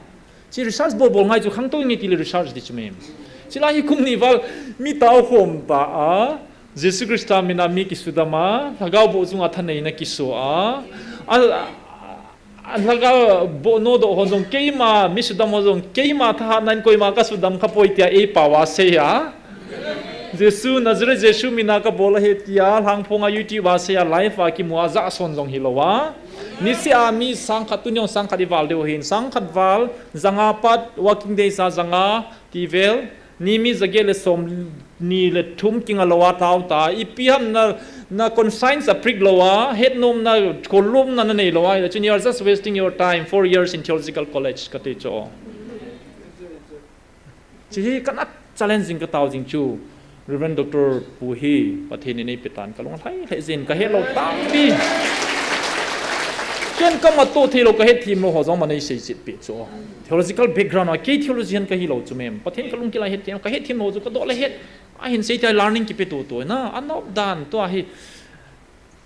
chỉ research bol ngay chỗ khang tôi nghe tili research đi chumem chỉ là hi kum ni val mi tao khom ta a Jesus Christ mina mi kisudama lagao bo zunga thanei na kiso a lagao bo no do honjong keima mi sudam honjong keima tha nan koima ka sudam khapoi tia e pawa se ya Jesus Nazareth Jesus mina ka bola he tia hangphonga YouTube wa se ya live wa ki muaza son jong hilowa nisi ami sang khatunyong sang khadival deu hin sang khatwal zanga pat working day sa zanga tivel nimi zagele som ni le thum kinga lowa taw ta ipiham na conscience a prig lowa head nom na kolum na nei lowa you are just wasting your time 4 years in theological college kate cho chi kanat challenging ka taw jing chu Reverend Dr. Puhi pathini nei pitan kalong hai zin ka hello tambi ken kama to thelo ka he thim lo ho jong manai sei sit pi cho theological background ke theologian ka hi lo chu mem pathen kalung kila he thim ka he thim lo chu ka do le he a hin sei ta learning ki pe to na anop dan to a hi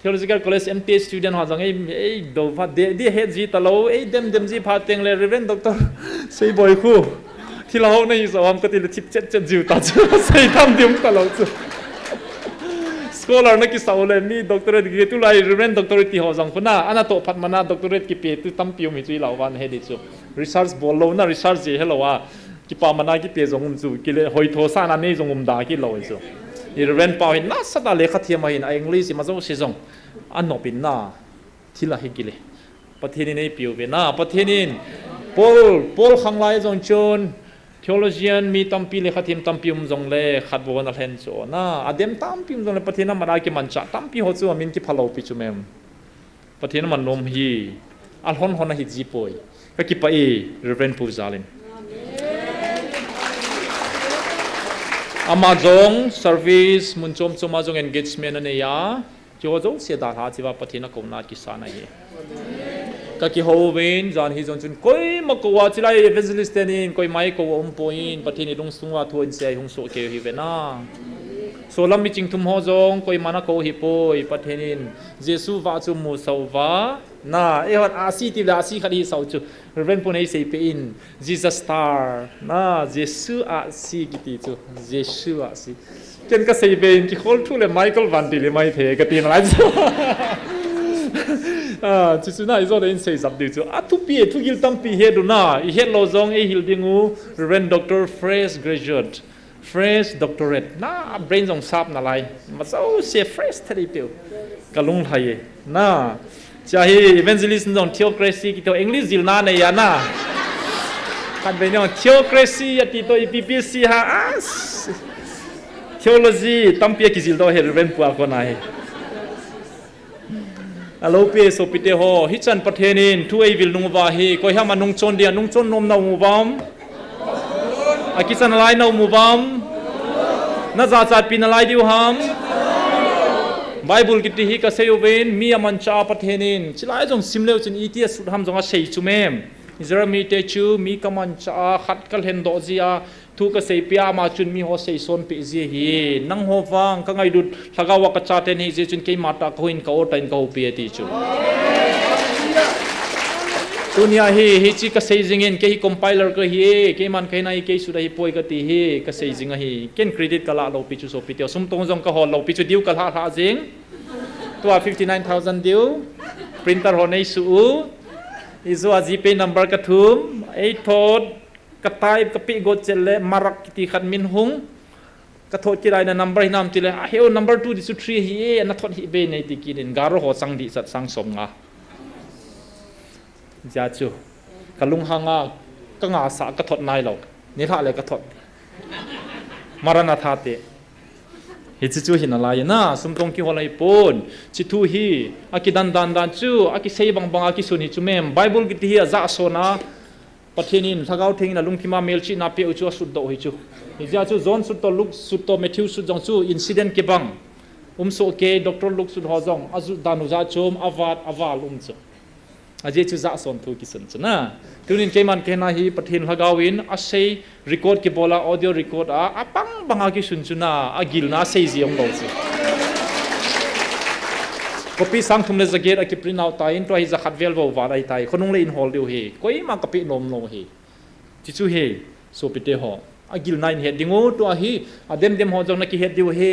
theological college MPH student ha jang ei do va de he ji ta lo ei dem ji pha teng le Reverend Dr. sei boy khu thila ho nei so am ka ti le chip chet jiu ta chu sei tham dim ta lo chu scholar na ki saule mi doctorate ge tu lai Reverend doctorate ti ho jang khuna ana to phat mana doctorate ki pe tu tam piu mi chui lawan he di chu research bol lo na research je hello wa ki pa mana ki pe jong chu ki le hoi tho sa na nei jong da ki lo chu Reverend pa hin na sa da le kha thiam hin a english ma zo se jong an no pin na thila hi ki le patheni nei piu ve na pathenin pol khang lai jong chon theologian mi tampi le khathim tampium jong le khatbo na hlen cho na adem tampium jong le pathina mara ki mancha tampi ho chu amin ki phalo pi chu mem pathina man nom hi alhon hona hi ji poi ka ki pa e Reverend Puzalin amazon service munchom choma jong engagement ane ya jo jo se da ha chiwa pathina komna ki sana hi ka ki ho wen jan hi jon chun koi makwa chilai evangelist tenin koi mai ko point pathini lung sungwa thuin se hung so ke hi vena solam mi ching thum ho jong koi mana ko hi poi pathenin jesu wa chu mu sawa na e hot asi ti la asi khadi sau chu reven pun ei sei pe in jesus star na jesu asi kiti chu jesu asi ken ka sei be in ki khol thu le michael van di le mai the ka tin la chu chu na izo le in sei zap di chu atu pi thu gil tam pi he du na I he lo jong e hil dingu reven doctor fresh graduate fresh doctorate na brain jong sap na lai ma so se fresh thari pe kalung thai na chahi evangelist jong theocracy ki to english zil na ne ya na kan be jong theocracy ya ti to ppc ha theology tampia ki zil do he reven pu ko na he alo pe so pite ho hi chan pathenin thu ei vil nung wa hi koi ha manung chon dia nung chon nom na mu bam akisan lai no mu bam na za chat pin lai diu ham bible ki ti hi ka sei ven mi aman cha pathenin chilai jong simleu chin its sut ham jong a sei chu mem jeremy te chu mi kaman cha khat kal hen do zia thu ka sei pia ma chun mi ho sei son pe ji hi nang ho wang ka ngai dut thagawa ka cha ten hi je chun ke mata ko in ka o tain ka o pe ti chu dunia hi chi ka sei jingin ke hi compiler ka hi ke man ke nai ke su dai poi ka ti hi ka sei jinga hi ken credit ka la lo pi chu so pi te sum tong jong ka ho lo pi chu diu ka ha jing to 59000 diu printer ho nei su izo a gp number ka thum 8 thot ka type ka pi go chelle marak ti khat min hung ka thot ki rai na number hinam ti le a heu number 2 disu 3 hi na thot hi be nei ti kin garo ho sang di sat sang som nga ja chu kalung hanga ka nga sa ka thot nai lo ni tha le ka thot marana tha te hi chu hin ala na sum tong ki holai pon chi thu hi aki dan chu aki sei bang bang aki suni chu mem bible ki hi za so na pathenin thagau thing na lungkima mel chi na pe chu sut do hi chu hi ja chu zon sut to luk sut to matthew sut jong chu incident ke bang so ke doctor luk sut ho jong azu danu za chom aval chu aje chu za son thu ki sun chuna tunin keman kena hi pathin hagawin asei record ki bola audio record a apang banga ki sun chuna agil na sei jiong lo chu copy sang thum le zaget a ki print out ta in to hi za khatvel vo wa dai tai khonung le in hol diu he koi ma copy nom lo he chi chu he so pite ho agil nine he dingo to a hi adem dem ho jong na ki he diu he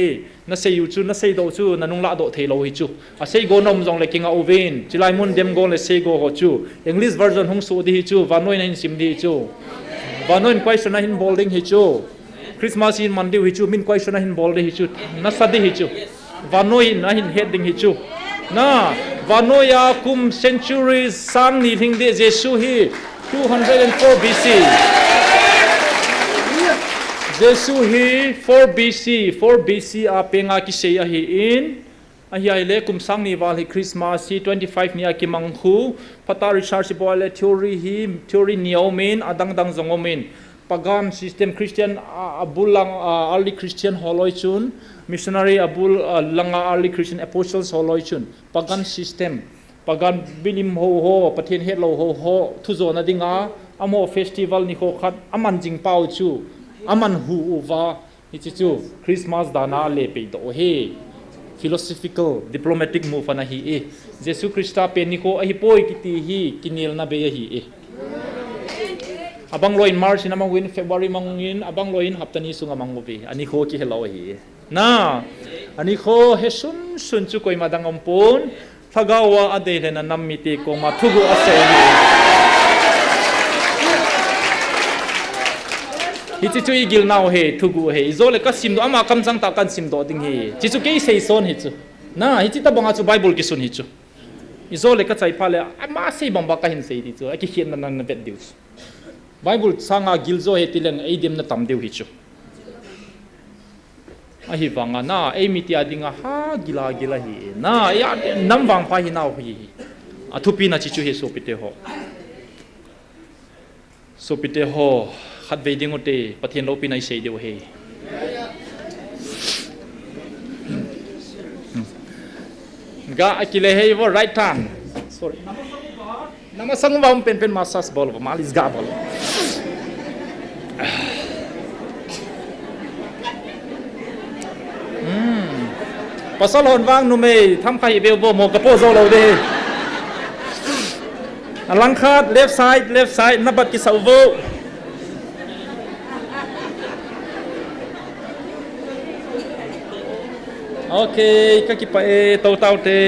na sei yu chu na sei do chu na nung la do thei lo hi chu a sei go nom jong le kinga oven chilai mun dem go le sei go ho chu english version hung so di hi chu vanoi na in sim di chu vanoi question na hin bolding hi chu christmas in mandi hi chu min question na hin bold hi chu na sadi hi chu vanoi na hin heading hi chu na vanoya kum centuries sang ni thing de jesu hi 204 bc jesu hi 4 bc a penga ki sei a hi in a hi ai le kum sang ni wal hi christmas hi 25 ni a ki mang khu pata research boile theory niomin adang dang zongomin pagan system christian abulang early christian holoi chun missionary abul langa early christian apostles holoi chun pagan system pagan bilim ho pathen het lo ho thu zo na dinga amo festival ni kho khat aman jing pau chu aman hu wa hi chu christmas dana le pe do he philosophical diplomatic move ana hi e jesu christa pe ni ko hi poi kiti hi kinil na be hi e abang loin march in amang win february mangin abang loin haptani sunga mangobi ani kho ki hello hi na ani kho he sun chu koi madang ampon thagawa ade lena nammite ko ma thugu ase hi chu igil naw he thugu he izole ka sim do ama kam jang ta kan sim do ding he chi chu ke sei son hi chu na hi chi ta banga chu bible ki sun hi chu izole ka chai phale ama sei bamba ka hin sei di chu aki khian na na bet dius bible sanga gilzo he tileng eidem na tam deu hi chu ahi wanga na e miti adinga ha gila hi na ya nam wang pa hi naw hi athupi na chi chu he so pite ho khat ve ding ote pathian lo pi nai sei deu he ga akile he wo right hand sorry nama sang wam pen masas bol malis ga bol pasal hon wang nu mei tham khai bel bo mo kapo zo lo de alang khat left side nabat ki sau vo okay ka ki pa e tau te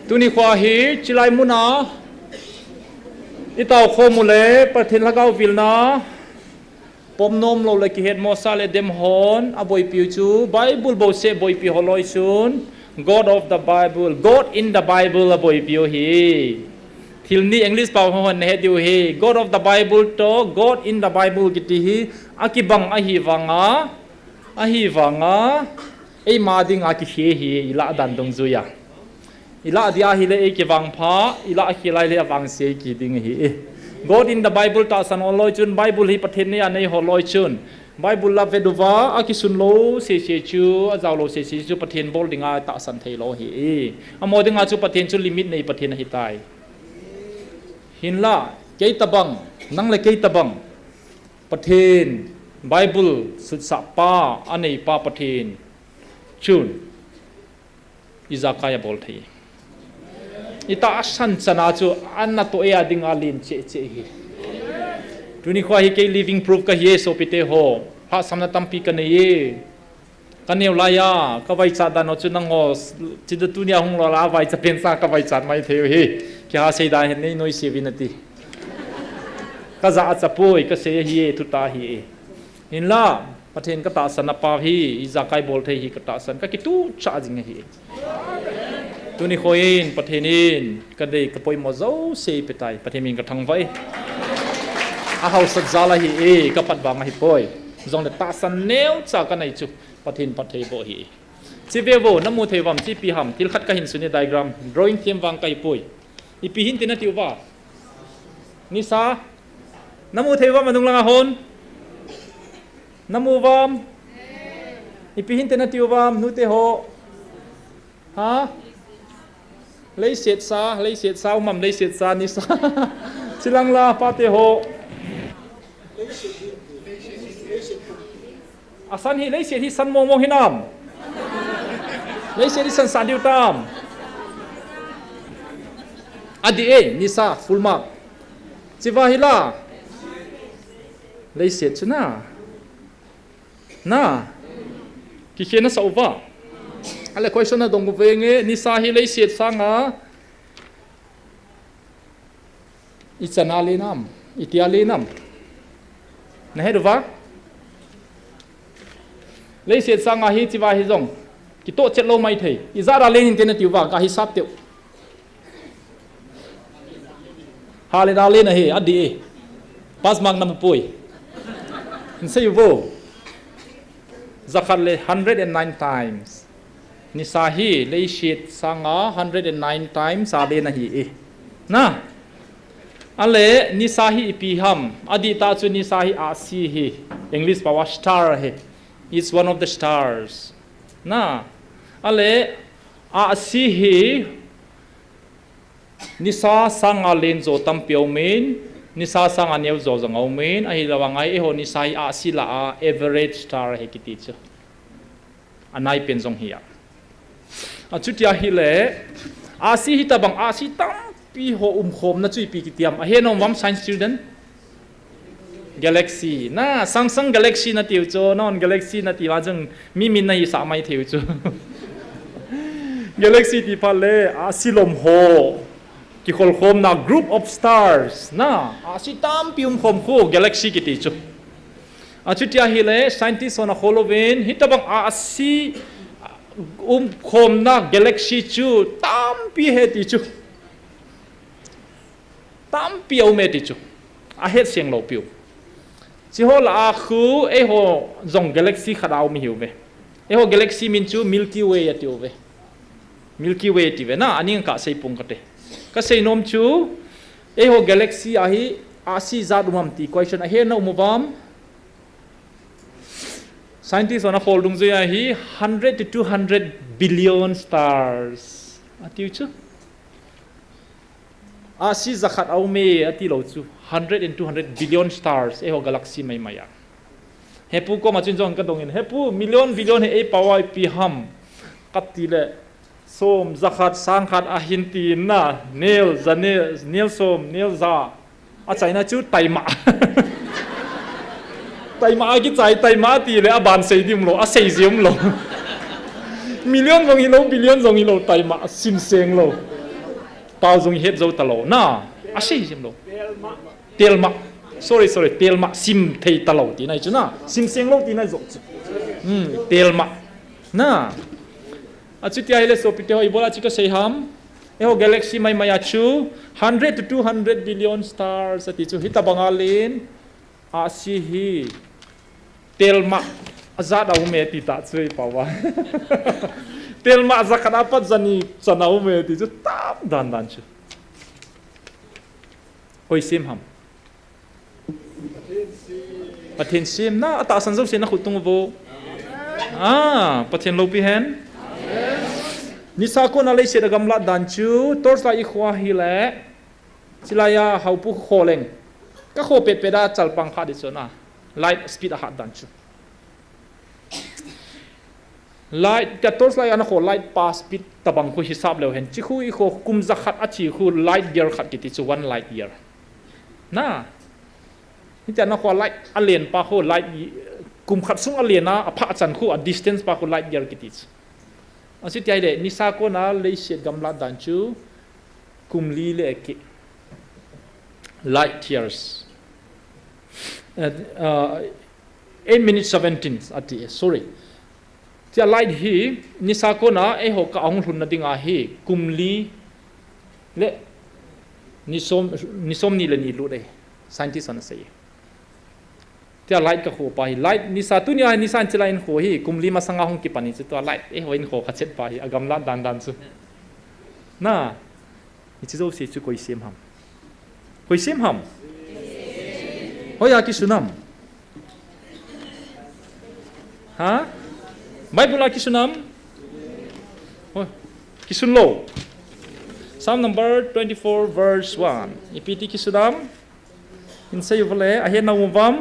tu ni khwa hi chilai muna itau khomule pathin lagau vilna pomnom lo le ki het mo sale dem hon aboi piu chu bible bo se boi pi holoi sun god of the bible god in the bible aboi piu hi thil ni english paw hon he diu hi god of the bible to god in the bible kiti hi akibang ahi wanga ei ma ding aki hi ila dan dong zuya ila dia hi le ki wang pha ila ki lai le wang se ki ding hi god in the bible ta san oloi chun bible hi pathen ne anei holoi chun bible la veduwa akisun lo se chu azaw lo se chu pathen bol dinga ta san thei lo hi amodinga chu pathen chu limit nei pathen hi tai hinla kei tabang nang le kei tabang pathen bible sut sa pa anei pa pathen chun izakaya bol thei ita asan chana chu anna to ya ding alin che hi tuni khwa hi ke living proof ka hi so pite ho ha samna tampi ka ne ye kaneu la ya ka vai cha da no chu nang ho chi da tunia hung lo la vai cha pen sa ka vai chat mai theu hi kya sei da he nei noi se vinati ka za a cha poi ka se hi tu ta hi in la pathen ka ta san pa hi izakai bol thei hi ka ta san ka ki tu cha jing hi tuni khoin pathenin kadei kapoi mozo se petai pathemin ka thang vai a hau sat zala hi ka pat wang hi poi zong le ta san neu cha ka nai chu pathin pathei bo hi chi vevo namu theiwam chi pi ham til khat ka hin suni diagram drawing thiam wang kai poi i pi hin tina tiwa ni sa namu theiwam anung langa hon namu wam i pi hin tina tiwam nu te ho ha lấy xiết sa mầm lấy xiết sa ni sa silang la pa te ho asan hi lấy xiết hi san mong hinam lấy xiết hi san sa diu tam adi ni sa full mark chiwa hi la lấy xiết chuna na ki khena sa uwa ale question na dong ve nge ni sa hi lei siat sanga ichana le nam itia le nam na hedwa lei siat sanga hi chiwa hi jong ki to chet lo mai thei izara le nin tena tiwa ka hi sap teu ha le da le na he adi pas mang nam poi in say vo zakat le 109 times nisahi leishit sanga 109 times ade na hi na ale nisahi ipiham adi ta chu nisahi asi hi english power star he is one of the stars na ale asi hi nisa sanga lenzo tampio main nisa sanga new zo zangau main ahi lawangai e ho nisahi asi la average star he kiti chu anai penjong hi chutia hi le asi hi tabang asi tam pi ho khom na chui pi kitiam a henom wam science student galaxy na samsung galaxy na tiu cho non galaxy na ti wa jang mi min na hi sa mai theu chu galaxy ti pa le asi lom ho ki khol khom na group of stars na asi tam pi khom kho galaxy ki ti chu chutia hi le scientist on a holoven hi tabang asi khomna galaxy chu tam pi he ti chu tam pi au me ti chu a het siang lo piu chi ho la khu e ho zong galaxy khadau mi hiu ve e ho galaxy min chu milky way ya tiu ve milky way ti ve na ani ka sei pung ka te ka sei nom chu e ho galaxy a hi asi zat umam ti question a he no mowam scientists on a holdung zia hi 100 to 200 billion stars atiu chu si zakhat au me ati lo chu 100 and 200 billion stars e ho galaxy mai maya hepu ko ma chin jong ka dongin hepu million billion e pawai pi ham katile som zakhat sangkhat a hinti na nil zanil nil som nil za a chaina chu taima taima gi chai taima ti le a ban sei dim lo a sei jem lo million jong hilo billion jong hilo taima sim seng lo pau jong het zo talo na a sei jem lo telma sorry telma sim thei talo ti nai chu na sim seng lo ti nai zo telma na achuti aile so pite ho ibola chika sei ham e ho galaxy mai maya chu 100 to 200 billion stars ati chu hita bangalin a si hi telma azad au me ti ta chui pawa telma zakat apat zani chanau me ti chu tam dan chu hoi sim ham pathin sim na ata san zo se na khutung vo pathin lo pi hen nisa ko na leise da gamla dan chu torsa I khwa hi le silaya haupu kholeng ka kho pet peda chalpang kha di chona light speed a hat dan chu light ka torsa ya na kho light pass speed tabang ko hisab le hen chi khu I kho kum zakhat a chi khu light year khat ki ti chu 1 light year na ni ta na kho light alien pa kho light kum khat sung alien na apha chan khu a distance pa kho light year ki ti asi tiai de nisa ko na leise gamla dan chu kumli le ki light years 8 minutes 17 ati sorry tia light hi nisa ko na e ho ka ong hun na dinga hi kumli le nisom ni le ni lu de scientist an sei tia light ka kho pa hi light nisa tu ni nisa chilain kho hi kumli ma sanga hong ki pani chu to light e hoin kho kha chet pa hi agam la dan chu na ni chi zo se chu koi sem ham hoya ki sunam ha bible ki sunam ho ki sunlo Psalm number 24 verse 1 ipiti ki sunam in say vale a hen na wam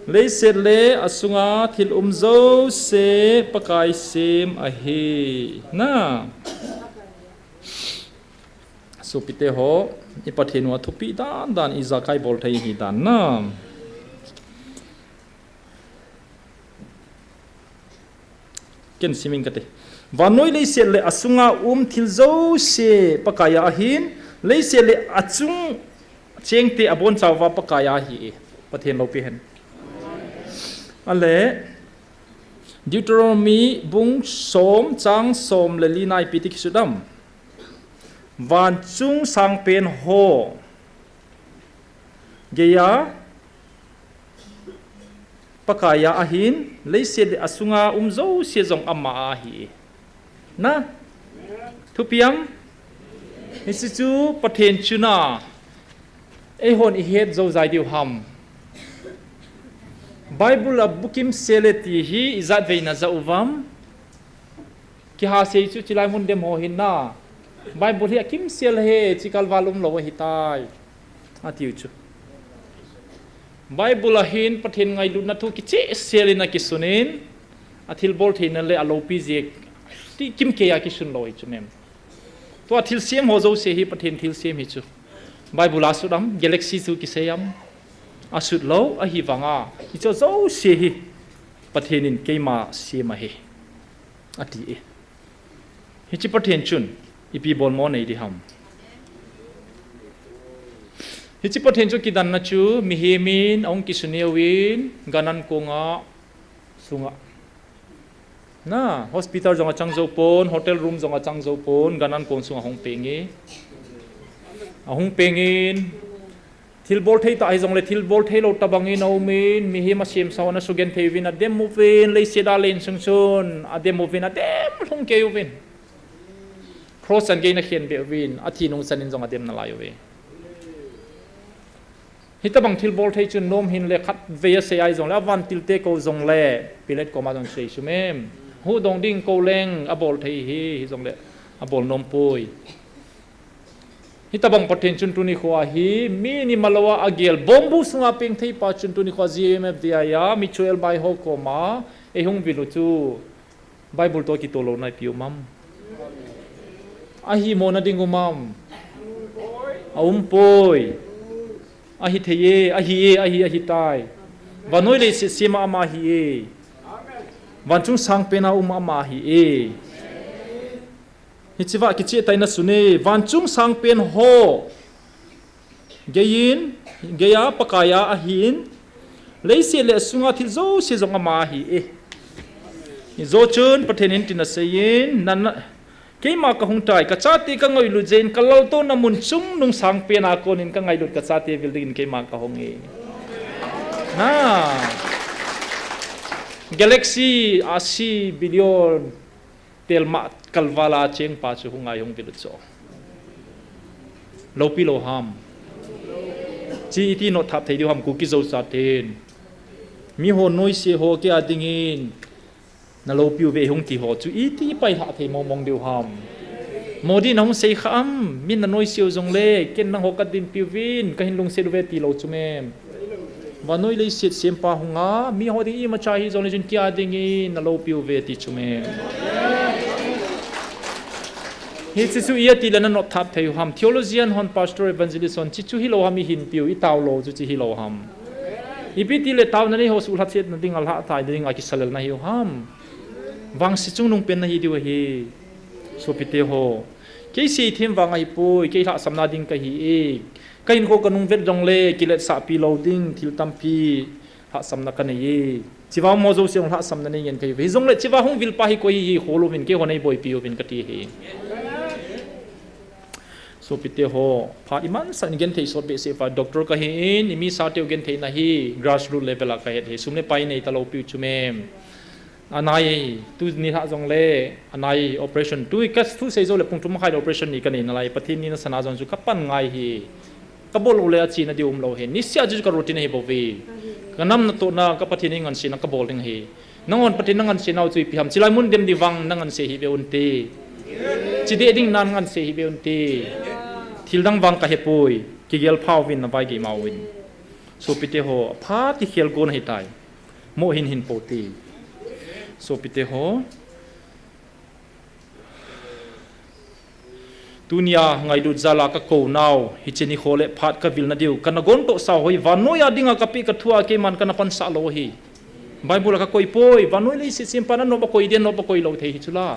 leise le asunga thil umzo se pakai sem a he na so pite ho ipathenwa thupi dan izakai bol thai hi dan na ken siming kate vanoi leise le asunga thilzo se pakaya hin leise le achung chengte abon chawa pakaya hi pathen lo pi hen ale Deuteronomy bung som chang som le linai pitik sudam van chung sang pen ho geya pakaya ahin leise de asunga umzo se jong amma ahi na thupiam isichu pathen chuna e hon I het zo zai diu ham Bible a bukim seleti hi izat veina za uvam ki ha sei chu chilai mun dem ho hinna Bible hi akim sel he chikal valum lo hi tai atiu chu Bible a hin pathin ngai lu na thu ki che selina ki sunin athil bol theina le alopi je ti kim ke ya ki sun lo chu mem to athil sem ho zo se hi pathin thil sem hi chu Bible asudam galaxy chu ki seyam asut lo a hi wanga I cho zo se hi pathenin keima se ma he ati e hi chi pathen chun ipi bol mo nei di ham hi chi pathen chu ki dan na chu mi he min ong ki sunewin ganan konga sunga na hospital jonga changzo pon hotel room jonga changzo pon ganan kong sunga hong pengi ahong pengin thilbol thei ta aizong le thilbol thei lo tabangi no min mi hi ma sem sawana sugen thevin a dem movin le seda len sungsun a dem movin a dem long ke uvin cross and gain a khen be win a thi nong sanin jong a dem na lai we hitabang thilbol thei chun nom hin le khat ve se ai jong la van tilte ko jong le pilet ko ma jong sei sumem hu dong ding ko leng a bol thei hi jong le abol nom poi hitabang patin chun tu ni khwa hi mi ni malawa agel bombu sunga ping thei pa chun tu ni khwa GMFDI ya mi chuel bai ho ko ma e hung bilu chu Bible to ki tolo nai piu mam ahi mo na dingu mam poi ahi theye ahi tai vanoi le se sema ama hi e van chung sang pena ama hi e hichiwa kichi tai na sune van chung sang pen ho geyin geya pakaya ahin leise le sunga thil zo se zonga ma hi e zo chun pathenin tin aseyin nan keima ka hungtai ka chati ka ngoi lu jen ka lo to na mun chung nung sang pen a konin ka ngai lut ka chati building keima ka hongi na galaxy asi billion telma kalwala cheng pa chu hungai hung bilu cho lo pi lo ham chi ti no thap thei di ham kuki zo sa ten mi ho noi se ho ke adingin na lo pi ve hung ti ho chu i ti pai ha thei mong mong deu ham modi nong sei kham min na noi siu jong le ken na ho ka din pi win ka hin lung se lu ve ti lo chu mem wa noi le sit sem pa hunga mi ho ding i ma cha hi jong le jin ki adingin na lo pi ve ti chu mem hi chu ia ti lana not thap thei ham theologian hon pastor evangelist on chu hi lo ham hin piu i taw lo chu chi hi lo ham ipi ti le taw na ni ho sul hat set na ding al ha thai ding a ki salal na hi ham wang si chung nung pen na hi diwa hi so pite ho ke si them wang ai poi ke tha samna ding ka hi e kain ko kanung vet dong le kilet sa pi lo ding thil tam pi ha samna ka nei e chiwa mo zo se ha samna nei yen kai ve jong le chiwa hung vil pa hi ko hi holo vin ke ho nei boi pi vin ka ti hi so pite ho pha iman san gen thei sot be se fa doctor ka hi in mi sa teu gen thei na hi grassroots level a ka het he sumne pai nei talo pi chu mem anai tu ni ha jong le anai operation tu ka tu se zo le pung tum khai operation ni ka nei na lai pathin ni na sana jong chu ka pan ngai hi ka bol ole a chi na dium lo he ni sia ju ka routine he bo ve ka nam na to na ka pathin ni ngan si na ka bol ding he nangon pathin nangan si nau chui pi ham chilai mun dem di wang nangan se hi be un te chi de ding nan ngan se hi be un te thildang wang ka he poi ki gel phau win na bai gi mau win so pite ho pha ti khel gon hi tai mo hin hin poti so pite ho dunia ngai du zala ka ko nau hi cheni khole phat ka vil na diu kana gon to sa hoi vanoi adinga ka pi ka thua ke man kana pan sa lo hi bible ka koi poi vanoi le si sim pana no ba koi den no ba koi lo thei hi chula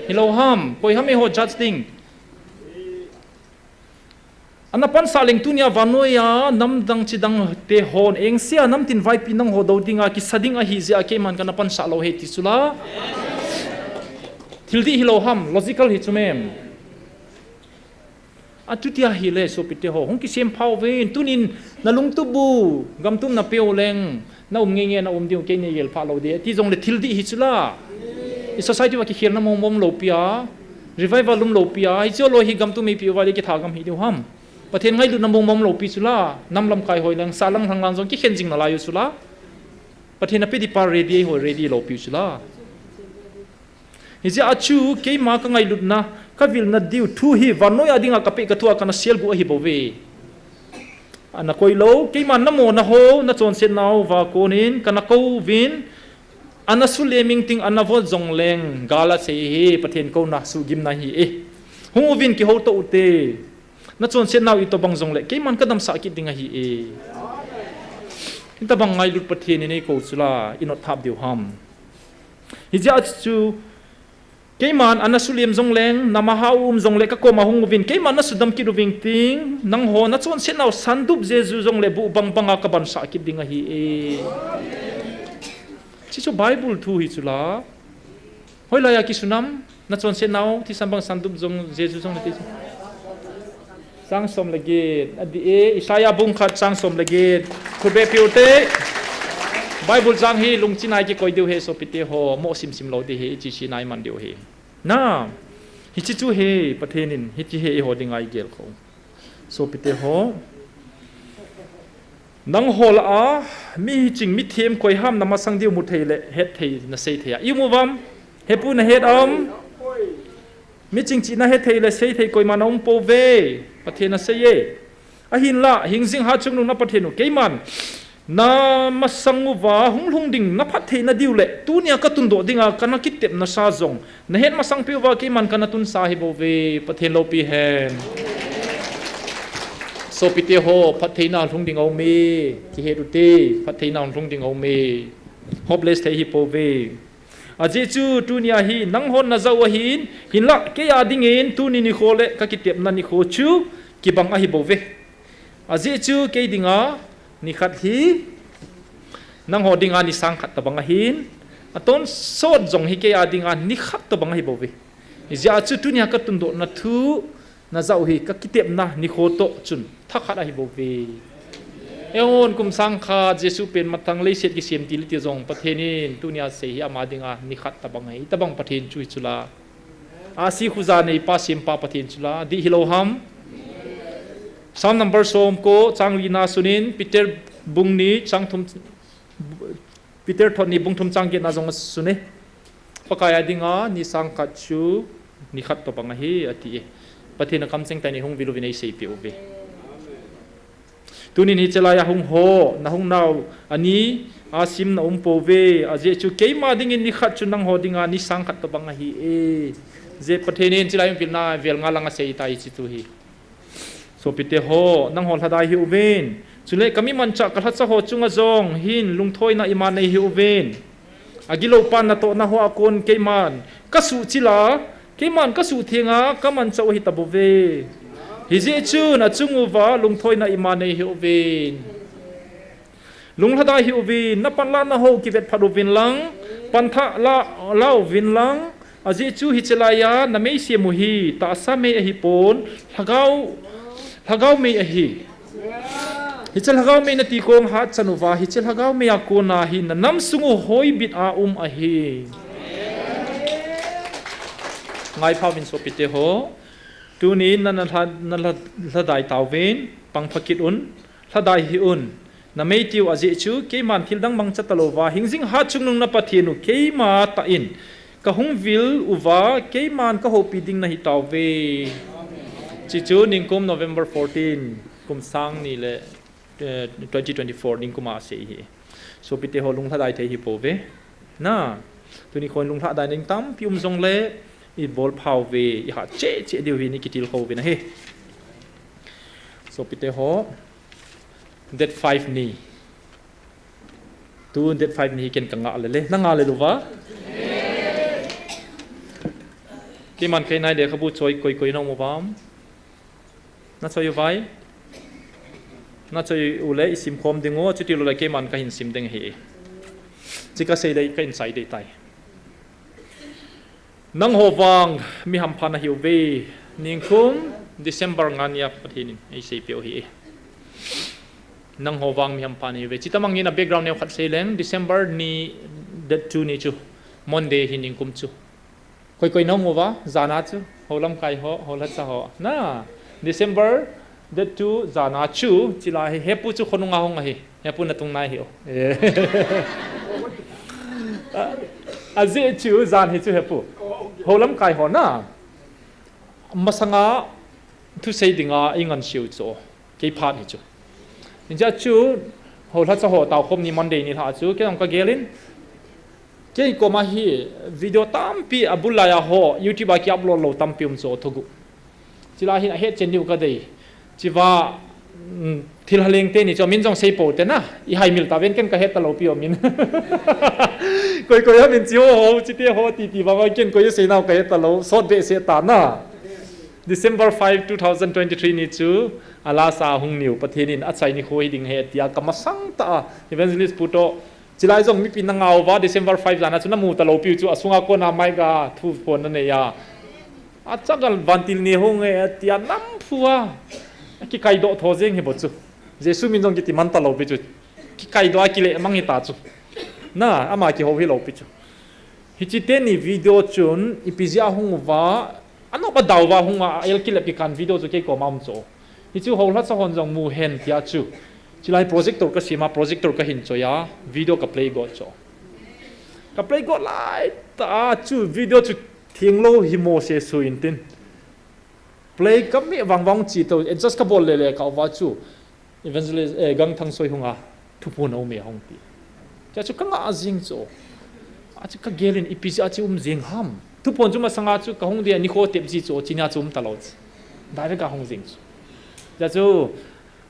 hello ham koi ham e ho judge ding anapan saling tunia vanoya namdang chidang te hon engsia namtin vai pinang ho dodinga ki sading a hi zia ke man kana pan sa lo he ti sula thildi hilo ham logical hi chumem atutia hi le so pite ho hong ki sem phau ven tunin nalung tu bu gam tum na peoleng na nge na diu ke ne yel pha lo de ti jong le thildi hi chula i society wa ki khir na mom lo pia revival lo pia hi cho lo hi gam tu me pi wa ki tha gam hi diu ham pathen ngai lu namong mom lo pi chula nam lam kai hoi lang salang thang lang jong ki khenjing na la yu chula pathen a pe di par ready ho ready lo pi chula hi ja achu ke ma ka ngai lut na ka vil na diu thu hi vanoi adinga ka pe ka thua kana sel gu hi bo ve ana koi lo ke man na mo na ho na chon sen nau wa konin kana ko vin ana su leming ting ana vo jong leng gala se hi pathen ko na su gim na hi e hu vin ki ho to ute na chon sen naw ito bang jong le ke man ka dam sa ki dinga hi e inta bang ngai lut pathen ni ko chula inot thap diu ham hi ja chu ke man anasulem jong leng namahaum jong le ka ko ma hung vin ke man na sudam ki roving ting nang ho na chon sen naw sandup jesu jong le bu bang banga ka ban sa ki dinga hi e chi chu bible thu hi chula hoi la ya ki sunam na chon sen naw ti sambang sandup jong jesu jong le ti sang som lagi adi e isaya bung khat sang som lagi khube piute bible jang hi lungchi nai ki koi deu he so pite ho mo sim sim lo de he chi chi nai man deu he na hi chi chu he pathenin hi chi he ho dingai gel ko so pite ho nang hol a mi ching mi them koi ham na ma sang deu mu thei le het thei na sei thei i mu wam he pu na het mi ching chi na he thei le sei thei koi man om po ve pathe na sei ye a hin la hing jing ha chung nu na pathe nu ke man na masangu wa hung ding na phat thei na diu le tu nia ka tun do dinga kana ki tep na sa zong na hen masang pi wa ke man kana tun sa hi bo ve pathe lo pi hen so pite ho pathe na hung ding au me ki he du te pathe na hung ding au me hopeless thei hi po ve a je chu tu nia hi nang hon na zaw hin la ke ya ding in tu ni khole ka ki tep na ni kho chu ki bang a hi bo ve a je chu ke dinga ni khat hi nang ho dinga ni sang khat ta bang hin aton sot jong hi ke a dinga ni khat ta bang hi bo ve ja chu tu nia ka tun do na thu na zau hi ka kitep na ni kho to chun tha khat a hi bo ve eon kum sang kha jesu pen matang le set ki sem ti li ti jong pathenin tu nia se hi ama dinga ni khat ta bang hi ta bang pathen chui chula a si khuza nei pa sem pa pathen chula di hilo ham Psalm number som ko chang lina sunin Peter bungni chang thum Peter thoni bung thum chang ke na jong sune pakaya dinga ni sang khat chu ni khat to bang hi ati pathina kam seng tani hung vilu vinai sei pe obe tunin hi chelaya hung ho na hung naw ani asim na umpo ve aje chu keima dingin ni khat chu nang ho dinga ni sang khat to bang hi e je pathenin chilai pilna vel nga langa sei tai chi tu hi so pite ho nang hol hadai hi uven chule kami mancha ka hatsa ho chunga zong hin lungthoi na iman nei hi uven agilo pan na to na ho akon keiman kasu chila keiman kasu thenga kaman chau hi tabove hi je chu na chungu wa lungthoi na iman nei hi uven lung hadai hi uven na pan la na ho ki vet phadu vin lang pantha la lau vin lang aji chu hi chelaya na mei se mu hi ta sa me hi pon hagaw me ahi hichal hagaw me na ti kong hat chanuwa hichal hagaw me akona hi na nam sungu hoi bit a ahi ngai phawin so pite ho tuni na ladai tawin pang phakit un ladai hi un na mei tiu aji chu ke man thil dang mang chatalowa hingjing ha chungnung na pathinu ke ma ta in ka hung vil uwa ke man ka hopi ding na hi tawe Chichu ningkum November 14 kum sang ni le 2024 ningkum a se hi so pite ho lung thadai thei hi po ve na tuni khon lung thadai ning tam pium jong le i bol phau ve i ha che diu hi ni kitil kho ve na he so pite ho that 5 ni tu that 5 ni ken kanga le na nga le luwa ki man kai nai de khabu choi koi no mo bam na choi vai na choi ule isim khom dingo chuti lo ke man ka hin sim ding hi chika sei dai ka in sai dai tai nang ho wang mi ham phana hi ve ningkum December ngania pathin ai sei pio hi nang ho wang mi ham phani ve chitamang in a background ne khat sei leng December ni that 2 ni chu Monday hi ningkum chu koi no mo wa zana chu holam kai ho holat sa ho na December that 2 zana chu chila he hepu chu khonunga hong hi hepu na tung nai hi aze chu zan hi chu hepu holam kai ho na masanga thu sei dinga ingan siu chu ke phat hi chu ninja chu holat sa ho taw khom ni Monday ni ha chu ke ong ka gelin ke ko ma hi video tampi abulaya ho YouTube a ki upload lo tampium zo thogu chila hin a he cheniu ka dei chiwa thil haleng te ni cho min jong sei po te na I hai mil ta ven ken ka he ta lo pi o min koi ha min chi ho chi te ho ti ba ba ken koi sei naw ka he ta lo sot be se ta na December 5 2023 ni chu ala sa hung niu pathenin a chai ni khoi ding he tia ka masang ta evangelist puto chilai jong mi pin ngau wa December 5 jana chu na mu ta lo pi chu asunga ko na mai ga thu phone na ne ya achagal vantil ni hong e tia nam phua ki kai do tho jeng he bo chu jesu min jong ki ti man ta lo pi chu ki kai do ki le mang hi ta chu na ama ki ho hi lo pi chu hi chi te ni video chun ipizia hong wa ano ba daw wa hong el ki le pi kan video chu ke ko mam cho hi chu ho la sa hon jong mu hen tia chu chilai projector ka sima projector ka hin cho ya video ka play go cho ka play go lai ta chu video chu thiêng lo hi mo se suin tin play kam mi wang chi to just ka bol le ka wa chu evangelist gang thang soi hunga thu pon o me hong ti cha chu ka nga jing cho a chu ka gelin ipisi a chu jing ham thu pon chu ma sanga chu ka hong dia ni kho tep ji cho chinya chum ta lo dai ka hong jing cha chu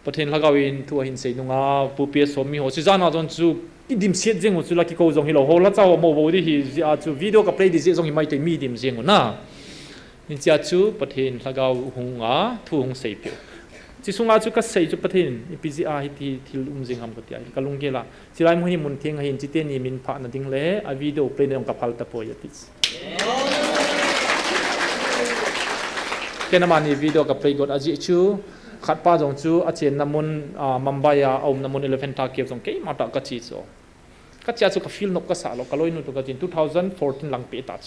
pathen lagawin thu hin sei nunga pupi so mi ho chi jana don chu ki dim set jeng chu la ki ko jong hi lo ho la chaw mo bo di hi a chu video ka play di je jong hi mai te mi dim jeng na ni cha chu pathen lagaw hunga thu hong sei pe chi sunga chu ka sei chu pathen ipga hi ti thil jeng ham ko ti ka lung ge la chi lai mo hi mun theng hin chi te ni min pha na ding le a video play ne ka phal ta po ya ti kena mani video ka play got aji chu khat pa jong chu a chen namun mambaya om namun 11 ta ke jong ke mata ka chi cho ka cha chu ka feel nok ka sa lo ka loi nu to ka jin 2014 lang pe ta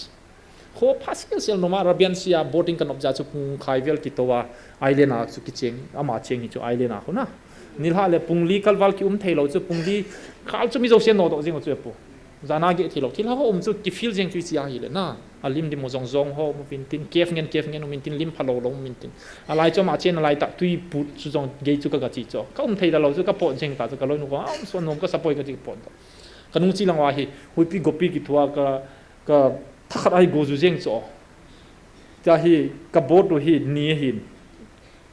kho phasil sel no ma rabian sia boarding kan obja chu pung khaivel ki towa island a chu ki cheng ama cheng hi chu island a khona nilha le pungli kalwal ki thailo chu pungli khal chu mi zo sen no do jing chu pu zana ge thilo thil ho chu ki feel jeng chu chi a hi le na alim di mo zong zong ho mo pin tin kef ngen min tin lim phalo lo min tin alai cho ma chen alai ta tui put chu zong ge chu ka chi cho ka thei da lo chu ka po jeng ta chu ka loi nu ko so nom ka sapoi ka chi pon ta kanung chi lang wa hi hui pi gopi ki thua ka thakhat ai go zu jeng cho ta hi ka bot do hi ni hin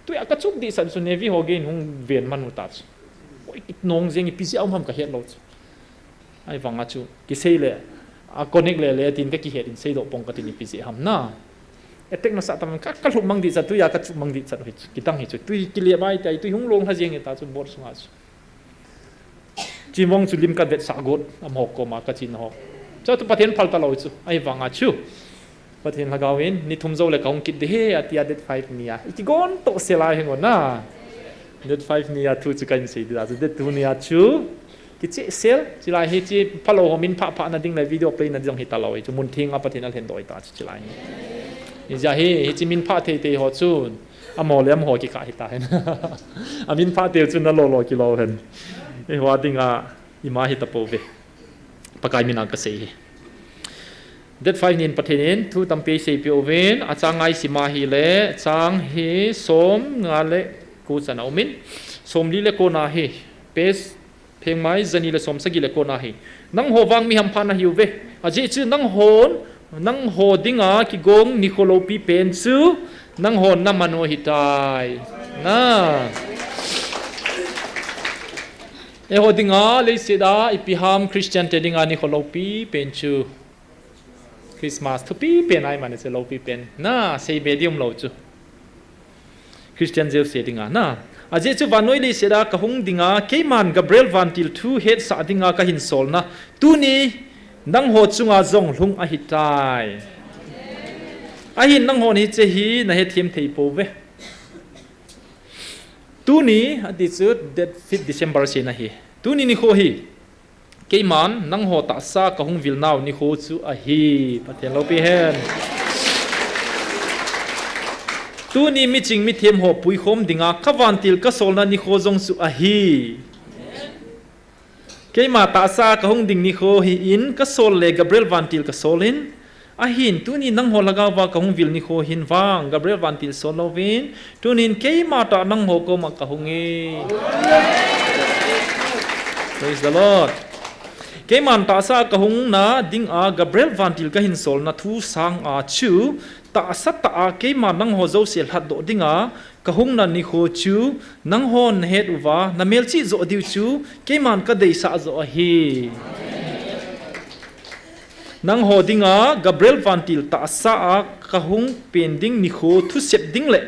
tu ya ka chuk di san su nevi ho gen hung ven manu ta oi ki nong jeng pi si am ham ka het lo ai wanga chu ki sei le a connect le tin ka ki het in sei do pong ka tin pi si ham na etek na sa tam ka lu mang di sa tu ya ka chu mang di sa ki tang hi chu tu ki le bai tai tu hung long ha jeng ta chu bot sunga chu chi mong chu lim ka vet sa got am ho ko ma ka chin ho cho tu pathen phal ta lo chu ai wanga chu pathen lagawin ni thum zo le kaung kit de he atia det 5 nia ti gon to se lai hengo na det 5 nia tu chu kan sei da det 2 nia chu ki che sel chi lai he chi phalo ho min pha na ding le video play na jong hi ta lo chu mun thing a pathen al hen doi ta chi lai ni ja he chi min pha the ho chu amo le am ho ki ka hi ta hen a min pha te chu na lo ki lo hen e wa dinga ima hi ta po ve pakai mina ka sei that 5 nin pathenin thu tampe sei pi oven achangai sima hi le chang hi som nga le ku chana omin som li le ko na hi pes pheng mai zani le som sagi le ko na hi nang ho wang mi ham pha na hiu ve aji chu nang ho dinga ki gong nikolo pi pen chu nang ho na mano hi tai na e ho dinga le seda ipiham Christian te dinga nikolo pi pen chu Christmas to pi pen ai man se lo pi pen na sei medium lo chu Christian zel se dinga na aje chu vanoi le seda ka hung dinga keiman Gabriel vantil thu het sa dinga ka hin sol na tu ni nang ho chunga zong lung a hitai a hin nang ho ni che hi na he thim thei po ve tu ni adi chu that 5 December se na hi tu ni kho hi keiman nang ho ta sa ka hung vil naw ni kho chu a hi pathen lo pi hen tu ni mi ching mi them ho pui khom dinga ka vantil ka sol na ni kho zong su a hi keima ta sa ka hung ding ni kho hi in ka sol le Gabriel vantil ka solin a hin tu ni nang ho lagaw wa ka hung vil ni kho hin wang Gabriel vantil solovin tu nin keima ta nang ho ko ma ka hungi praise the Lord keima ta sa ka hung na ding a Gabriel vantil ka hin sol na thu sang a chu ta sat ta keima nang ho zo sel hat do dinga ka hung na ni kho chu nang hon het uwa na mel chi zo diu chu keman ka dei sa zo hi nang ho dinga Gabriel vantil ta sa ka hung pending ni kho thu sep ding le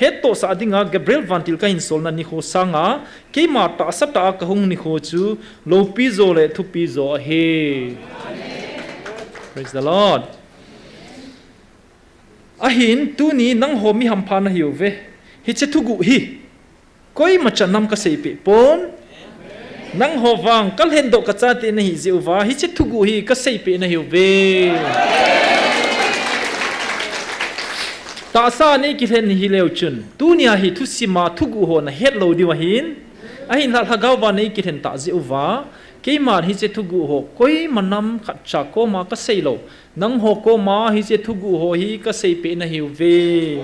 het to sa dinga Gabriel vantil ka hin sol na ni kho sanga keima ta sat ta ka hung ni kho chu lo pi zo le thu pi zo hi praise the Lord ahin tu ni nang ho mi ham pha na hiu ve hi che thugu hi koi ma chanam ka sei pe pon nang ho wang kal hen do ka cha te na hi ziu wa hi che thugu hi ka sei pe na hiu ve ta sa ni ki hen hi leu chun tu nia hi thu sima thugu ho na het lo di wa hin ahin hal hagaw wa nei ki hen ta ziu wa cái mà hi chế thu gu ho koi mà nằm khát cha ko mà cái say lâu nang ho ko mà hi chế thu gu ho hi cái say pe na hiu về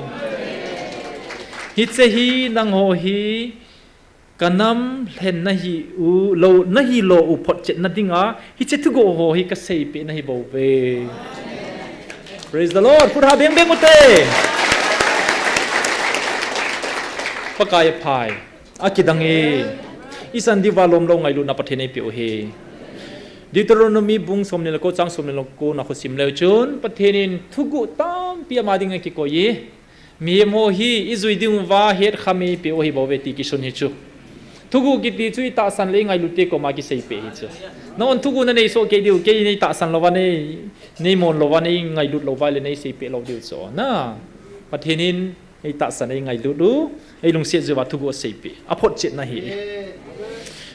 hi chế hi nang ho hi kanam hen na hi u lo na hi lo u phot chet na dinga hi che thu gu ho hi cái say pe na hi bo về praise the Lord put ha beng beng ute pakai phai akidange isan divalom lo ngai lu na pathenei pe o he Deuteronomy bung somne la ko chang somne la ko na kho sim le chun pathenin thugu tam pia ma dinga ki ko ye mi mo hi izui ding wa het khami pe o hi bo ve ti ki sun hi chu thugu ki ti chui ta san le ngai lu te ko ma ki sei pe hi chu non thugu na nei so ke diu ke nei ta san lo wa nei nei mon lo wa nei ngai lu lo wa le nei sei pe lo diu so na pathenin ei ta san ei ngai lu du ei lung se je wa thugu sei pe a phot chet na hi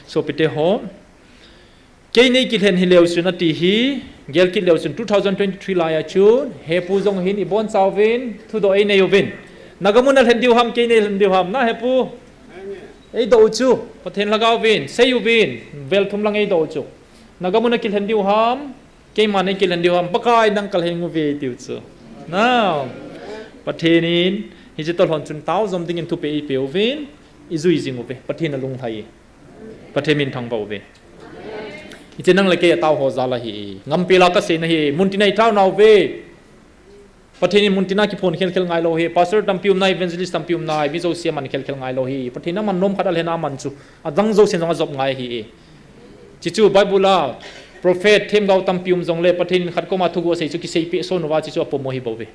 so pite ho ke nei ki len hi leu sun ati hi gel ki leu sun 2023 la ya chu he pu jong hin ibon chawin thu do ei nei ovin nagamuna len diu ham ke nei len diu ham na he pu ei do chu pathen lagaw vin sei u vin vel thum lang ei do chu nagamuna ki len diu ham ke ma nei ki len diu ham pakai nang kal hengu ve tiu chu now pathenin hi je tol hon chun taw zom ding in thu pe pe ovin izui jing ove pathen alung thai pathemin thang ba ove ite nang leke taw ho za la hi ngam pela ka se na hi muntinai taw naw ve pathenin muntina ki phone khel khel ngai lo hi pastor tampium nai evangelist tampium nai mi zo sia man khel khel ngai lo hi pathina man nom khadal hena man chu adang zo sen job ngai hi chi chu bible la prophet them gaw tampium jong le pathin khat ko ma thu go sei chu ki sei pe so no wa chi chu apo mo hi bo ve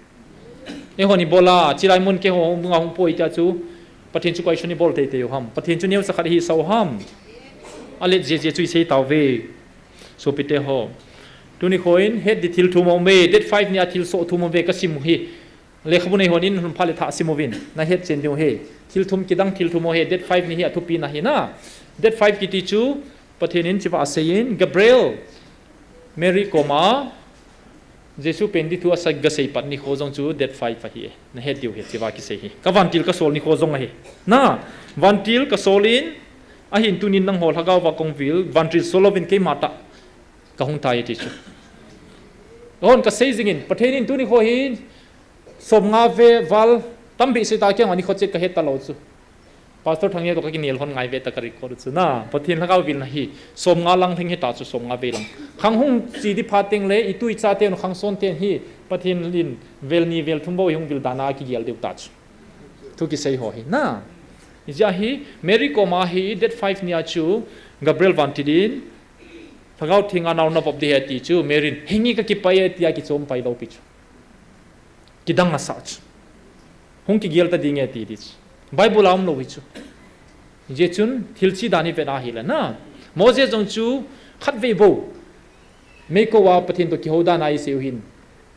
e honi bola chirai mun ke ho nga hong poi ta chu pathin chu kai shuni bol te te yo ham pathin chu new sa khat hi so ham ale je je chu sei taw ve so pite ho tuni khoin head di thil thu mo me det 5 nia thil so thu mo ve ka sim hi le khabunei honin hun phale tha simovin na head chen diu he thil thum kidang thil thu mo he det 5 ni hi athu pi na hi na det 5 ki ti chu pathenin chiwa asein Gabriel Mary koma Jesu pendi thu asag ga sei pat ni khojong chu det 5 fa hi na head diu he chiwa ki sei hi ka vantil ka sol ni khojong hi na vantil ka solin a hin tunin nang hol hagaw wa kongvil vantil solovin ke mata ka hung tai ti chu on ka sei jingin pathenin tuni kho hi som nga ve wal tambi se ta kyang ani khochet ka het ta lo chu pastor thangye to ka ki nel hon ngai ve ta ka record chu na pathin hagaw vil na hi som nga lang thing he ta chu som nga ve lang khang hung chi di phating le itui cha te no khang son ten hi pathin lin vel ni vel thumbo hung vil dana ki gel deu ta chu tu ki sei ho hi na ja hi Mary koma hi that 5 nia chu Gabriel vantidin thagau thinga naw na pop de ti chu Mary hingi ka ki pai ti ya ki chom pai lo pi chu kidang na sa chu hung ki gel ta dinge ti dis bible am lo wi chu je chun thilchi dani pe na hi la na Moses jong chu khat ve bo me ko wa pathin to ki hoda nai se hin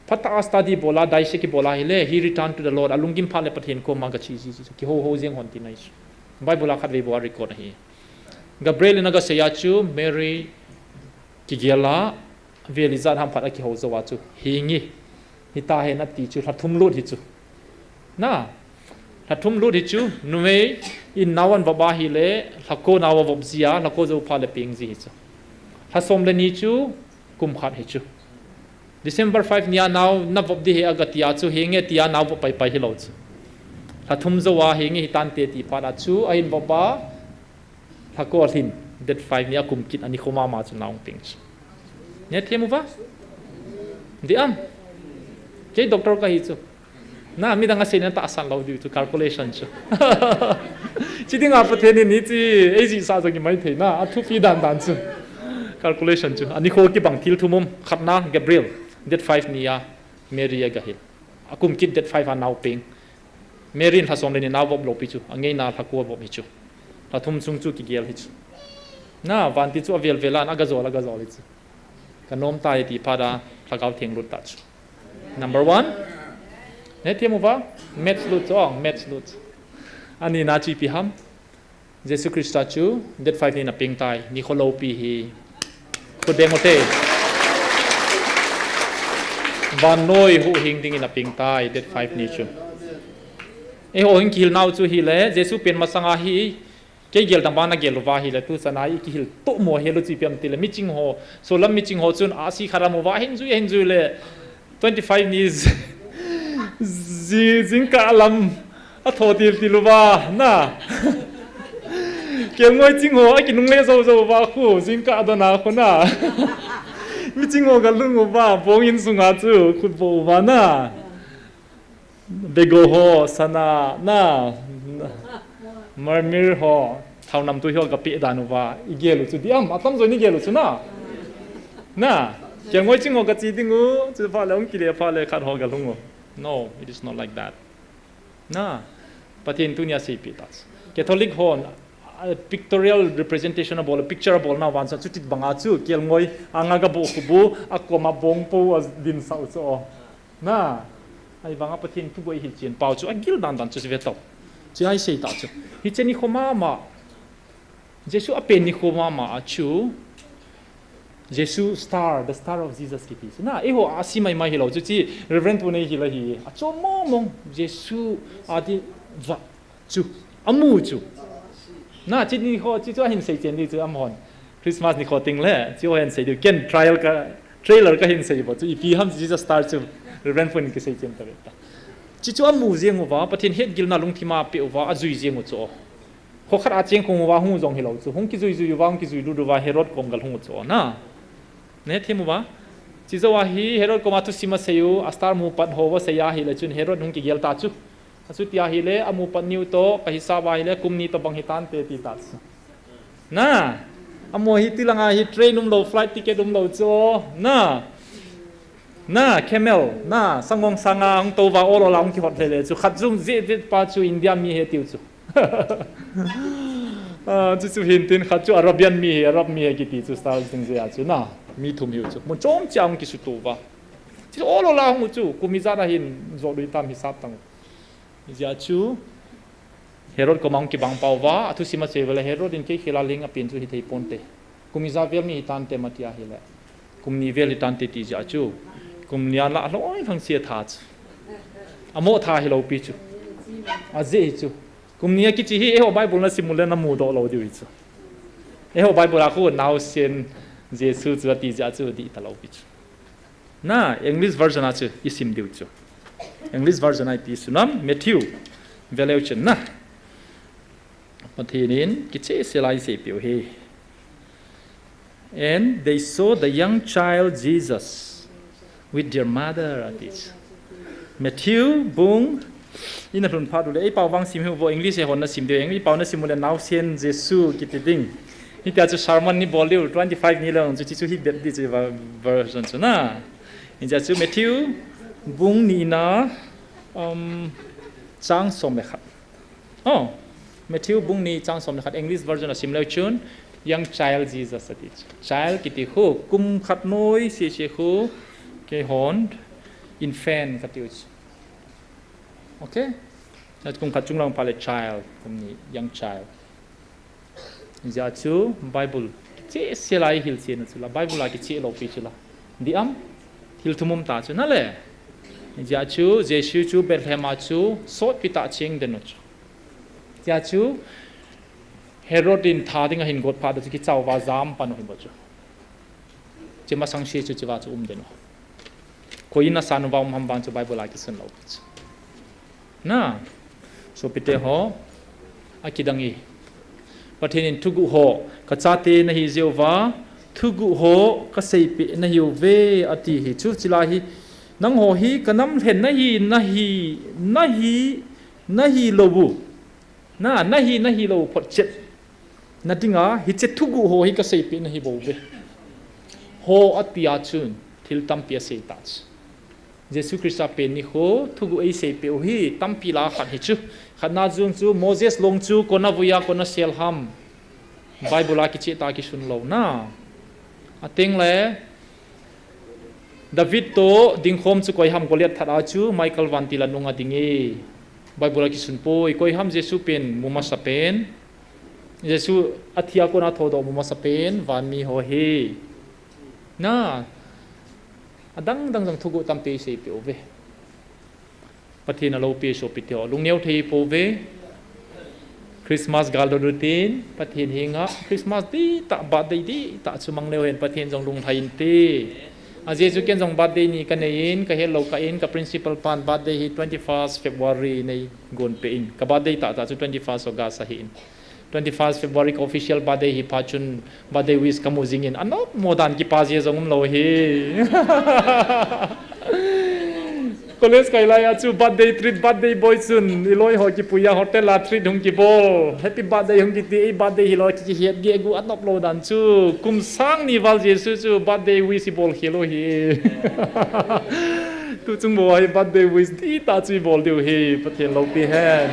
phata study bola dai se ki bola hi le he returned to the Lord alungim phale pathin ko ma ga chi ki ho jeng hon ti nai bible khat ve bo record hi Gabriel na ga se ya chu Mary ki gela velizat ham phat ki ho zo wa chu hingi hita he na ti chu thum lut hi chu na thum lut hi chu nume in nawan baba hi le lako nawa bob zia lako zo pha le ping ji hi chu hasom le ni chu kum khat hi chu December 5 nia now na bob di he agatia chu hinge tia naw pai pai hi lo chu thum zo wa hingi hitan te ti pa da chu ain baba lako thin that 5 nia kum kit ani khoma ma chu naung ping chu ne themu wa di am ke doctor ka hi chu na mi danga sen ta asan lo di chu calculation chu chiding a patheni ni chi eji sa jo ki mai the na athu pi dan dan chu calculation chu ani kho ki bang thil thumum khatna Gabriel that 5 nia Mary ga hi akum kit that 5 now ping Mary in hasom le ni na bob lo pi chu angei na thako bob hi chu ta thum chung chu ki gel hi chu na vanti chu avel velan aga zo hi chu kanom tai ti pada thagaw theng lut ta chu number 1 ne temu wa met lut ani na chi pi ham Jesu Christa chu that 5 ni na ping tai ni kholo pi hi kudengote van noi hu hing ding in a ping tai that 5 ni chu e ho hing kil now chu hi le Jesu pen masanga hi cái gel tang ba na gel wa hi la tu sana I ki hil to mo helo chi piam ti le meeting ho so lam meeting ho chun asi khara mo wa hin ju le 25 years jing ka lam a tho ti lu ba na Kêu ngồi chinh hồ ai nung lê dâu ba khu xin cả đó na khu na mi chinh hồ cả lưng hồ ba bông in sung ngã chú khu bộ ba na bego ho sana na marmir ho thao nam tu ho kapi đàn ba igelu chú diam atam rồi ni igelu chú na kêu ngồi chinh hồ cả chi tiếng ngũ chú pha lông kia pha lê khát ho cả lưng hồ no it is not like that na patin tu nia sei pitas Catholic ho pictorial representation of all picture of all na wan sa chutit banga chu kel ngoi anga ga bo bu akoma bong po as din sa so na ai banga pathin tu boi hi chen pau chu agil dan chu ve to chu ai sei ta chu hi chen ni khoma ma Jesu apen ni khoma ma chu Jesu star the star of Jesus kiti na e ho asi mai mai hilo chu chi reverend tu nei hi la hi a cho mo mong Jesu adi va chu amu chu na chỉ ni họ chỉ cho hình xây trên đi chứ âm hồn Christmas ni họ tiếng lẽ chỉ họ hình xây được kiến trial cả trailer cả hình xây bộ chứ if ham chỉ just start to revenge phun cái xây trên ta vậy chỉ cho âm mù riêng của bắt thiên hết gil na lung thi ma piu và azui riêng của chỗ họ khát acheng không và hung dòng hiểu chứ hung cái zui và hung cái zui lu và Herod công gal hung chỗ na nè thêm một chỉ cho hi Herod công atu sima sayu astar mu pat ho wa saya hi la chun Herod hung cái gel ta chu Asutia hile amu paniu to kahisaba hile kumni to banghitan te titas na amu hiti langa hi train lo flight ticket lo cho na camel na sangong sanga ang to wa olo lang ki hot le chu khatzung je pa chu India mi he tiu chu chu hintin khachu Arabian mi Arab mi he ki ti chu style thing je chu na mi thum hiu chu mo chom chang ki su to wa chu olo lang chu kumiza da hin zo dui tam hisab tang Giờ chú Herod có mong cái bằng bao vá, thu xí mà chơi về Herod đến cái khi là linh apin chú hít ponte, cùng Israel mi hitan te matia hile, cùng nivel hitan te ti giờ chú, cùng nia la loi phang xia thà chú, amo thà hilo pi chú, dễ chú, cùng nia cái chi hi eo Bible na simule na mu do lo diu chú, eo Bible la khu now sen Jesus chú ti giờ chú di ta lo pi chú, na English version a chú isim diu chú. English version I pi sunam Matthew valuation na pathinin kiche selai se piu he and they saw the young child Jesus with their mother at this Matthew bung ina run pha du le pau wang sim hu vo English e hon na sim de English pau na sim le now sen Jesus kitiding hi ta chu sermon ni boliu 25 ni long chu chu hi bet di chu version chu na in ja chu Matthew bung ni na chang som le khat oh Matthew bung ni chang som le khat English version of similar chun young child Jesus at it child kiti khu kum khat noi se khu ke hon infant khat yu okay that kum khat chung lang pale child kum ni young child ja chu Bible che selai hil chen chu la Bible la ki che lo pi chu la diam hil thumum ta chu na le ja chu Jesu chu Bethlehem chu sot pita ching den chu ja chu Herodin tha ding hin got pha da ki chaw wa zam pan hin bo chu chema sang she chu chiwa chu den ko ina san wa ham ban chu Bible la ki sun lo chu na so pite ho akidangi pathin thugu ho ka cha te na hi jewa thugu ho ka sei pi na hiu ve ati hi chu chila hi nang ho hi kanam hen na hi lobu na hi lo phot chet na dinga hi che thugu ho hi ka sei pi na hi bo ve ho atia chun thil tam pi sei ta Jesu Christa pe ni ho thugu ei sei pe hi tam pi la khat hi chu khana jung chu Moses long chu kona vuya kona selham Bible a ki che ta ki sun lo na ateng le David to ding khom chu koi ham goliath thara chu Michael vanti la nunga dingi Bible ki sun poi koi ham Jesu pen muma sapen Jesu athia ko na thodo muma sapen van mi ho he na adang dang dang thugu tampe se pe ove pathina lo pe so pitio lungneu thei po ve Christmas gal do rutin pathin hinga Christmas di ta birthday di ta chumang leo hen pathin jong lung thain ti a Jesu ken jong birthday ni kanein ka hello ka in ka principal pan birthday hi 21st February nei gon pe in ka birthday ta 21st August hi in 21st February ka official birthday hi pachun birthday wish ka muzing in anop modan ki pa je jong lo hi college kailaya chu birthday treat birthday boy chun iloi ho ki puya hotel la treat hung ki bol happy birthday hung ki ti birthday hiloi ki hiat ge gu atop lo dan chu kum sang ni wal jesu chu birthday wish bol hilo hi tu chung bo hi birthday wish ti ta chu bol diu hi pathian lo pi hen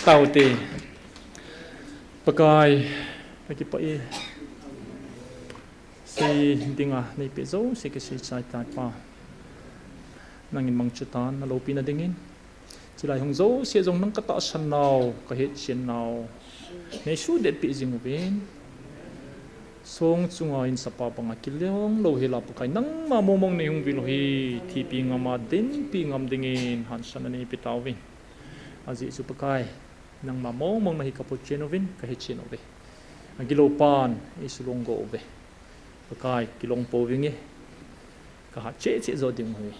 tau ti pakai ki pai si dinga nei pe zo si ke si chai ta pa nangin mang chutan na lo pi na dingin chilai hong zo si zong nang kata san naw ka het chen naw nei su det pi jing ubin song chunga in sapa panga kileong lo hela pakai nang ma momong nei hung vil hi thi pi ngama din pi ngam dingin han san nei pi tawin aji su pakai nang ma momong na hi cappuccino vin ka het chen obe agilo pan isulong go obe pakai kilong po vingi ka ha che zo ding hui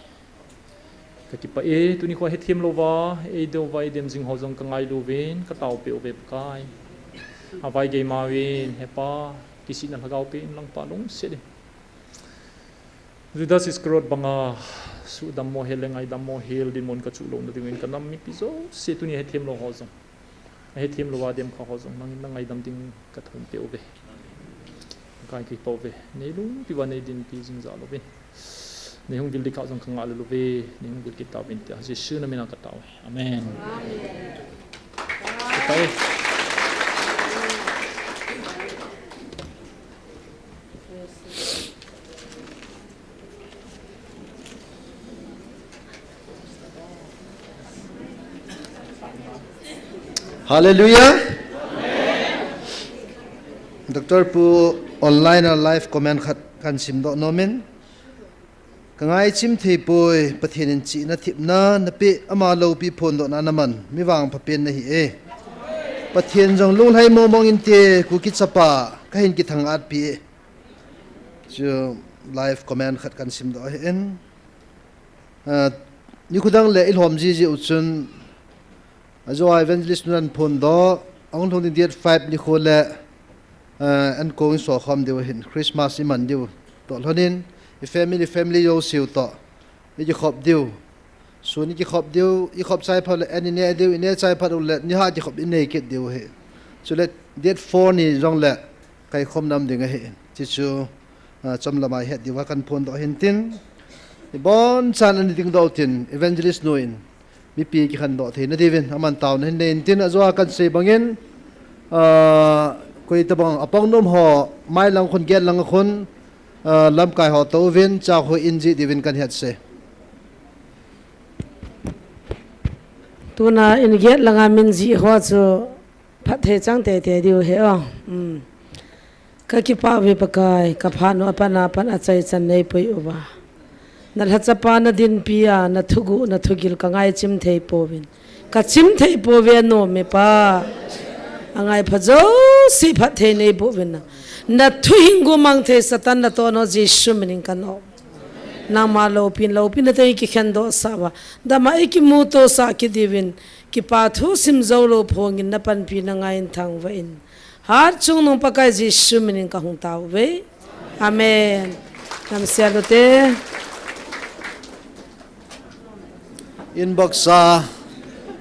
ka ki pa e tu ni ko he thim lo wa e do vai dem jing ho jong ka ngai lu vin ka tau pe obe pakai a vai ge ma win he pa ki sin na gau pe lang pa long se de judas iskrot banga su dam mo heleng ai dam mo hel din mon ka chu lo na ding ka nam mi pi zo se tu ni he thim lo ho jong he thim lo wa dem ka ho jong nang ngai dam ding ka thum pe obe kai ki po ve nei lung pi wa nei din pi jing za lo ve nei hung dil di ka jong khang a lo ve nei hung dil ki ta bin ta je su na me na ka ta amen amen
Hallelujah. Doctor pu online or live comment khat kan sim do nomen kangai chim thei poi pathian chi na thip na napi ama lo pi phon do na naman mi wang phapen na hi e pathian jong lung hai mo mong in te ku ki chapa ka hin ki thang at pi chu live comment khat kan sim do en ni khudang le ilhom ji ji uchun ajo evangelist nan phon do ong thong din diet 5 ni khole an ko so kham deu hin Christmas i man deu to lonin i family yo siu to ni ki khop deu so ni ki khop deu i khop chai phal ani ne deu ne chai phal le ni ha ki khop in nei ke deu he so let date 4 ni jong le kai khom nam ding he chi chu chom lama he diwa kan phon do hin tin ni bon chan ani ding do tin evangelist noin mi pi ki khan do the na divin aman taw na hin tin azwa kan se bangin koi tabang apang nom ho mai lang khun get lang khun lam kai ho to vin cha ho inji divin kan het se
tuna in get langa min ji ho chu phat the chang te te diu he o ka ki pa ve pakai ka pha no apana pan a chai chan nei poi uba na la cha pa na din pia na thugu na thugil ka ngai chim thei povin ka chim thei pove no me pa angai phajo si phat the nei povin na thu hingu mang the satan na to no jisu mening kan o na ma lo pin na te ki khan do sa wa da ma ki mu to sa ki divin ki pa thu sim zo lo phongin na pan pi na ngai thang wa in har chung nong pakai jisu mening ka hung taw ve amen nam sia lo te
inbox sa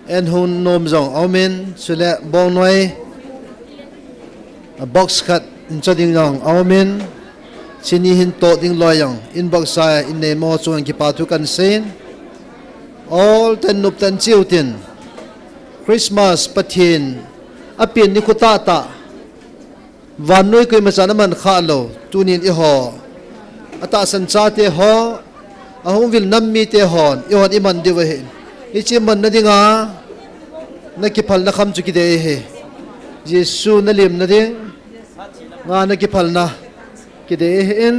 en hun nom jong amen sule bong noi a box khat chading jong amen chini hin to ding loyang inbox sa in ne mo chuan ki pa thu kan sen all ten nup tan chiu tin Christmas pathin apin ni khuta ta van noi koi ma chana man kha lo tunin i ho ata san cha te ho ahong vil nam mi te hon i hon iman de we i chi man na dinga na ki phal na kham chu ki de he Jesu na lim na ding nga na ki phal na ki de in